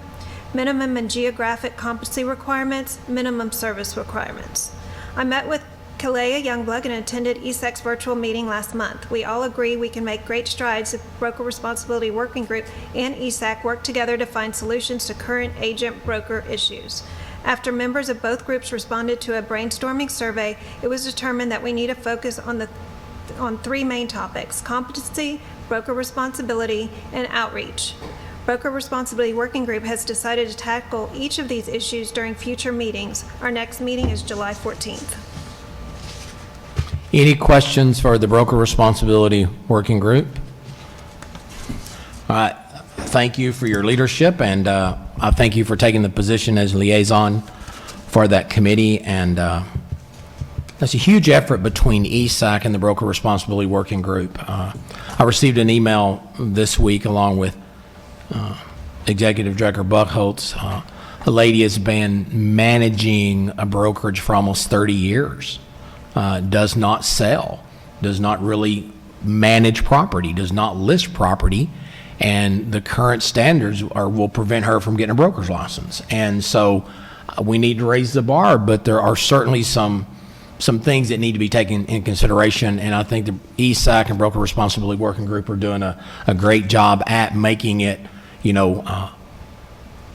Speaker 6: minimum and geographic competency requirements, minimum service requirements. I met with Kalea Youngblood and attended ESAC's virtual meeting last month. We all agree we can make great strides if Broker Responsibility Working Group and ESAC work together to find solutions to current agent broker issues. After members of both groups responded to a brainstorming survey, it was determined that we need to focus on 3 main topics: competency, broker responsibility, and outreach. Broker Responsibility Working Group has decided to tackle each of these issues during future meetings. Our next meeting is July 14th.
Speaker 1: Any questions for the Broker Responsibility Working Group? All right, thank you for your leadership, and I thank you for taking the position as liaison for that committee. And that's a huge effort between ESAC and the Broker Responsibility Working Group. I received an email this week along with Executive Director Buckholtz. A lady has been managing a brokerage for almost 30 years. Does not sell, does not really manage property, does not list property, and the current standards will prevent her from getting a broker's license. And so we need to raise the bar, but there are certainly some things that need to be taken in consideration, and I think the ESAC and Broker Responsibility Working Group are doing a great job at making it,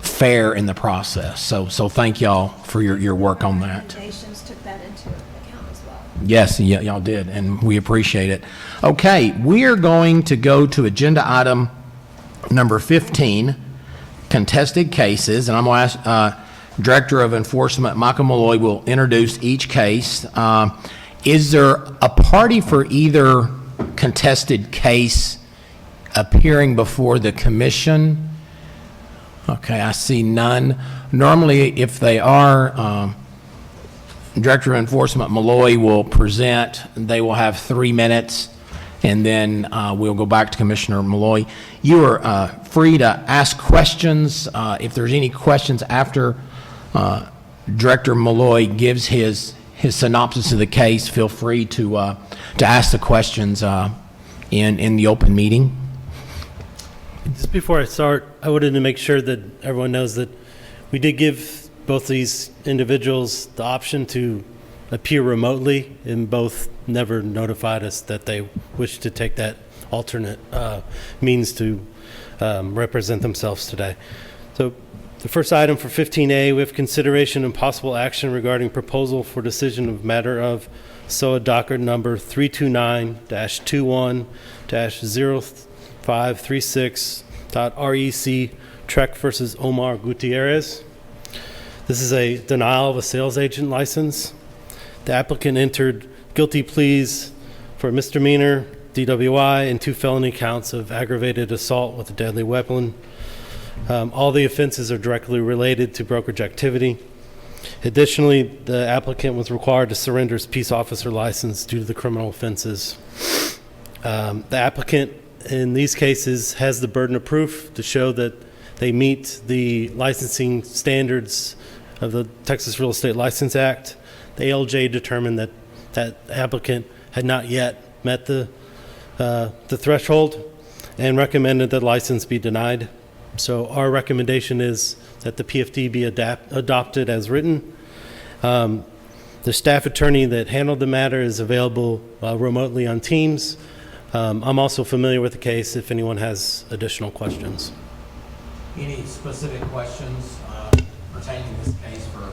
Speaker 1: fair in the process. So thank y'all for your work on that.
Speaker 6: Recommendations took that into account as well.
Speaker 1: Yes, y'all did, and we appreciate it. Okay, we are going to go to agenda item number 15, contested cases, and I'm going to ask Director of Enforcement Michael Malloy will introduce each case. Is there a party for either contested case appearing before the commission? Okay, I see none. Normally, if they are, Director of Enforcement Malloy will present. They will have 3 minutes, and then we'll go back to Commissioner Malloy. You are free to ask questions. If there's any questions after Director Malloy gives his synopsis of the case, feel free to ask the questions in the open meeting.
Speaker 12: Just before I start, I wanted to make sure that everyone knows that we did give both these individuals the option to appear remotely, and both never notified us that they wish to take that alternate means to represent themselves today. So the first item for 15A, we have consideration and possible action regarding proposal for decision of matter of SOA docket number 329-21-0536.REC TREC versus Omar Gutierrez. This is a denial of a sales agent license. The applicant entered guilty pleas for misdemeanor, DWI, and 2 felony counts of aggravated assault with a deadly weapon. All the offenses are directly related to brokerage activity. Additionally, the applicant was required to surrender his peace officer license due to the criminal offenses. The applicant in these cases has the burden of proof to show that they meet the licensing standards of the Texas Real Estate License Act. The ALJ determined that that applicant had not yet met the threshold and recommended that license be denied. So our recommendation is that the PFD be adopted as written. The staff attorney that handled the matter is available remotely on Teams. I'm also familiar with the case if anyone has additional questions.
Speaker 1: Any specific questions pertaining to this case for?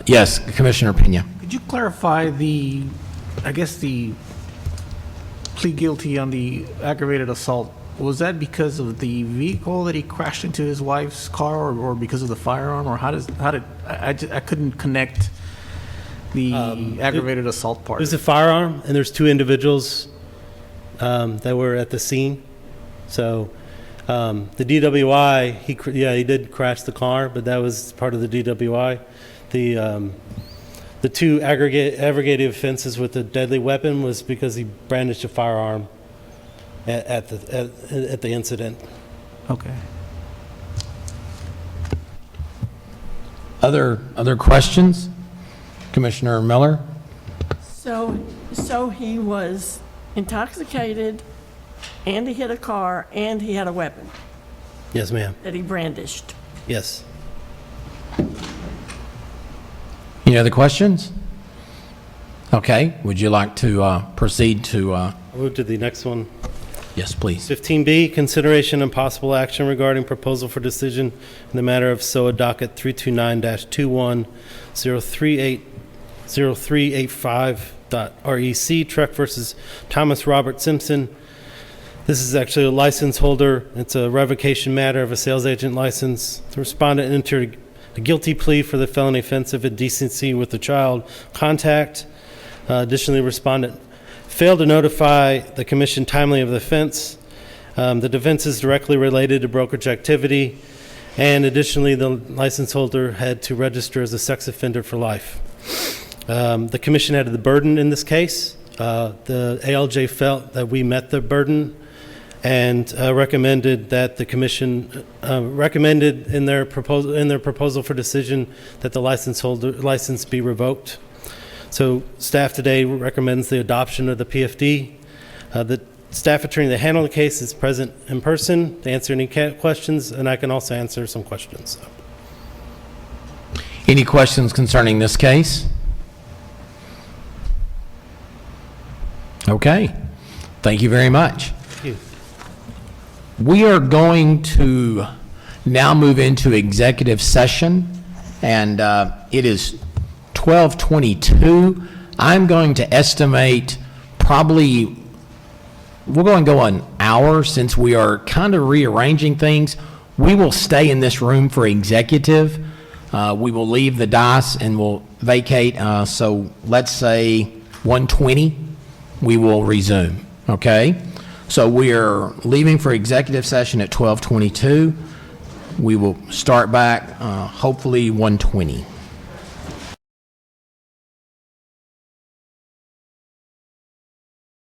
Speaker 1: Yes, Commissioner Pena.
Speaker 20: Could you clarify the plea guilty on the aggravated assault? Was that because of the vehicle that he crashed into his wife's car, or because of the firearm, or I couldn't connect the aggravated assault part?
Speaker 12: It was a firearm, and there's 2 individuals that were at the scene. So the DWI, he did crash the car, but that was part of the DWI. The 2 aggregated offenses with the deadly weapon was because he brandished a firearm at the incident.
Speaker 20: Okay.
Speaker 1: Other questions? Commissioner Miller?
Speaker 8: So he was intoxicated, and he hit a car, and he had a weapon
Speaker 12: Yes, ma'am.
Speaker 8: that he brandished.
Speaker 12: Yes.
Speaker 1: Any other questions? Okay, would you like to proceed to?
Speaker 12: I'll move to the next one.
Speaker 1: Yes, please.
Speaker 12: 15B, consideration and possible action regarding proposal for decision in the matter of SOA docket 329-21-0385.REC TREC versus Thomas Robert Simpson. This is actually a license holder. It's a revocation matter of a sales agent license. The respondent entered a guilty plea for the felony offense of indecency with a child contact. Additionally, respondent failed to notify the commission timely of the offense. The defense is directly related to brokerage activity, and additionally, the license holder had to register as a sex offender for life. The commission had the burden in this case. The ALJ felt that we met the burden and recommended that the commission recommended in their proposal for decision that the license be revoked. So staff today recommends the adoption of the PFD. The staff attorney that handled the case is present in person to answer any questions, and I can also answer some questions.
Speaker 1: Any questions concerning this case? Okay, thank you very much.
Speaker 12: Thank you.
Speaker 1: We are going to now move into executive session, and it is 12:22. I'm going to estimate probably, we're going to go an hour since we are kind of rearranging things. We will stay in this room for executive. We will leave the dais and we'll vacate. So let's say 1:20, we will resume, okay? So we're leaving for executive session at 12:22. We will start back hopefully 1:20.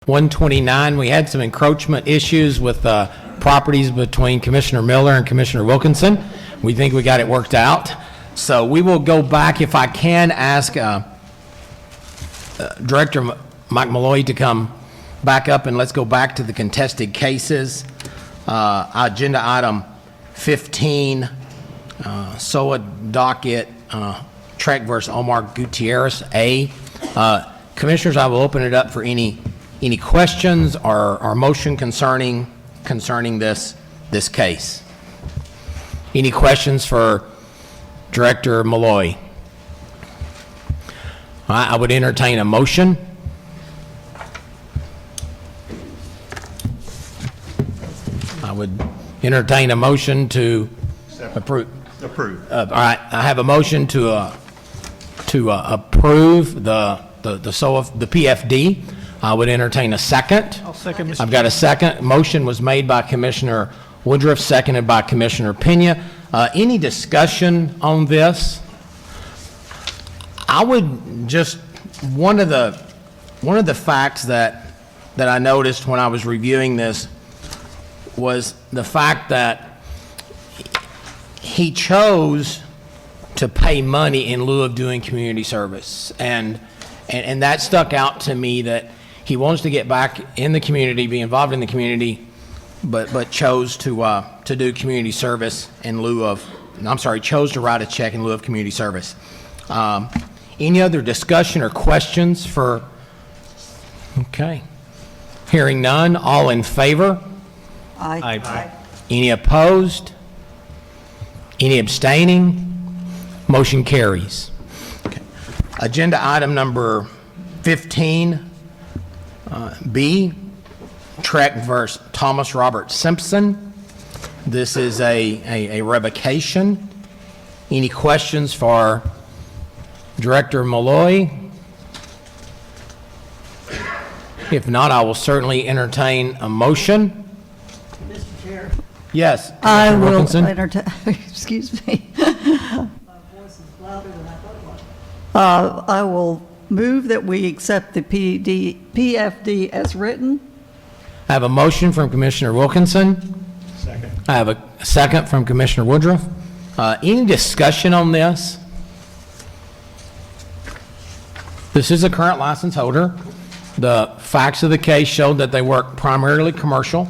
Speaker 1: $129, we had some encroachment issues with properties between Commissioner Miller and Commissioner Wilkinson. We think we got it worked out. So we will go back, if I can ask Director Mike Malloy to come back up, and let's go back to the contested cases. Agenda item 15, SOA docket, TREC versus Omar Gutierrez, A. Commissioners, I will open it up for any questions or motion concerning this case. Any questions for Director Malloy? I would entertain a motion. I would entertain a motion to approve. All right, I have a motion to approve the PFD. I would entertain a second.
Speaker 20: I'll second, Mr.
Speaker 1: I've got a second. Motion was made by Commissioner Woodruff, seconded by Commissioner Pena. Any discussion on this? I would just, one of the facts that I noticed when I was reviewing this was the fact that he chose to pay money in lieu of doing community service. And that stuck out to me, that he wants to get back in the community, be involved in the community, but chose to do community service in lieu of, chose to write a check in lieu of community service. Any other discussion or questions for, okay. Hearing none, all in favor?
Speaker 7: Aye.
Speaker 1: Any opposed? Any abstaining? Motion carries. Okay. Agenda item number 15, B, TREC versus Thomas Robert Simpson. This is a revocation. Any questions for Director Malloy? If not, I will certainly entertain a motion.
Speaker 7: Mr. Chair.
Speaker 1: Yes.
Speaker 7: I
Speaker 1: Commissioner
Speaker 7: will
Speaker 1: Wilkinson?
Speaker 7: entertain, excuse me. My voice is louder than I thought it was. I will move that we accept the PFD as written.
Speaker 1: I have a motion from Commissioner Wilkinson.
Speaker 20: Second.
Speaker 1: I have a second from Commissioner Woodruff. Any discussion on this? This is a current license holder. The facts of the case showed that they work primarily commercial.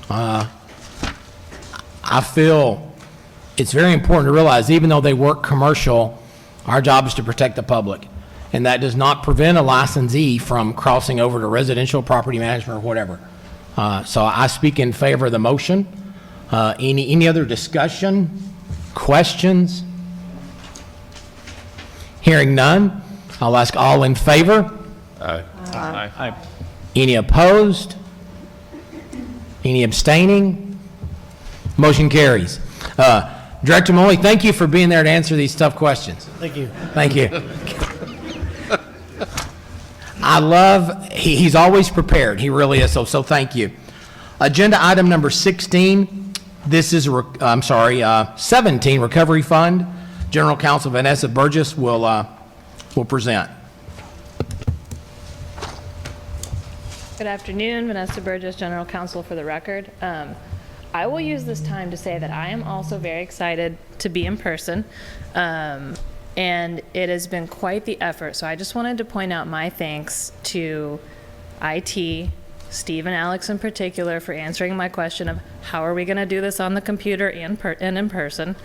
Speaker 1: I feel it's very important to realize, even though they work commercial, our job is to protect the public. And that does not prevent a licensee from crossing over to residential property management or whatever. So I speak in favor of the motion. Any other discussion, questions? Hearing none, I'll ask all in favor.
Speaker 20: Aye.
Speaker 1: Any opposed? Any abstaining? Motion carries. Director Malloy, thank you for being there to answer these tough questions.
Speaker 12: Thank you.
Speaker 1: Thank you. I love, he's always prepared. He really is, so thank you. Agenda item number 16, this is, 17, Recovery Fund. General Counsel Vanessa Burgess will present.
Speaker 3: Good afternoon, Vanessa Burgess, General Counsel for the record. I will use this time to say that I am also very excited to be in person, and it has been quite the effort. So I just wanted to point out my thanks to IT, Steve and Alex in particular, for answering my question of how are we going to do this on the computer and in person,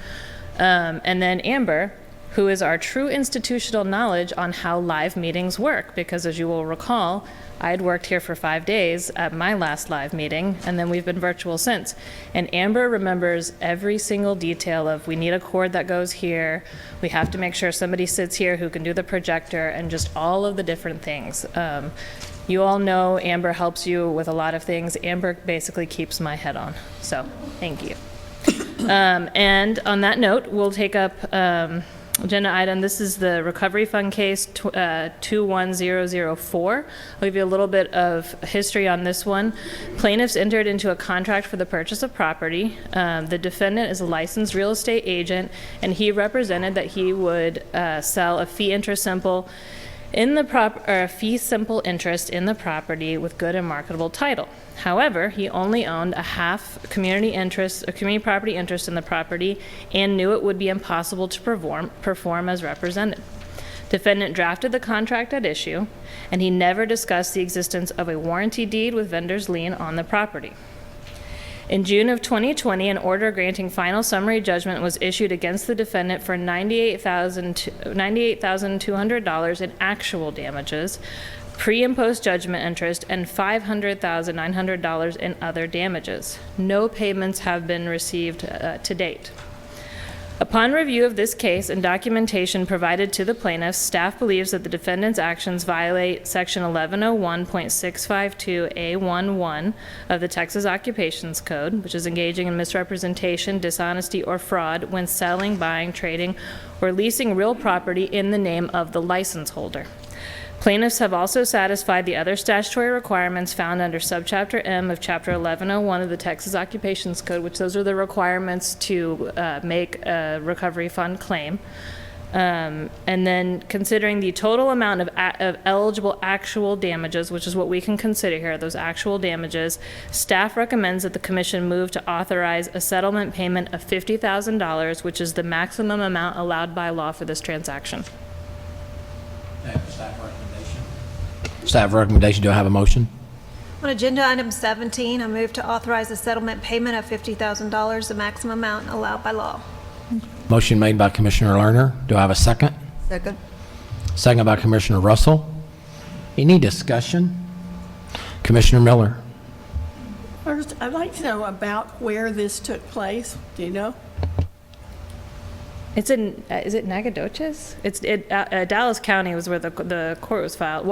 Speaker 3: and then Amber, who is our true institutional knowledge on how live meetings work, because as you will recall, I had worked here for 5 days at my last live meeting, and then we've been virtual since. And Amber remembers every single detail of, we need a cord that goes here, we have to make sure somebody sits here who can do the projector, and just all of the different things. You all know Amber helps you with a lot of things. Amber basically keeps my head on, so thank you. And on that note, we'll take up Agenda item, this is the Recovery Fund case 21004. I'll give you a little bit of history on this one. Plaintiffs entered into a contract for the purchase of property. The defendant is a licensed real estate agent, and he represented that he would sell a fee simple interest in the property with good and marketable title. However, he only owned a half community property interest in the property and knew it would be impossible to perform as represented. Defendant drafted the contract at issue, and he never discussed the existence of a warranty deed with vendor's lien on the property. In June of 2020, an order granting final summary judgment was issued against the defendant for $98,200 in actual damages, pre- and post-judgment interest, and $500,900 in other damages. No payments have been received to date. Upon review of this case and documentation provided to the plaintiffs, staff believes that the defendant's actions violate Section 1101.652A11 of the Texas Occupations Code, which is engaging in misrepresentation, dishonesty, or fraud when selling, buying, trading, or leasing real property in the name of the license holder. Plaintiffs have also satisfied the other statutory requirements found under Subchapter M of Chapter 1101 of the Texas Occupations Code, which those are the requirements to make a recovery fund claim. And then considering the total amount of eligible actual damages, which is what we can consider here, those actual damages, staff recommends that the commission move to authorize a settlement payment of $50,000, which is the maximum amount allowed by law for this transaction.
Speaker 1: Staff recommendation, do I have a motion?
Speaker 6: On agenda item 17, I move to authorize a settlement payment of $50,000, the maximum amount allowed by law.
Speaker 1: Motion made by Commissioner Lerner. Do I have a second?
Speaker 7: Second.
Speaker 1: Second by Commissioner Russell. Any discussion? Commissioner Miller.
Speaker 8: First, I'd like to know about where this took place. Do you know?
Speaker 3: It's in, is it Nacogdoches? Dallas County was where the court was filed.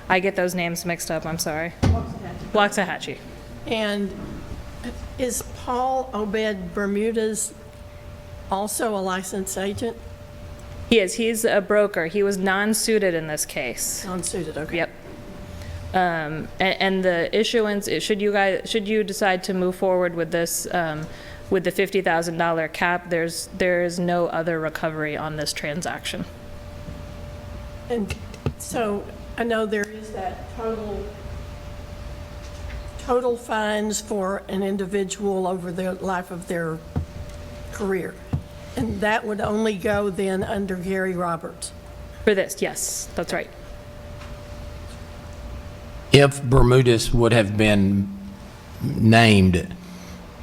Speaker 3: I get those names mixed up, I'm sorry. Waxahachie.
Speaker 8: And is Paul Obed Bermudez also a licensed agent?
Speaker 3: He is. He's a broker. He was non-suited in this case.
Speaker 8: Non-suited, okay.
Speaker 3: Yep. And the issuance, should you decide to move forward with this, with the $50,000 cap, there is no other recovery on this transaction.
Speaker 8: And so I know there is that total fines for an individual over the life of their career. And that would only go then under Gary Roberts.
Speaker 3: For this, yes, that's right.
Speaker 1: If Bermudez would have been named,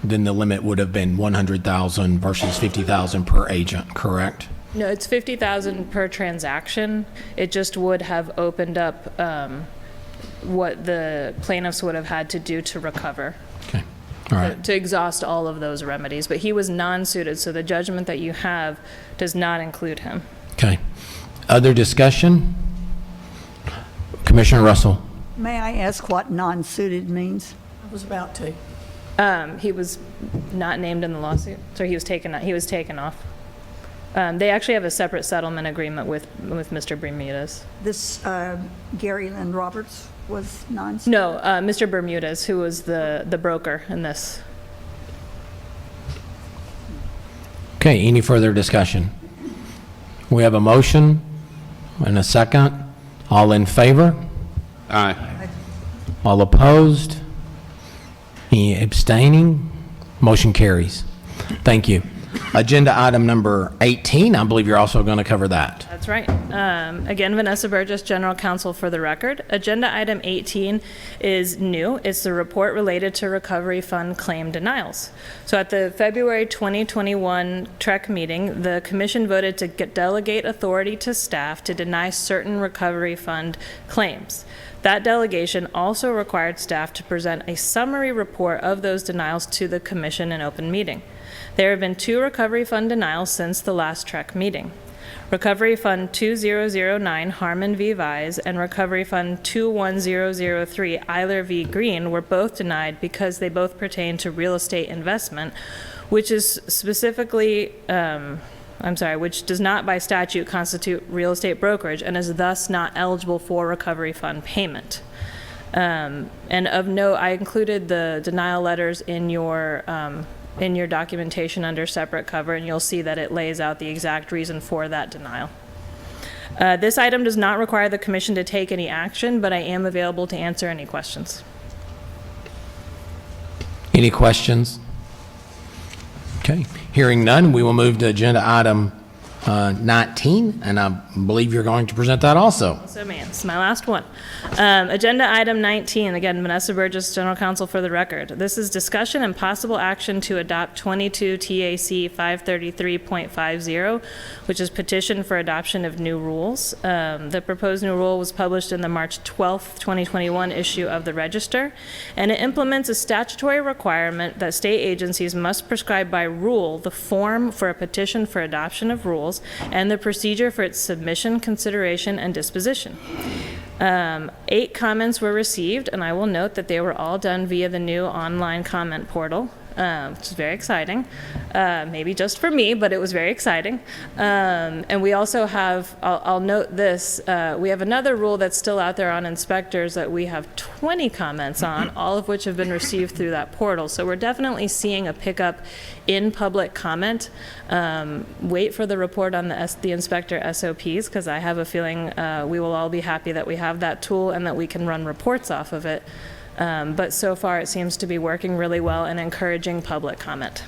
Speaker 1: then the limit would have been $100,000 versus $50,000 per agent, correct?
Speaker 3: No, it's $50,000 per transaction. It just would have opened up what the plaintiffs would have had to do to recover.
Speaker 1: Okay, all right.
Speaker 3: To exhaust all of those remedies. But he was non-suited, so the judgment that you have does not include him.
Speaker 1: Okay. Other discussion? Commissioner Russell.
Speaker 7: May I ask what non-suited means?
Speaker 8: I was about to.
Speaker 3: He was not named in the lawsuit, so he was taken off. They actually have a separate settlement agreement with Mr. Bermudez.
Speaker 7: This Gary Lynn Roberts was non-suited?
Speaker 3: No, Mr. Bermudez, who was the broker in this.
Speaker 1: Okay, any further discussion? We have a motion and a second. All in favor?
Speaker 4: Aye.
Speaker 1: All opposed? Any abstaining? Motion carries. Thank you. Agenda item number 18, I believe you're also going to cover that.
Speaker 3: That's right. Again, Vanessa Burgess, General Counsel for the record. Agenda item 18 is new. It's the report related to recovery fund claim denials. So at the February 2021 TREC meeting, the commission voted to delegate authority to staff to deny certain recovery fund claims. That delegation also required staff to present a summary report of those denials to the commission in open meeting. There have been 2 recovery fund denials since the last TREC meeting. Recovery Fund 2009 Harmon v. Vise and Recovery Fund 21003 Eiler v. Green were both denied because they both pertain to real estate investment, which is specifically which does not by statute constitute real estate brokerage and is thus not eligible for recovery fund payment. And of note, I included the denial letters in your documentation under separate cover, and you'll see that it lays out the exact reason for that denial. This item does not require the commission to take any action, but I am available to answer any questions.
Speaker 1: Any questions? Okay, hearing none, we will move to agenda item 19, and I believe you're going to present that also.
Speaker 3: So, man, this is my last one. Agenda item 19, again, Vanessa Burgess, General Counsel for the record. This is discussion and possible action to adopt 22 TAC 533.50, which is petition for adoption of new rules. The proposed new rule was published in the March 12th, 2021 issue of the Register, and it implements a statutory requirement that state agencies must prescribe by rule the form for a petition for adoption of rules and the procedure for its submission, consideration, and disposition. 8 comments were received, and I will note that they were all done via the new online comment portal, which is very exciting. Maybe just for me, but it was very exciting. And we also have, I'll note this, we have another rule that's still out there on inspectors that we have 20 comments on, all of which have been received through that portal. So we're definitely seeing a pickup in public comment. Wait for the report on the inspector SOPs, because I have a feeling we will all be happy that we have that tool and that we can run reports off of it. But so far it seems to be working really well and encouraging public comment.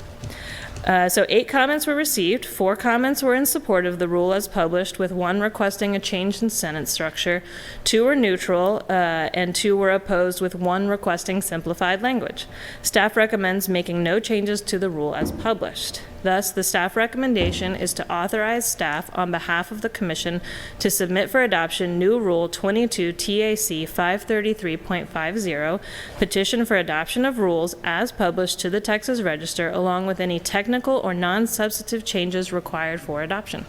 Speaker 3: So 8 comments were received. 4 comments were in support of the rule as published, with 1 requesting a change in sentence structure. 2 were neutral, and 2 were opposed, with 1 requesting simplified language. Staff recommends making no changes to the rule as published. Thus, the staff recommendation is to authorize staff on behalf of the Commission to submit for adoption new Rule 22 TAC 533.50, petition for adoption of rules as published to the Texas Register, along with any technical or non-substantive changes required for adoption.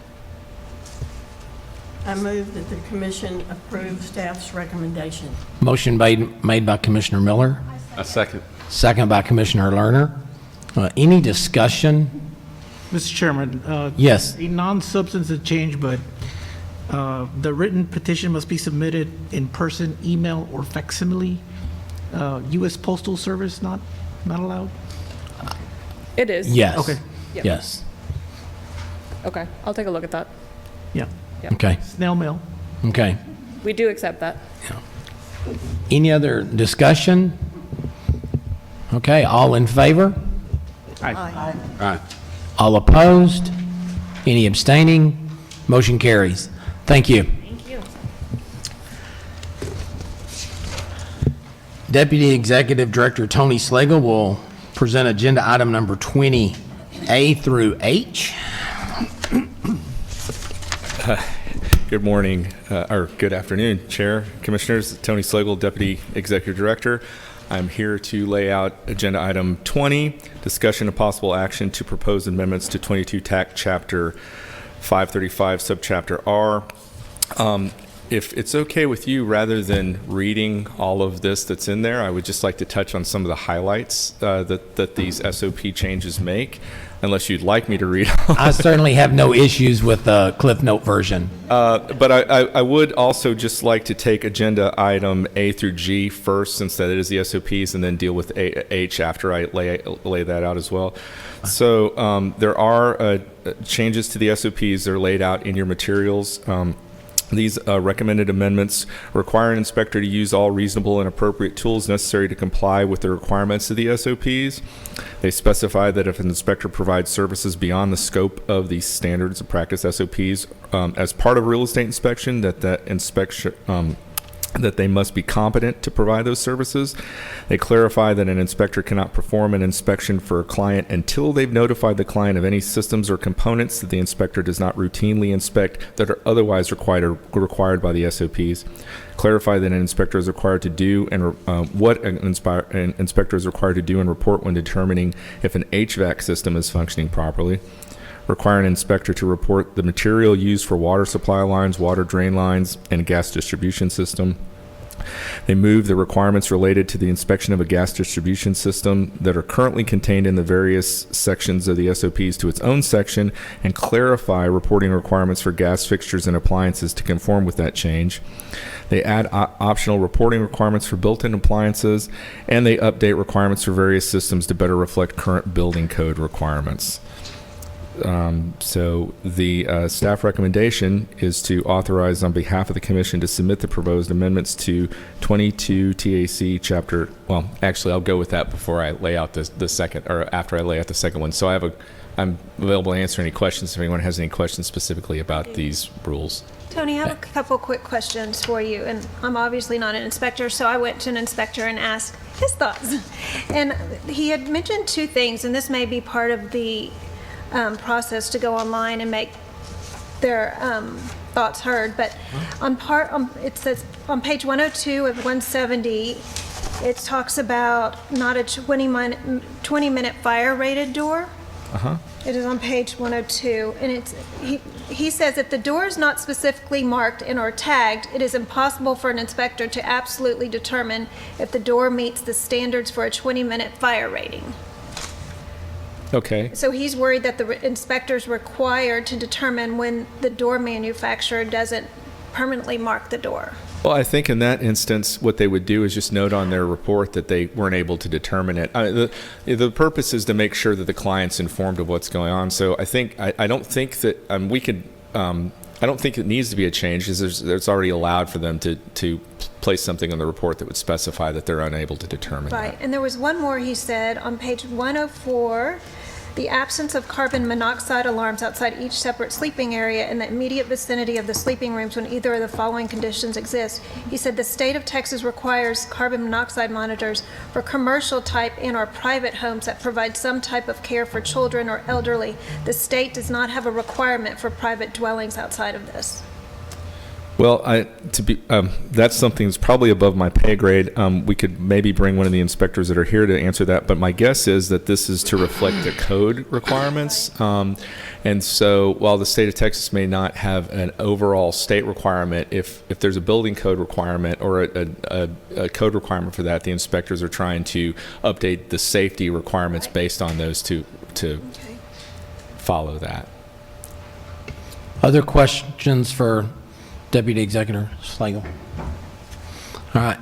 Speaker 8: I move that the commission approve staff's recommendation.
Speaker 1: Motion made by Commissioner Miller.
Speaker 4: A second.
Speaker 1: Second by Commissioner Lerner. Any discussion?
Speaker 20: Mr. Chairman.
Speaker 1: Yes.
Speaker 20: A non-substantive change, but the written petition must be submitted in person, email, or facsimile. U.S. Postal Service not allowed?
Speaker 3: It is.
Speaker 1: Yes.
Speaker 20: Okay.
Speaker 3: Yep.
Speaker 1: Yes.
Speaker 3: Okay, I'll take a look at that.
Speaker 20: Yeah.
Speaker 3: Yep.
Speaker 1: Okay.
Speaker 20: Snail mail.
Speaker 1: Okay.
Speaker 3: We do accept that.
Speaker 1: Any other discussion? Okay, all in favor?
Speaker 20: Aye.
Speaker 4: Aye.
Speaker 1: All opposed? Any abstaining? Motion carries. Thank you.
Speaker 3: Thank you.
Speaker 1: Deputy Executive Director Tony Slagle will present agenda item number 20A through H.
Speaker 9: Good morning, or good afternoon, Chair, Commissioners. Tony Slagle, Deputy Executive Director. I'm here to lay out agenda item 20, discussion of possible action to propose amendments to 22 TAC Chapter 535, Subchapter R. If it's okay with you, rather than reading all of this that's in there, I would just like to touch on some of the highlights that these SOP changes make, unless you'd like me to read all
Speaker 1: I certainly have no issues with the Cliff Note version.
Speaker 9: But I would also just like to take agenda item A through G first, since that is the SOPs, and then deal with H after I lay that out as well. So there are changes to the SOPs. They're laid out in your materials. These recommended amendments require an inspector to use all reasonable and appropriate tools necessary to comply with the requirements of the SOPs. They specify that if an inspector provides services beyond the scope of the standards of practice SOPs as part of a real estate inspection, that inspection that they must be competent to provide those services. They clarify that an inspector cannot perform an inspection for a client until they've notified the client of any systems or components that the inspector does not routinely inspect that are otherwise required by the SOPs. Clarify that an inspector is required to do and what an inspector is required to do and report when determining if an HVAC system is functioning properly. Require an inspector to report the material used for water supply lines, water drain lines, and gas distribution system. They move the requirements related to the inspection of a gas distribution system that are currently contained in the various sections of the SOPs to its own section and clarify reporting requirements for gas fixtures and appliances to conform with that change. They add optional reporting requirements for built-in appliances, and they update requirements for various systems to better reflect current building code requirements. So the staff recommendation is to authorize on behalf of the commission to submit the proposed amendments to 22 TAC chapter. Well, actually, I'll go with that before I lay out the second, or after I lay out the second one. So I'm available to answer any questions if anyone has any questions specifically about these rules.
Speaker 6: Tony, I have a couple quick questions for you, and I'm obviously not an inspector, so I went to an inspector and asked his thoughts. And he had mentioned two things, and this may be part of the process to go online and make their thoughts heard, but it says on page 102 of 170, it talks about not a 20-minute fire rated door. It is on page 102, and he says if the door is not specifically marked and or tagged, it is impossible for an inspector to absolutely determine if the door meets the standards for a 20-minute fire rating.
Speaker 9: Okay.
Speaker 6: So he's worried that the inspector's required to determine when the door manufacturer doesn't permanently mark the door.
Speaker 9: Well, I think in that instance, what they would do is just note on their report that they weren't able to determine it. The purpose is to make sure that the client's informed of what's going on. So I don't think that we could. I don't think it needs to be a change because it's already allowed for them to place something on the report that would specify that they're unable to determine.
Speaker 6: Right,
Speaker 9: that.
Speaker 6: and there was one more he said on page 104. The absence of carbon monoxide alarms outside each separate sleeping area in the immediate vicinity of the sleeping rooms when either of the following conditions exist. He said the state of Texas requires carbon monoxide monitors for commercial type and or private homes that provide some type of care for children or elderly. The state does not have a requirement for private dwellings outside of this.
Speaker 9: Well, that's something that's probably above my pay grade. We could maybe bring one of the inspectors that are here to answer that, but my guess is that this is to reflect the code requirements. And so while the state of Texas may not have an overall state requirement, if there's a building code requirement or a code requirement for that, the inspectors are trying to update the safety requirements based on those to follow that.
Speaker 1: Other questions for Deputy Executive Slagle? All right.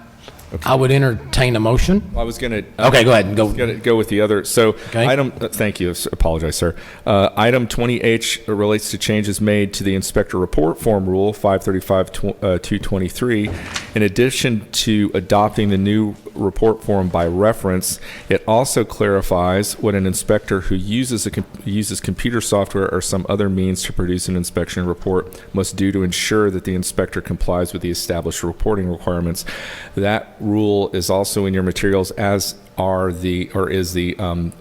Speaker 9: Okay.
Speaker 1: I would entertain a motion.
Speaker 9: I was going to.
Speaker 1: Okay, go ahead and go.
Speaker 9: Go with the other. So,
Speaker 1: Okay.
Speaker 9: thank you. Apologize, sir. Item 20H relates to changes made to the inspector report form rule 535-223. In addition to adopting the new report form by reference, it also clarifies what an inspector who uses computer software or some other means to produce an inspection report must do to ensure that the inspector complies with the established reporting requirements. That rule is also in your materials, as is the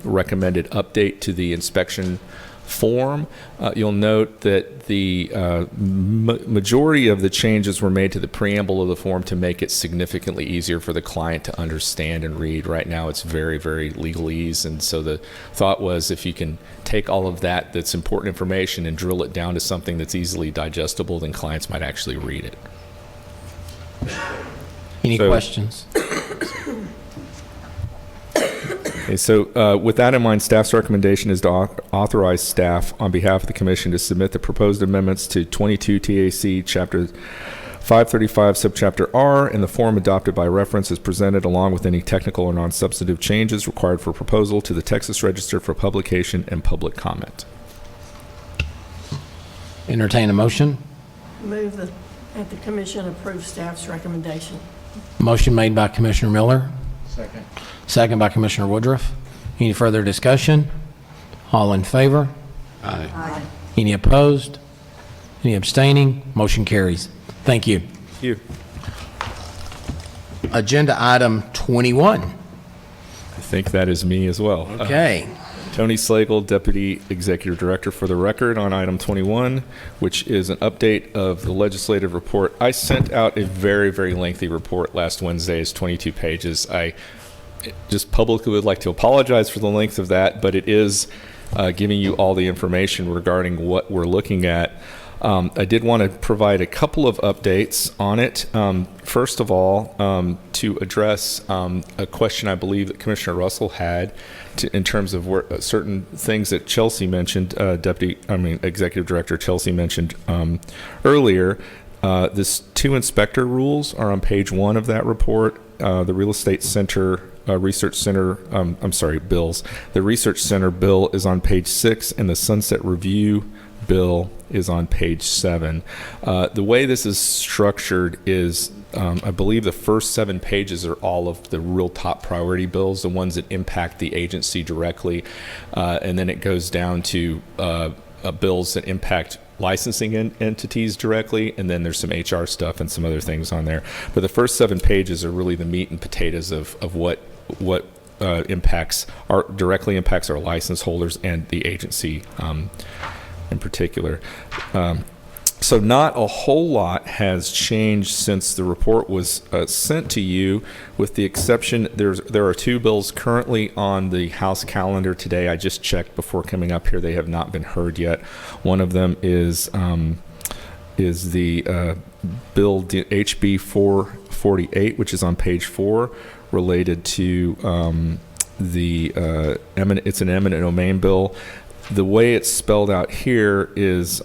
Speaker 9: recommended update to the inspection form. You'll note that the majority of the changes were made to the preamble of the form to make it significantly easier for the client to understand and read. Right now it's very, very legalese, and so the thought was if you can take all of that's important information and drill it down to something that's easily digestible, then clients might actually read it.
Speaker 1: Any questions?
Speaker 9: Okay, so with that in mind, staff's recommendation is to authorize staff on behalf of the commission to submit the proposed amendments to 22 TAC Chapter 535 Subchapter R in the form adopted by reference as presented, along with any technical or non-substantive changes required for proposal to the Texas Register for publication and public comment.
Speaker 1: Entertain a motion.
Speaker 8: Move that the commission approve staff's recommendation.
Speaker 1: Motion made by Commissioner Miller.
Speaker 21: Second.
Speaker 1: Second by Commissioner Woodruff. Any further discussion? All in favor?
Speaker 8: Aye.
Speaker 1: Any opposed? Any abstaining? Motion carries. Thank you.
Speaker 9: Thank you.
Speaker 1: Agenda item 21.
Speaker 9: I think that is me as well.
Speaker 1: Okay.
Speaker 9: Tony Slagle, Deputy Executive Director, for the record on item 21, which is an update of the legislative report. I sent out a very, very lengthy report last Wednesday. It's 22 pages. I just publicly would like to apologize for the length of that, but it is giving you all the information regarding what we're looking at. I did want to provide a couple of updates on it. First of all, to address a question I believe that Commissioner Russell had in terms of certain things that Chelsea mentioned, Executive Director Chelsea mentioned earlier. This 2 inspector rules are on page 1 of that report. The Real Estate Center Research Center, bills. The Research Center bill is on page 6, and the Sunset Review bill is on page 7. The way this is structured is, I believe the first 7 pages are all of the real top priority bills, the ones that impact the agency directly, and then it goes down to bills that impact licensing entities directly, and then there's some HR stuff and some other things on there. But the first 7 pages are really the meat and potatoes of what directly impacts our license holders and the agency in particular. So not a whole lot has changed since the report was sent to you, with the exception there are 2 bills currently on the House calendar today. I just checked before coming up here; they have not been heard yet. One of them is the bill HB 448, which is on page 4, related to it's an eminent domain bill. The way it's spelled out here is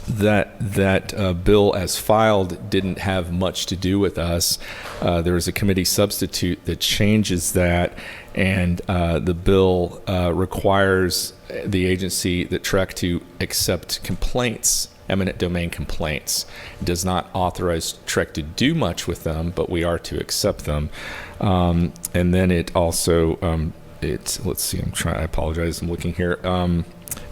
Speaker 9: that bill as filed didn't have much to do with us. There was a committee substitute that changes that, and the bill requires the agency, the TREC, to accept complaints, eminent domain complaints. It does not authorize TREC to do much with them, but we are to accept them. And then it also let's see, I apologize, I'm looking here.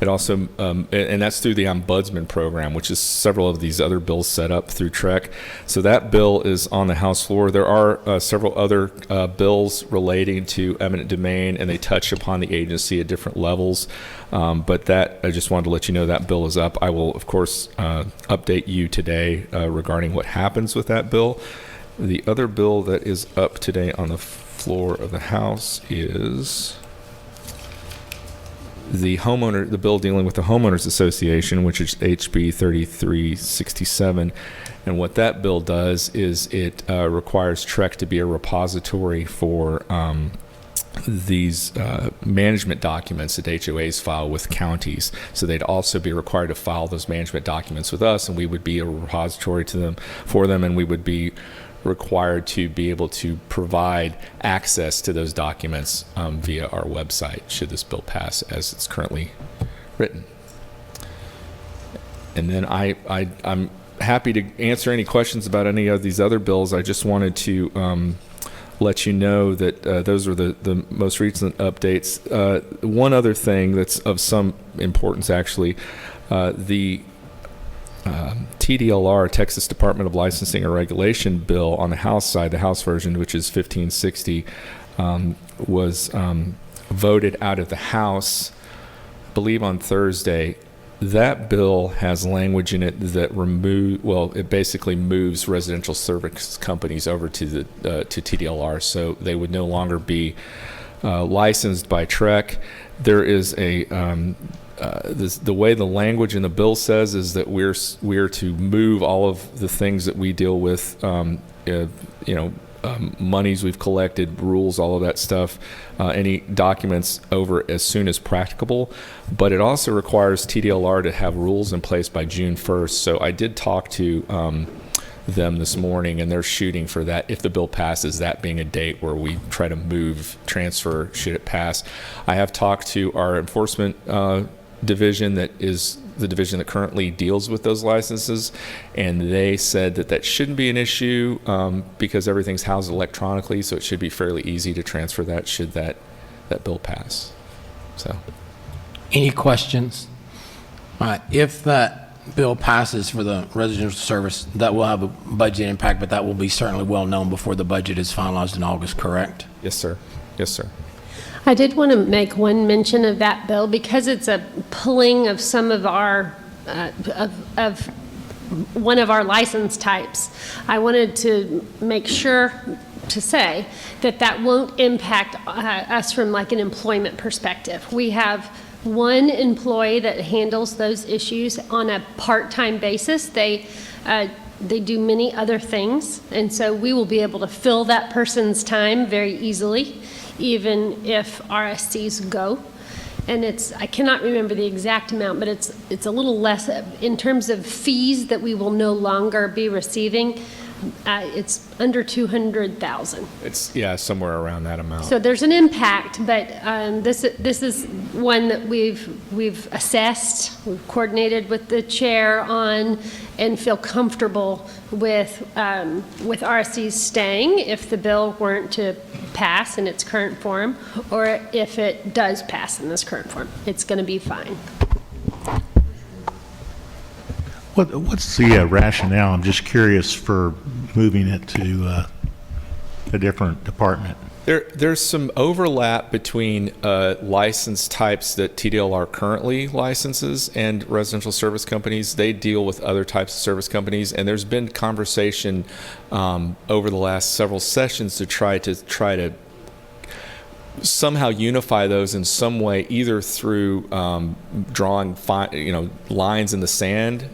Speaker 9: It also, and that's through the Ombudsman program, which is several of these other bills set up through TREC. So that bill is on the House floor. There are several other bills relating to eminent domain, and they touch upon the agency at different levels. But that, I just wanted to let you know that bill is up. I will, of course, update you today regarding what happens with that bill. The other bill that is up today on the floor of the House is the bill dealing with the Homeowners Association, which is HB 3367. And what that bill does is it requires TREC to be a repository for these management documents that HOAs file with counties. So they'd also be required to file those management documents with us, and we would be a repository for them, and we would be required to be able to provide access to those documents via our website, should this bill pass as it's currently written. And then I'm happy to answer any questions about any of these other bills. I just wanted to let you know that those are the most recent updates. One other thing that's of some importance, actually, the TDLR, Texas Department of Licensing and Regulation bill on the House side, the House version, which is 1560, was voted out of the House, I believe, on Thursday. That bill has language in it that it basically moves residential service companies over to TDLR, so they would no longer be licensed by TREC. There is the way the language in the bill says is that we're to move all of the things that we deal with, monies we've collected, rules, all of that stuff, any documents over as soon as practicable. But it also requires TDLR to have rules in place by June 1st. So I did talk to them this morning, and they're shooting for that, if the bill passes, that being a date where we try to transfer should it pass. I have talked to our enforcement division, that is the division that currently deals with those licenses, and they said that shouldn't be an issue because everything's housed electronically, so it should be fairly easy to transfer that should that bill pass. So,
Speaker 1: any questions? All right, if that bill passes for the residential service, that will have a budget impact, but that will be certainly well known before the budget is finalized in August, correct?
Speaker 9: Yes, sir. Yes, sir.
Speaker 5: I did want to make one mention of that bill because it's a pulling of some of our of one of our license types. I wanted to make sure to say that won't impact us from like an employment perspective. We have one employee that handles those issues on a part-time basis. They do many other things, and so we will be able to fill that person's time very easily, even if RSCs go. And I cannot remember the exact amount, but it's a little less in terms of fees that we will no longer be receiving. It's under 200,000.
Speaker 9: It's somewhere around that amount.
Speaker 5: So there's an impact, but this is one that we've assessed, we've coordinated with the chair on, and feel comfortable with RSCs staying if the bill weren't to pass in its current form, or if it does pass in this current form. It's going to be fine.
Speaker 11: What's the rationale? I'm just curious for moving it to a different department.
Speaker 9: There's some overlap between license types that TDLR currently licenses and residential service companies. They deal with other types of service companies, and there's been conversation over the last several sessions to try to somehow unify those in some way, either through drawing lines in the sand,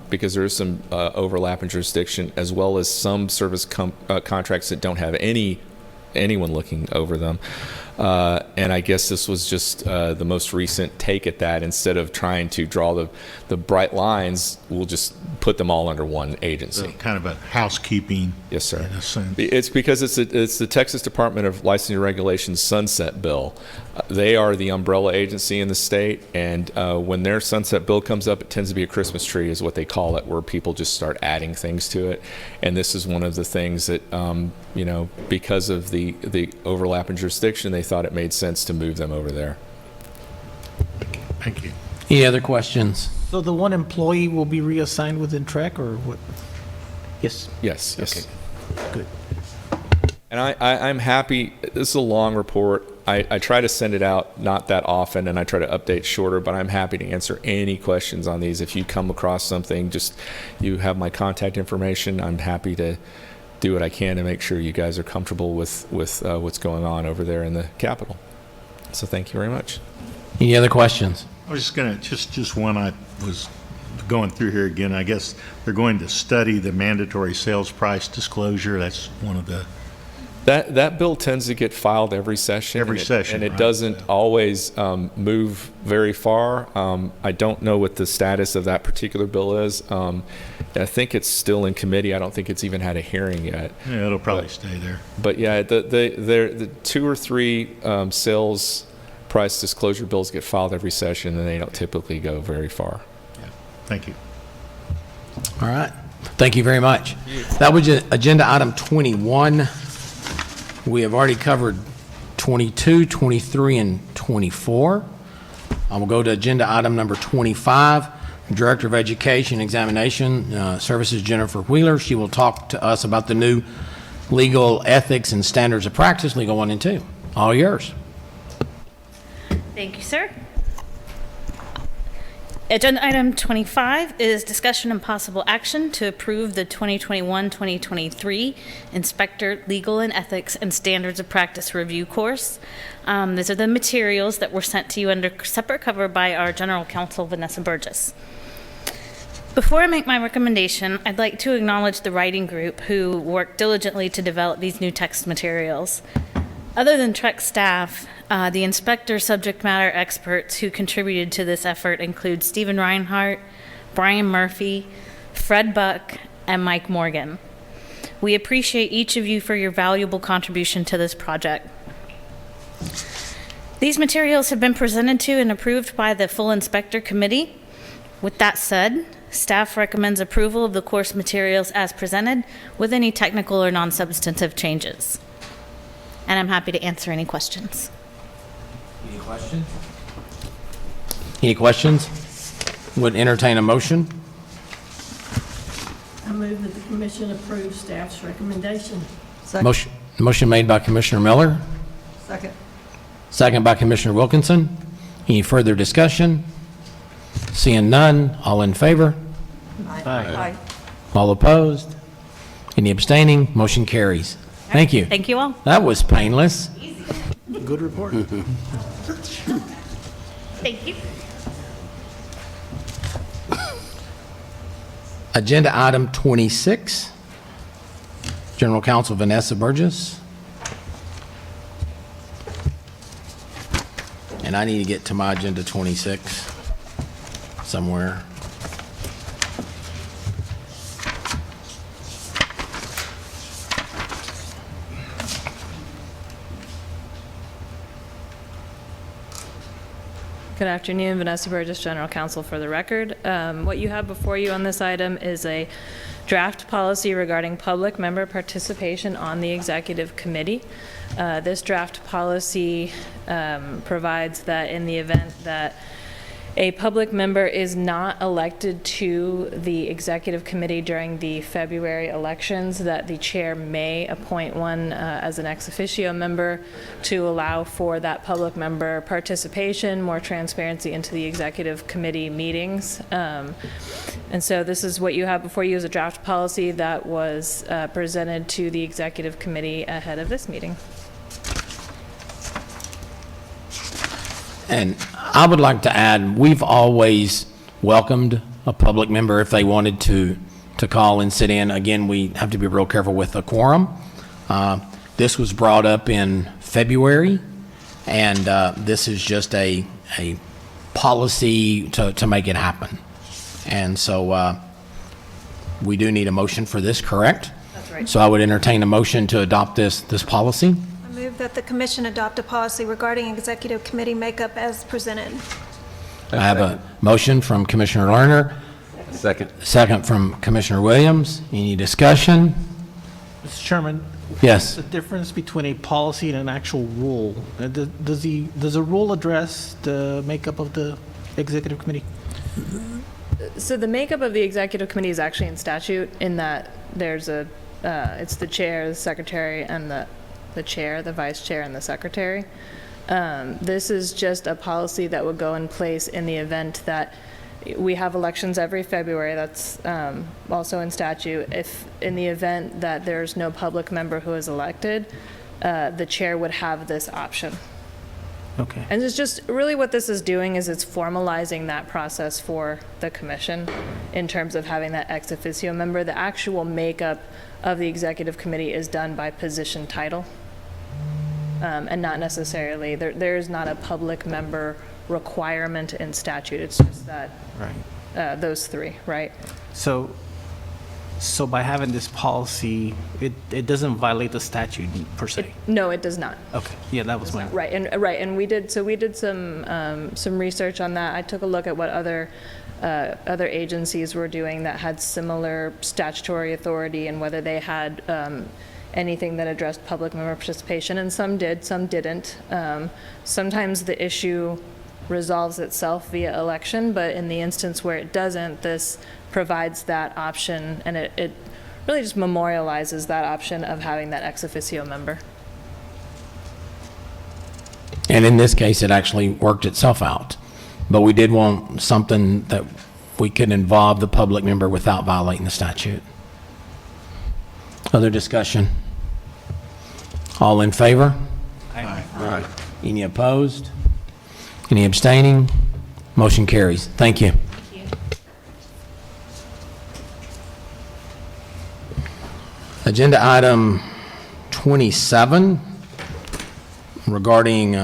Speaker 9: because there is some overlap in jurisdiction, as well as some service contracts that don't have anyone looking over them. And I guess this was just the most recent take at that. Instead of trying to draw the bright lines, we'll just put them all under one agency.
Speaker 11: So kind of a housekeeping.
Speaker 9: Yes, sir.
Speaker 11: In a sense.
Speaker 9: It's because it's the Texas Department of Licensing and Regulations sunset bill. They are the umbrella agency in the state, and when their sunset bill comes up, it tends to be a Christmas tree, is what they call it, where people just start adding things to it. And this is one of the things that, because of the overlap in jurisdiction, they thought it made sense to move them over there.
Speaker 11: Thank you.
Speaker 1: Any other questions?
Speaker 20: So the one employee will be reassigned within TREC, or what? Yes.
Speaker 9: Yes.
Speaker 20: Okay. Good.
Speaker 9: And I'm happy. This is a long report. I try to send it out not that often, and I try to update shorter, but I'm happy to answer any questions on these. If you come across something, you have my contact information. I'm happy to do what I can to make sure you guys are comfortable with what's going on over there in the Capitol. So thank you very much.
Speaker 1: Any other questions?
Speaker 11: I was just going to, just one I was going through here again. I guess they're going to study the mandatory sales price disclosure. That's one of the...
Speaker 9: That bill tends to get filed every session. And it
Speaker 11: right.
Speaker 9: doesn't always move very far. I don't know what the status of that particular bill is. I think it's still in committee. I don't think it's even had a hearing yet.
Speaker 11: Yeah, it'll probably stay there.
Speaker 9: But yeah, the 2 or 3 sales price disclosure bills get filed every session, and they don't typically go very far.
Speaker 11: Yeah. Thank you.
Speaker 1: All right. Thank you very much. That was agenda item 21. We have already covered 22, 23, and 24. I will go to agenda item number 25. Director of Education Examination Services, Jennifer Wheeler. She will talk to us about the new legal ethics and standards of practice, legal 1 and 2. All yours.
Speaker 10: Thank you, sir. Agenda item 25 is discussion and possible action to approve the 2021-2023 Inspector Legal and Ethics and Standards of Practice Review course. These are the materials that were sent to you under separate cover by our General Counsel, Vanessa Burgess. Before I make my recommendation, I'd like to acknowledge the writing group who worked diligently to develop these new text materials. Other than TREC staff, the inspector subject matter experts who contributed to this effort include Stephen Reinhart, Brian Murphy, Fred Buck, and Mike Morgan. We appreciate each of you for your valuable contribution to this project. These materials have been presented to and approved by the full inspector committee. With that said, staff recommends approval of the course materials as presented with any technical or non-substantive changes. And I'm happy to answer any questions.
Speaker 1: Any questions? Any questions? Would entertain a motion.
Speaker 8: I move that the commission approve staff's recommendation.
Speaker 1: Motion made by Commissioner Miller.
Speaker 7: Second.
Speaker 1: Second by Commissioner Wilkinson. Any further discussion? Seeing none, all in favor?
Speaker 7: Aye.
Speaker 1: All opposed? Any abstaining? Motion carries. Thank you.
Speaker 10: Thank you all.
Speaker 1: That was painless.
Speaker 20: Good report.
Speaker 10: Thank you.
Speaker 1: Agenda item 26, General Counsel Vanessa Burgess. And I need to get to my agenda 26 somewhere.
Speaker 3: Good afternoon, Vanessa Burgess, General Counsel for the record. What you have before you on this item is a draft policy regarding public member participation on the executive committee. This draft policy provides that in the event that a public member is not elected to the executive committee during the February elections, that the chair may appoint one as an ex officio member to allow for that public member participation, more transparency into the executive committee meetings. And so this is what you have before you as a draft policy that was presented to the executive committee ahead of this meeting.
Speaker 1: And I would like to add, we've always welcomed a public member if they wanted to call and sit in. Again, we have to be real careful with the quorum. This was brought up in February, and this is just a policy to make it happen. And so we do need a motion for this, correct?
Speaker 3: That's right.
Speaker 1: So I would entertain a motion to adopt this policy.
Speaker 6: Move that the commission adopt a policy regarding executive committee makeup as presented.
Speaker 1: I have a motion from Commissioner Lerner.
Speaker 4: Second.
Speaker 1: Second from Commissioner Williams. Any discussion?
Speaker 20: Mr. Chairman?
Speaker 1: Yes.
Speaker 20: The difference between a policy and an actual rule. Does a rule address the makeup of the executive committee?
Speaker 3: So the makeup of the executive committee is actually in statute in that there's it's the chair, the secretary, and the chair, the vice chair, and the secretary. This is just a policy that would go in place in the event that we have elections every February. That's also in statute. If in the event that there's no public member who is elected, the chair would have this option.
Speaker 20: Okay.
Speaker 3: And it's just really what this is doing is it's formalizing that process for the commission in terms of having that ex officio member. The actual makeup of the executive committee is done by position title. And not necessarily, there's not a public member requirement in statute. It's just that,
Speaker 20: right.
Speaker 3: Those three, right?
Speaker 20: So by having this policy, it doesn't violate the statute per se?
Speaker 3: No, it does not.
Speaker 20: Okay, yeah, that was my...
Speaker 3: Right, and we did some research on that. I took a look at what other agencies were doing that had similar statutory authority and whether they had anything that addressed public member participation, and some did, some didn't. Sometimes the issue resolves itself via election, but in the instance where it doesn't, this provides that option, and it really just memorializes that option of having that ex officio member.
Speaker 1: And in this case, it actually worked itself out. But we did want something that we could involve the public member without violating the statute. Other discussion? All in favor?
Speaker 20: Aye.
Speaker 1: Any opposed? Any abstaining? Motion carries. Thank you. Agenda item 27 regarding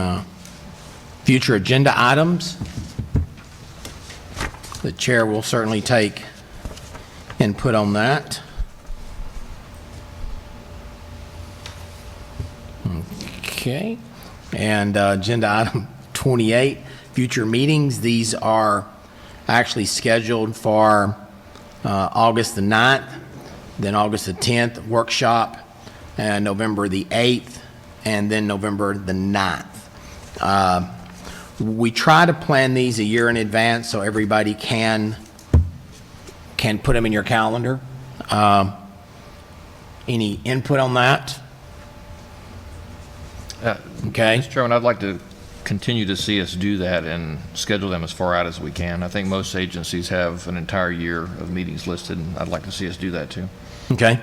Speaker 1: future agenda items. The chair will certainly take input on that. Okay. And agenda item 28, future meetings. These are actually scheduled for August the 9th, then August the 10th workshop, and November the 8th, and then November the 9th. We try to plan these a year in advance so everybody can put them in your calendar. Any input on that? Okay.
Speaker 13: Mr. Chairman, I'd like to continue to see us do that and schedule them as far out as we can. I think most agencies have an entire year of meetings listed, and I'd like to see us do that too.
Speaker 1: Okay,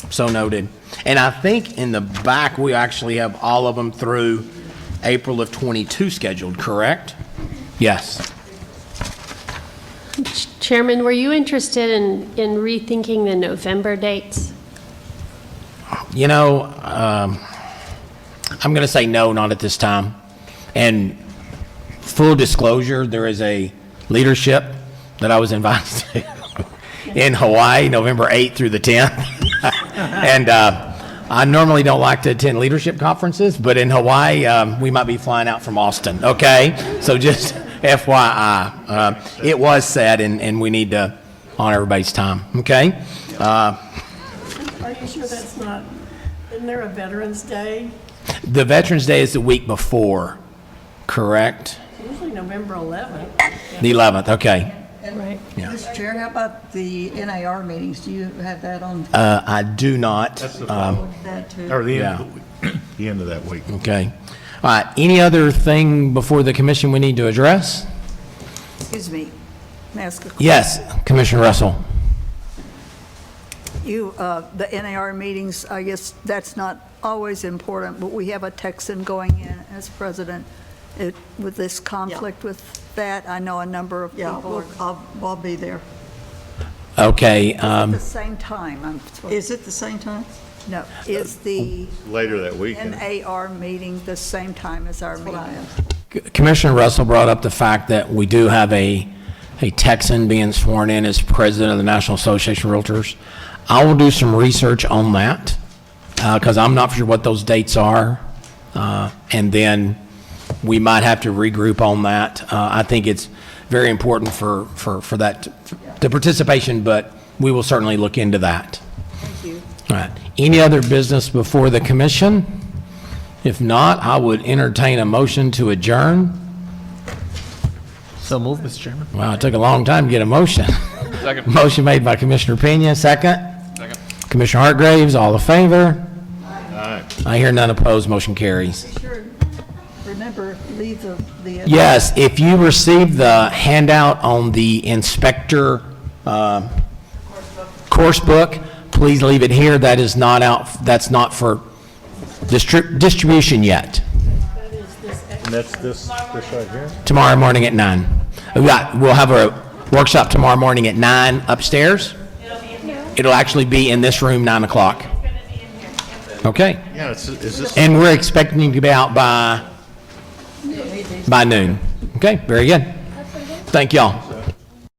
Speaker 1: so noted. And I think in the back, we actually have all of them through April of '22 scheduled, correct? Yes.
Speaker 5: Chairman, were you interested in rethinking the November dates?
Speaker 1: You know, I'm going to say no, not at this time. And full disclosure, there is a leadership that I was invited to in Hawaii, November 8th through the 10th. And I normally don't like to attend leadership conferences, but in Hawaii, we might be flying out from Austin, okay? So just FYI. It was said, and we need to honor everybody's time, okay?
Speaker 8: Are you sure that's not, isn't there a Veterans Day?
Speaker 1: The Veterans Day is the week before, correct?
Speaker 8: Usually November 11th.
Speaker 1: The 11th, okay.
Speaker 8: Right.
Speaker 1: Yeah.
Speaker 7: Mr. Chair, how about the NAR meetings? Do you have that on?
Speaker 1: I do not.
Speaker 11: That's the following,
Speaker 7: That too?
Speaker 11: or the end,
Speaker 1: Yeah.
Speaker 11: of the week, the end of that week.
Speaker 1: Okay. All right, any other thing before the commission we need to address?
Speaker 7: Excuse me. May I ask a question?
Speaker 1: Yes, Commissioner Russell.
Speaker 7: The NAR meetings, I guess that's not always important, but we have a Texan going in as president. With this conflict with that, I know a number of people are. I'll be there.
Speaker 1: Okay.
Speaker 7: At the same time.
Speaker 6: Is it the same time?
Speaker 7: No, is the
Speaker 11: Later that week.
Speaker 7: NAR meeting the same time as our meeting?
Speaker 1: Commissioner Russell brought up the fact that we do have a Texan being sworn in as president of the National Association of Realtors. I will do some research on that because I'm not sure what those dates are. And then we might have to regroup on that. I think it's very important for that, the participation, but we will certainly look into that.
Speaker 7: Thank you.
Speaker 1: All right. Any other business before the commission? If not, I would entertain a motion to adjourn.
Speaker 20: So move, Mr. Chairman.
Speaker 1: Wow, it took a long time to get a motion.
Speaker 13: Second.
Speaker 1: Motion made by Commissioner Pena, second.
Speaker 13: Second.
Speaker 1: Commissioner Hartgraves, all in favor?
Speaker 11: Aye.
Speaker 1: I hear none opposed, motion carries.
Speaker 7: Sure. Remember, leave the.
Speaker 1: Yes, if you received the handout on the inspector course book, please leave it here. That is not out, that's not for distribution yet.
Speaker 11: And that's this right here?
Speaker 1: Tomorrow morning at 9. We'll have a workshop tomorrow morning at 9 upstairs. It'll actually be in this room, 9 o'clock. Okay.
Speaker 11: Yeah, is this?
Speaker 1: And we're expecting to be out by noon. Okay, very good. Thank y'all.